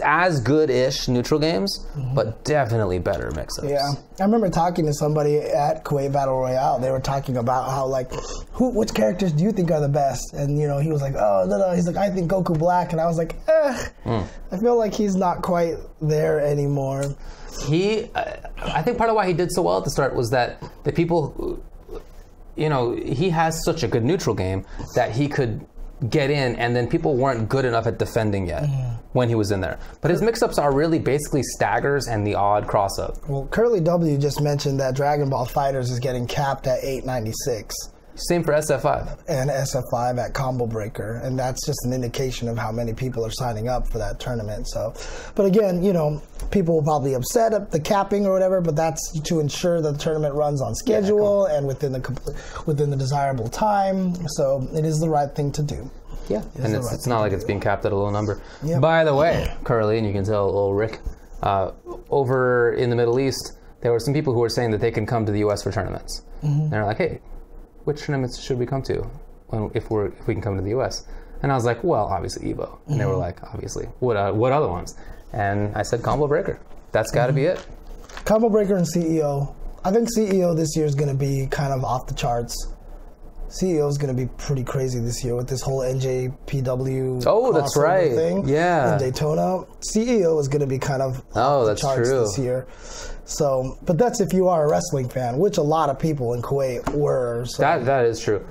Speaker 2: as good-ish neutral games, but definitely better mix-ups.
Speaker 1: Yeah. I remember talking to somebody at Kuwait Battle Royale. They were talking about how, like, which characters do you think are the best? And, you know, he was like, he's like, I think Goku Black. And I was like, I feel like he's not quite there anymore.
Speaker 2: I think part of why he did so well at the start was that the people, you know, he has such a good neutral game that he could get in, and then people weren't good enough at defending yet when he was in there. But his mix-ups are really basically staggers and the odd cross-up.
Speaker 1: Well, Curly W just mentioned that Dragon Ball FighterZ is getting capped at 896.
Speaker 2: Same for SF5.
Speaker 1: And SF5 at Combo Breaker. And that's just an indication of how many people are signing up for that tournament. So, but again, you know, people will probably upset at the capping or whatever, but that's to ensure that the tournament runs on schedule and within the desirable time. So it is the right thing to do.
Speaker 2: Yeah, and it's not like it's being capped at a low number.
Speaker 1: Yep.
Speaker 2: By the way, Curly, and you can tell little Rick, over in the Middle East, there were some people who were saying that they can come to the U.S. for tournaments. They're like, hey, which tournaments should we come to if we can come to the U.S.? And I was like, well, obviously Evo. And they were like, obviously. What other ones? And I said Combo Breaker. That's got to be it.
Speaker 1: Combo Breaker and CEO. I think CEO this year is going to be kind of off the charts. CEO is going to be pretty crazy this year with this whole NJPW
Speaker 2: that's right.
Speaker 1: thing in Daytona. CEO is going to be kind of off the charts this year. So, but that's if you are a wrestling fan, which a lot of people in Kuwait were. So.
Speaker 2: That is true.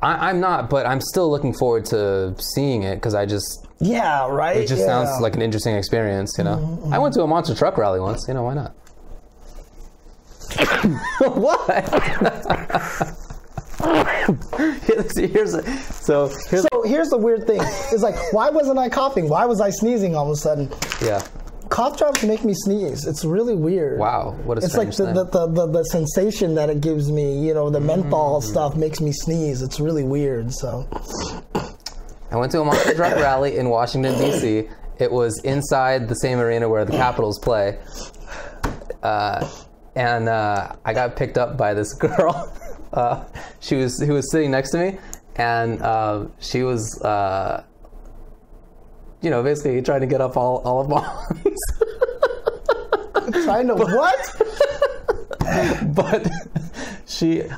Speaker 2: I'm not, but I'm still looking forward to seeing it because I just...
Speaker 1: Yeah, right?
Speaker 2: It just sounds like an interesting experience, you know? I went to a monster truck rally once, you know, why not? What? Here's
Speaker 1: the weird thing. It's like, why wasn't I coughing? Why was I sneezing all of a sudden?
Speaker 2: Yeah.
Speaker 1: Cough drops make me sneeze. It's really weird.
Speaker 2: Wow, what a strange thing.
Speaker 1: It's like the sensation that it gives me, you know, the menthol stuff makes me sneeze. It's really weird, so.
Speaker 2: I went to a monster truck rally in Washington, D.C. It was inside the same arena where the Capitals play. And I got picked up by this girl. Who was sitting next to me, and she was, basically trying to get up all of Bonds.
Speaker 1: Trying to what?
Speaker 2: But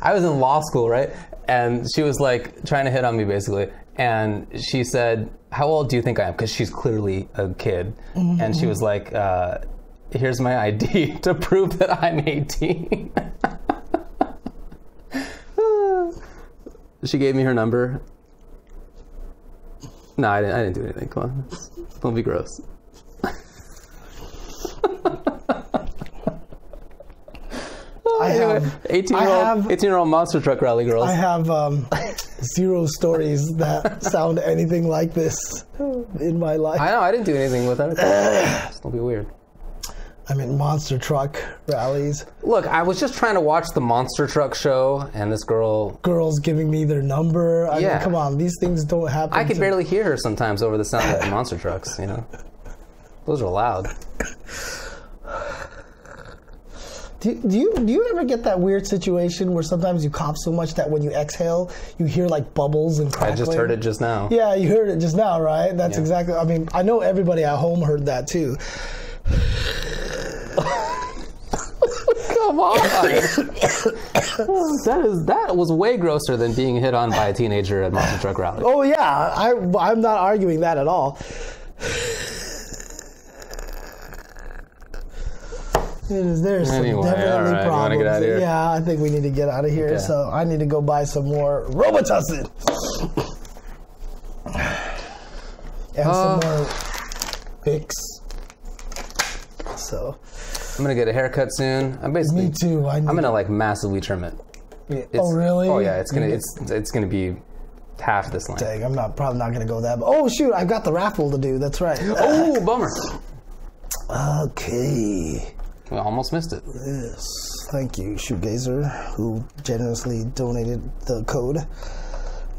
Speaker 2: I was in law school, right? And she was like trying to hit on me basically. And she said, "How old do you think I am?" Because she's clearly a kid. Mm-hmm. And she was like, "Here's my ID to prove that I'm 18. She gave me her number. No, I didn't do anything. Come on. Don't be gross. Anyway, 18-year-old monster truck rally girls.
Speaker 1: I have 0 stories that sound anything like this in my life.
Speaker 2: I know, I didn't do anything with it. Just don't be weird.
Speaker 1: I'm in monster truck rallies.
Speaker 2: Look, I was just trying to watch the monster truck show, and this girl's
Speaker 1: giving me their number. I mean, come on, these things don't happen.
Speaker 2: I could barely hear her sometimes over the sound of monster trucks, you know. Those are loud.
Speaker 1: Do you ever get that weird situation where sometimes you cough so much that when you exhale, you hear like bubbles and crackling?
Speaker 2: I just heard it just now.
Speaker 1: Yeah, you heard it just now, right? That's exactly, I mean, I know everybody at home heard that too.
Speaker 2: Come on. That was way grosser than being hit on by a teenager at Monster Truck Rally.
Speaker 1: Oh yeah, I'm not arguing that at all. There's
Speaker 2: anyway,
Speaker 1: some definitely problems.
Speaker 2: You want to get out of here?
Speaker 1: Yeah, I think we need to get out of here. Okay. So I need to go buy some more Robitussin. And some more Vicks. So
Speaker 2: I'm gonna get a haircut soon.
Speaker 1: Me too.
Speaker 2: I'm gonna like massively trim it.
Speaker 1: Oh really?
Speaker 2: Oh yeah, it's gonna be half this length.
Speaker 1: Dang, I'm probably not gonna go that. Oh shoot, I've got the raffle to do. That's right.
Speaker 2: Oh bummer.
Speaker 1: Okay.
Speaker 2: We almost missed it.
Speaker 1: Yes. Thank you, Shoegazer, who generously donated the code.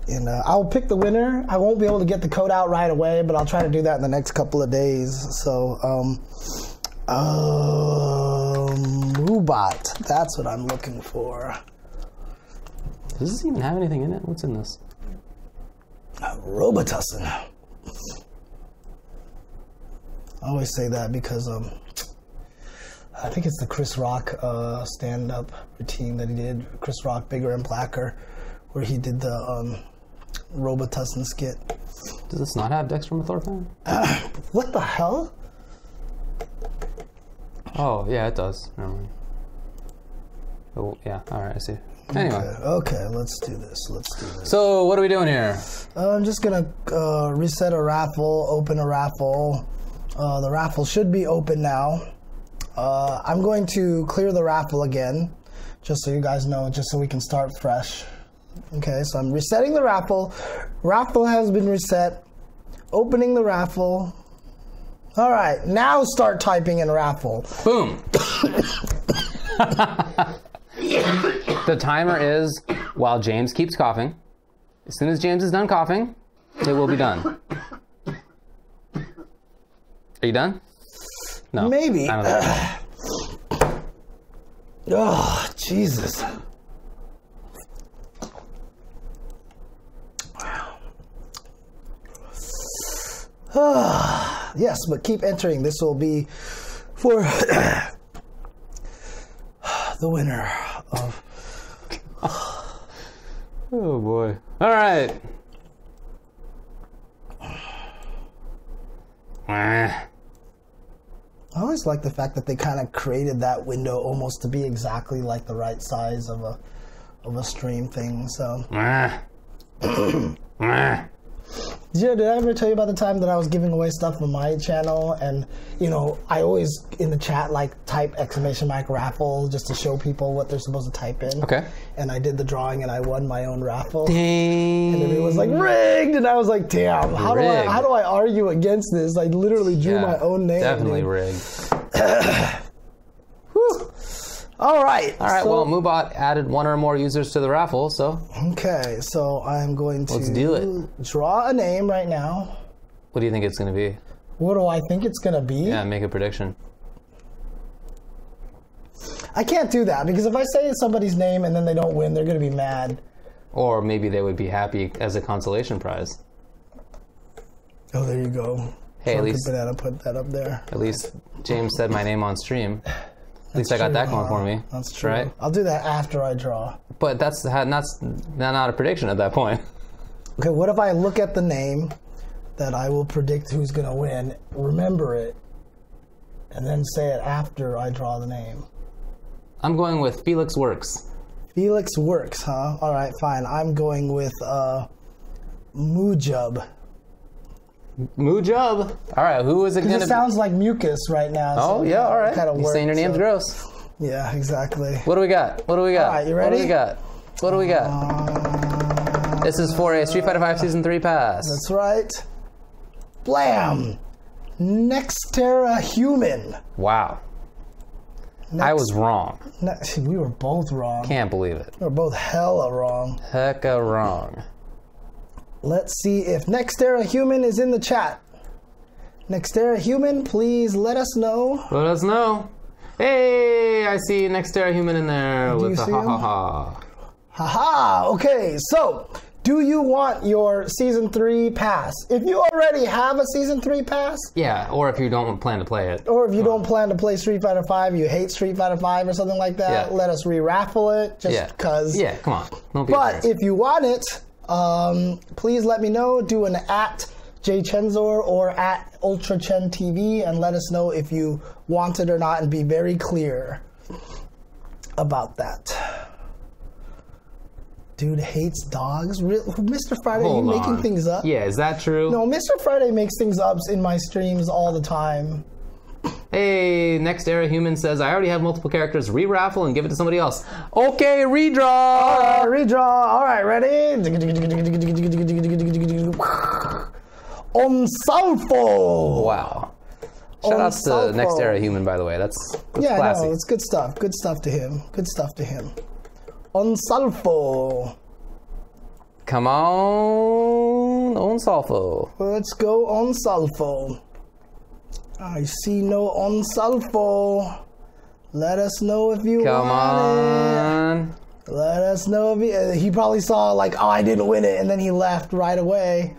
Speaker 1: And I'll pick the winner. I won't be able to get the code out right away, but I'll try to do that in the next couple of days. So, Moobot. That's what I'm looking for.
Speaker 2: Does this even have anything in it? What's in this?
Speaker 1: Robitussin. I always say that because I think it's the Chris Rock stand-up routine that he did. Chris Rock, Bigger and Blacker, where he did the Robitussin skit.
Speaker 2: Does this not have dextromethorphan?
Speaker 1: What the hell?
Speaker 2: Oh, yeah, it does. Never mind. Oh, yeah. All right, I see. Anyway.
Speaker 1: Okay, let's do this.
Speaker 2: So, what are we doing here?
Speaker 1: I'm just going to reset a raffle, open a raffle. The raffle should be open now. I'm going to clear the raffle again, just so you guys know, just so we can start fresh. Okay, so I'm resetting the raffle. Raffle has been reset. Opening the raffle. All right, now start typing in raffle.
Speaker 2: Boom. The timer is while James keeps coughing. As soon as James is done coughing, it will be done. Are you done? No.
Speaker 1: Maybe.
Speaker 2: I don't think so.
Speaker 1: Oh, Jesus. Yes, but keep entering. This will be for the winner of...
Speaker 2: Oh, boy. All right.
Speaker 1: I always like the fact that they kind of created that window almost to be exactly like the right size of a stream thing. So, did I ever tell you about the time that I was giving away stuff on my channel? And I always in the chat type ! raffle just to show people what they're supposed to type in.
Speaker 2: Okay.
Speaker 1: And I did the drawing and I won my own raffle.
Speaker 2: Dang.
Speaker 1: And everyone was like, rigged! And I was like, damn, how do I argue against this? I literally drew my own name.
Speaker 2: Definitely rigged.
Speaker 1: All right.
Speaker 2: All right. Well, Moobot added one or more users to the raffle, so.
Speaker 1: Okay, so I'm going to
Speaker 2: Let's do it.
Speaker 1: Draw a name right now.
Speaker 2: What do you think it's going to be?
Speaker 1: What do I think it's going to be?
Speaker 2: Yeah, make a prediction.
Speaker 1: I can't do that because if I say somebody's name and then they don't win, they're going to be mad.
Speaker 2: Or maybe they would be happy as a consolation prize.
Speaker 1: Oh, there you go.
Speaker 2: Hey, at least
Speaker 1: Banana put that up there.
Speaker 2: At least James said my name on stream. At least I got that going for me.
Speaker 1: That's true.
Speaker 2: Right?
Speaker 1: I'll do that after I draw.
Speaker 2: But that's not a prediction at that point.
Speaker 1: Okay, what if I look at the name that I will predict who's going to win, remember it, and then say it after I draw the name?
Speaker 2: I'm going with Felix Works.
Speaker 1: Felix Works, huh? All right, fine. I'm going with Mujub.
Speaker 2: Mujub. All right, who is it going to be?
Speaker 1: It sounds like mucus right now.
Speaker 2: Oh,
Speaker 1: so
Speaker 2: yeah, all right.
Speaker 1: Kind of
Speaker 2: You're saying your name's gross.
Speaker 1: Yeah, exactly.
Speaker 2: What do we got? What do we got?
Speaker 1: All right, you ready?
Speaker 2: What do we got? What do we got? This is for a Street Fighter V Season 3 pass.
Speaker 1: That's right. Blam! Nextera Human.
Speaker 2: Wow. I was wrong.
Speaker 1: We were both wrong.
Speaker 2: Can't believe it.
Speaker 1: We were both hella wrong.
Speaker 2: Hecka wrong.
Speaker 1: Let's see if Nextera Human is in the chat. Nextera Human, please let us know.
Speaker 2: Let us know. Hey, I see Nextera Human in there with the ha-ha-ha.
Speaker 1: Ha-ha! Okay, so do you want your Season 3 pass? If you already have a Season 3 pass...
Speaker 2: Yeah, or if you don't plan to play it.
Speaker 1: Or if you don't plan to play Street Fighter V, you hate Street Fighter V or something like that, let us re-raffle it just because.
Speaker 2: Yeah, come on. Don't be
Speaker 1: But if you want it, please let me know. Do an at jchensor or at UltraChen TV and let us know if you want it or not and be very clear about that. Dude hates dogs? Mr. Friday, are you making things up?
Speaker 2: Yeah, is that true?
Speaker 1: No, Mr. Friday makes things up in my streams all the time.
Speaker 2: Hey, Nextera Human says, I already have multiple characters. Re-raffle and give it to somebody else. Okay, redraw!
Speaker 1: All right, redraw. All right, ready? On Salfo!
Speaker 2: Wow. Shout outs to Nextera Human, by the way. That's classy.
Speaker 1: No, it's good stuff. Good stuff to him. Good stuff to him. On Salfo.
Speaker 2: Come on Salfo.
Speaker 1: Let's go on Salfo. I see no on Salfo. Let us know if you want it. Let us know if he probably saw like, oh, I didn't win it, and then he left right away.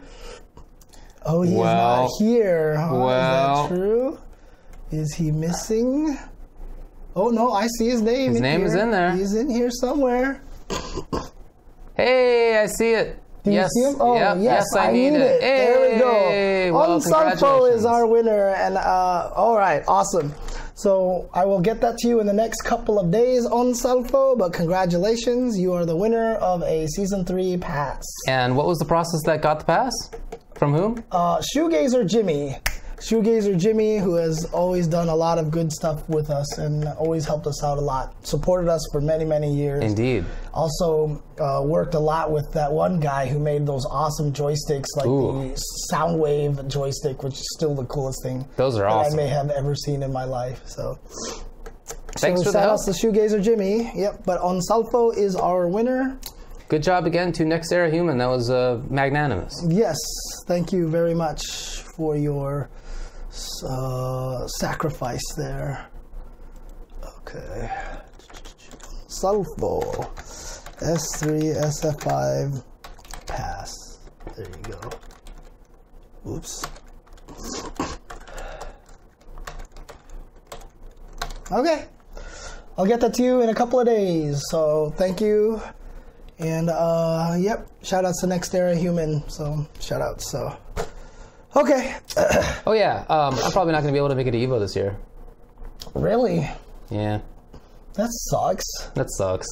Speaker 1: Oh, he's not here. Oh, is that true? Is he missing? Oh, no, I see his name.
Speaker 2: His name is in there.
Speaker 1: He's in here somewhere.
Speaker 2: Hey, I see it.
Speaker 1: Do you see him? Oh, yes, I need it.
Speaker 2: Hey,
Speaker 1: there we go.
Speaker 2: Well,
Speaker 1: Unsalfo is our winner. And all right, awesome. So I will get that to you in the next couple of days on Unsalfo, but congratulations, you are the winner of a Season 3 pass.
Speaker 2: And what was the process that got the pass? From whom?
Speaker 1: Shoegazer Jimmy. Shoegazer Jimmy, who has always done a lot of good stuff with us and always helped us out a lot. Supported us for many, many years.
Speaker 2: Indeed.
Speaker 1: Also worked a lot with that one guy who made those awesome joysticks, like the Soundwave joystick, which is still the coolest thing
Speaker 2: those are awesome.
Speaker 1: I may have ever seen in my life. So
Speaker 2: thanks for the help.
Speaker 1: Shout out to Shoegazer Jimmy. Yep, but Unsalfo is our winner.
Speaker 2: Good job again to Nextera Human. That was magnanimous.
Speaker 1: Yes, thank you very much for your sacrifice there. Okay. Sulfo. S3, SF5, pass. There you go. Oops. Okay. I'll get that to you in a couple of days. So thank you. And yep, shout outs to Nextera Human. So shout outs. So okay.
Speaker 2: Oh yeah, I'm probably not going to be able to make it to Evo this year.
Speaker 1: Really?
Speaker 2: Yeah.
Speaker 1: That sucks.
Speaker 2: That sucks.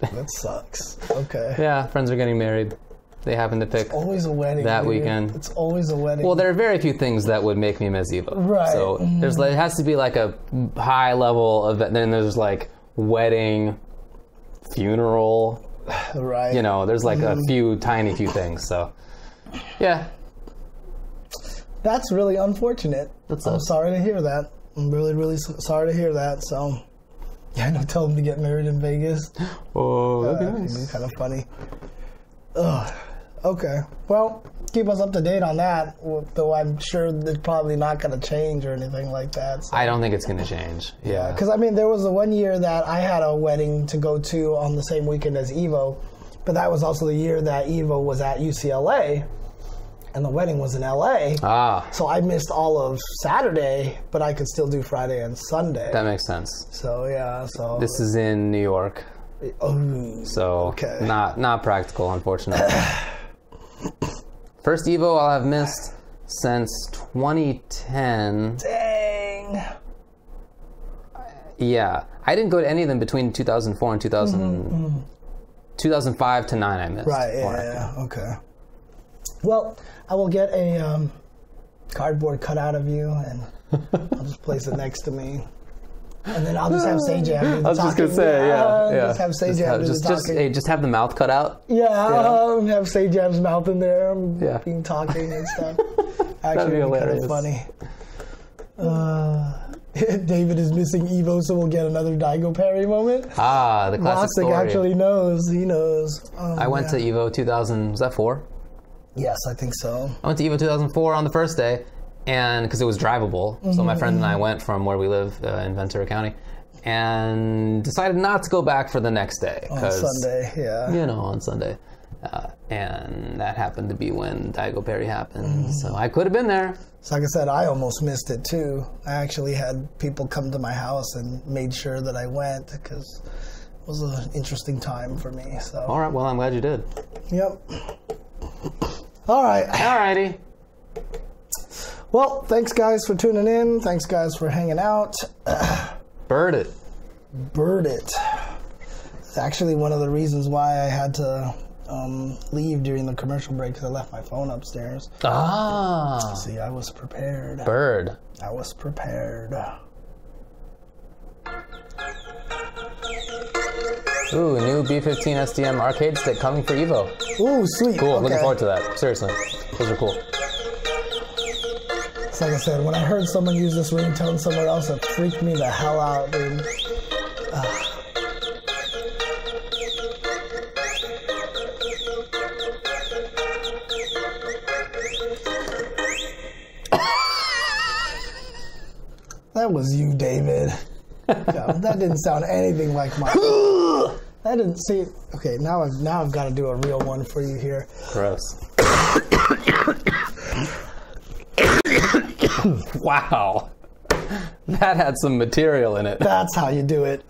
Speaker 1: That sucks. Okay.
Speaker 2: Yeah, friends are getting married. They happen to pick
Speaker 1: always a wedding
Speaker 2: that weekend.
Speaker 1: It's always a wedding.
Speaker 2: Well, there are very few things that would make me miss Evo.
Speaker 1: Right.
Speaker 2: So it has to be like a high level event. Then there's like wedding, funeral.
Speaker 1: Right.
Speaker 2: You know, there's like a few things. So yeah.
Speaker 1: That's really unfortunate. I'm sorry to hear that. I'm really, really sorry to hear that. So Yeah, I know. Tell him to get married in Vegas.
Speaker 2: Oh, that'd be nice.
Speaker 1: It'd be kind of funny. Ugh. Okay. Well, keep us up to date on that. Though I'm sure it's probably not going to change or anything like that. So.
Speaker 2: I don't think it's going to change. Yeah.
Speaker 1: Because I mean, there was the one year that I had a wedding to go to on the same weekend as Evo, but that was also the year that Evo was at UCLA. And the wedding was in LA. So I missed all of Saturday, but I could still do Friday and Sunday.
Speaker 2: That makes sense.
Speaker 1: So yeah, so
Speaker 2: this is in New York.
Speaker 1: Oh,
Speaker 2: so not practical, unfortunately. First Evo I'll have missed since 2010.
Speaker 1: Dang.
Speaker 2: Yeah, I didn't go to any of them between 2004 and 2005 to 9. I missed.
Speaker 1: Right. Yeah. Okay. Well, I will get a cardboard cutout of you, and I'll just place it next to me. And then I'll just have Sajam do the talking.
Speaker 2: I was just going to say, yeah.
Speaker 1: Just have Sajam do the talking.
Speaker 2: Just have the mouth cut out.
Speaker 1: Yeah. Have Sajam's mouth in there, being talking and stuff. Actually, it'd be kind of funny. David is missing Evo, so we'll get another Daigo Perry moment.
Speaker 2: The classic story.
Speaker 1: Actually knows. He knows.
Speaker 2: I went to Evo 2000, was that 4?
Speaker 1: Yes, I think so.
Speaker 2: I went to Evo 2004 on the first day, and because it was drivable, so my friend and I went from where we live in Ventura County, and decided not to go back for the next day.
Speaker 1: On Sunday, yeah.
Speaker 2: On Sunday. And that happened to be when Daigo Perry happened, so I could have been there.
Speaker 1: So like I said, I almost missed it too. I actually had people come to my house and made sure that I went because it was an interesting time for me. So.
Speaker 2: All right, well, I'm glad you did.
Speaker 1: Yep. All right.
Speaker 2: Alrighty.
Speaker 1: Well, thanks guys for tuning in. Thanks guys for hanging out.
Speaker 2: Bird it.
Speaker 1: It's actually one of the reasons why I had to leave during the commercial break because I left my phone upstairs. See, I was prepared.
Speaker 2: Bird.
Speaker 1: I was prepared.
Speaker 2: Ooh, new B15 SDM arcade stick coming for Evo.
Speaker 1: Ooh, sweet.
Speaker 2: Cool,
Speaker 1: okay.
Speaker 2: Looking forward to that. Seriously, those are cool.
Speaker 1: It's like I said, when I heard someone use this ringtone somewhere else, it freaked me the hell out, dude. That was you, David. That didn't sound anything like my. That didn't see. Okay, now I've got to do a real one for you here.
Speaker 2: Gross. Wow, that had some material in it.
Speaker 1: That's how you do it.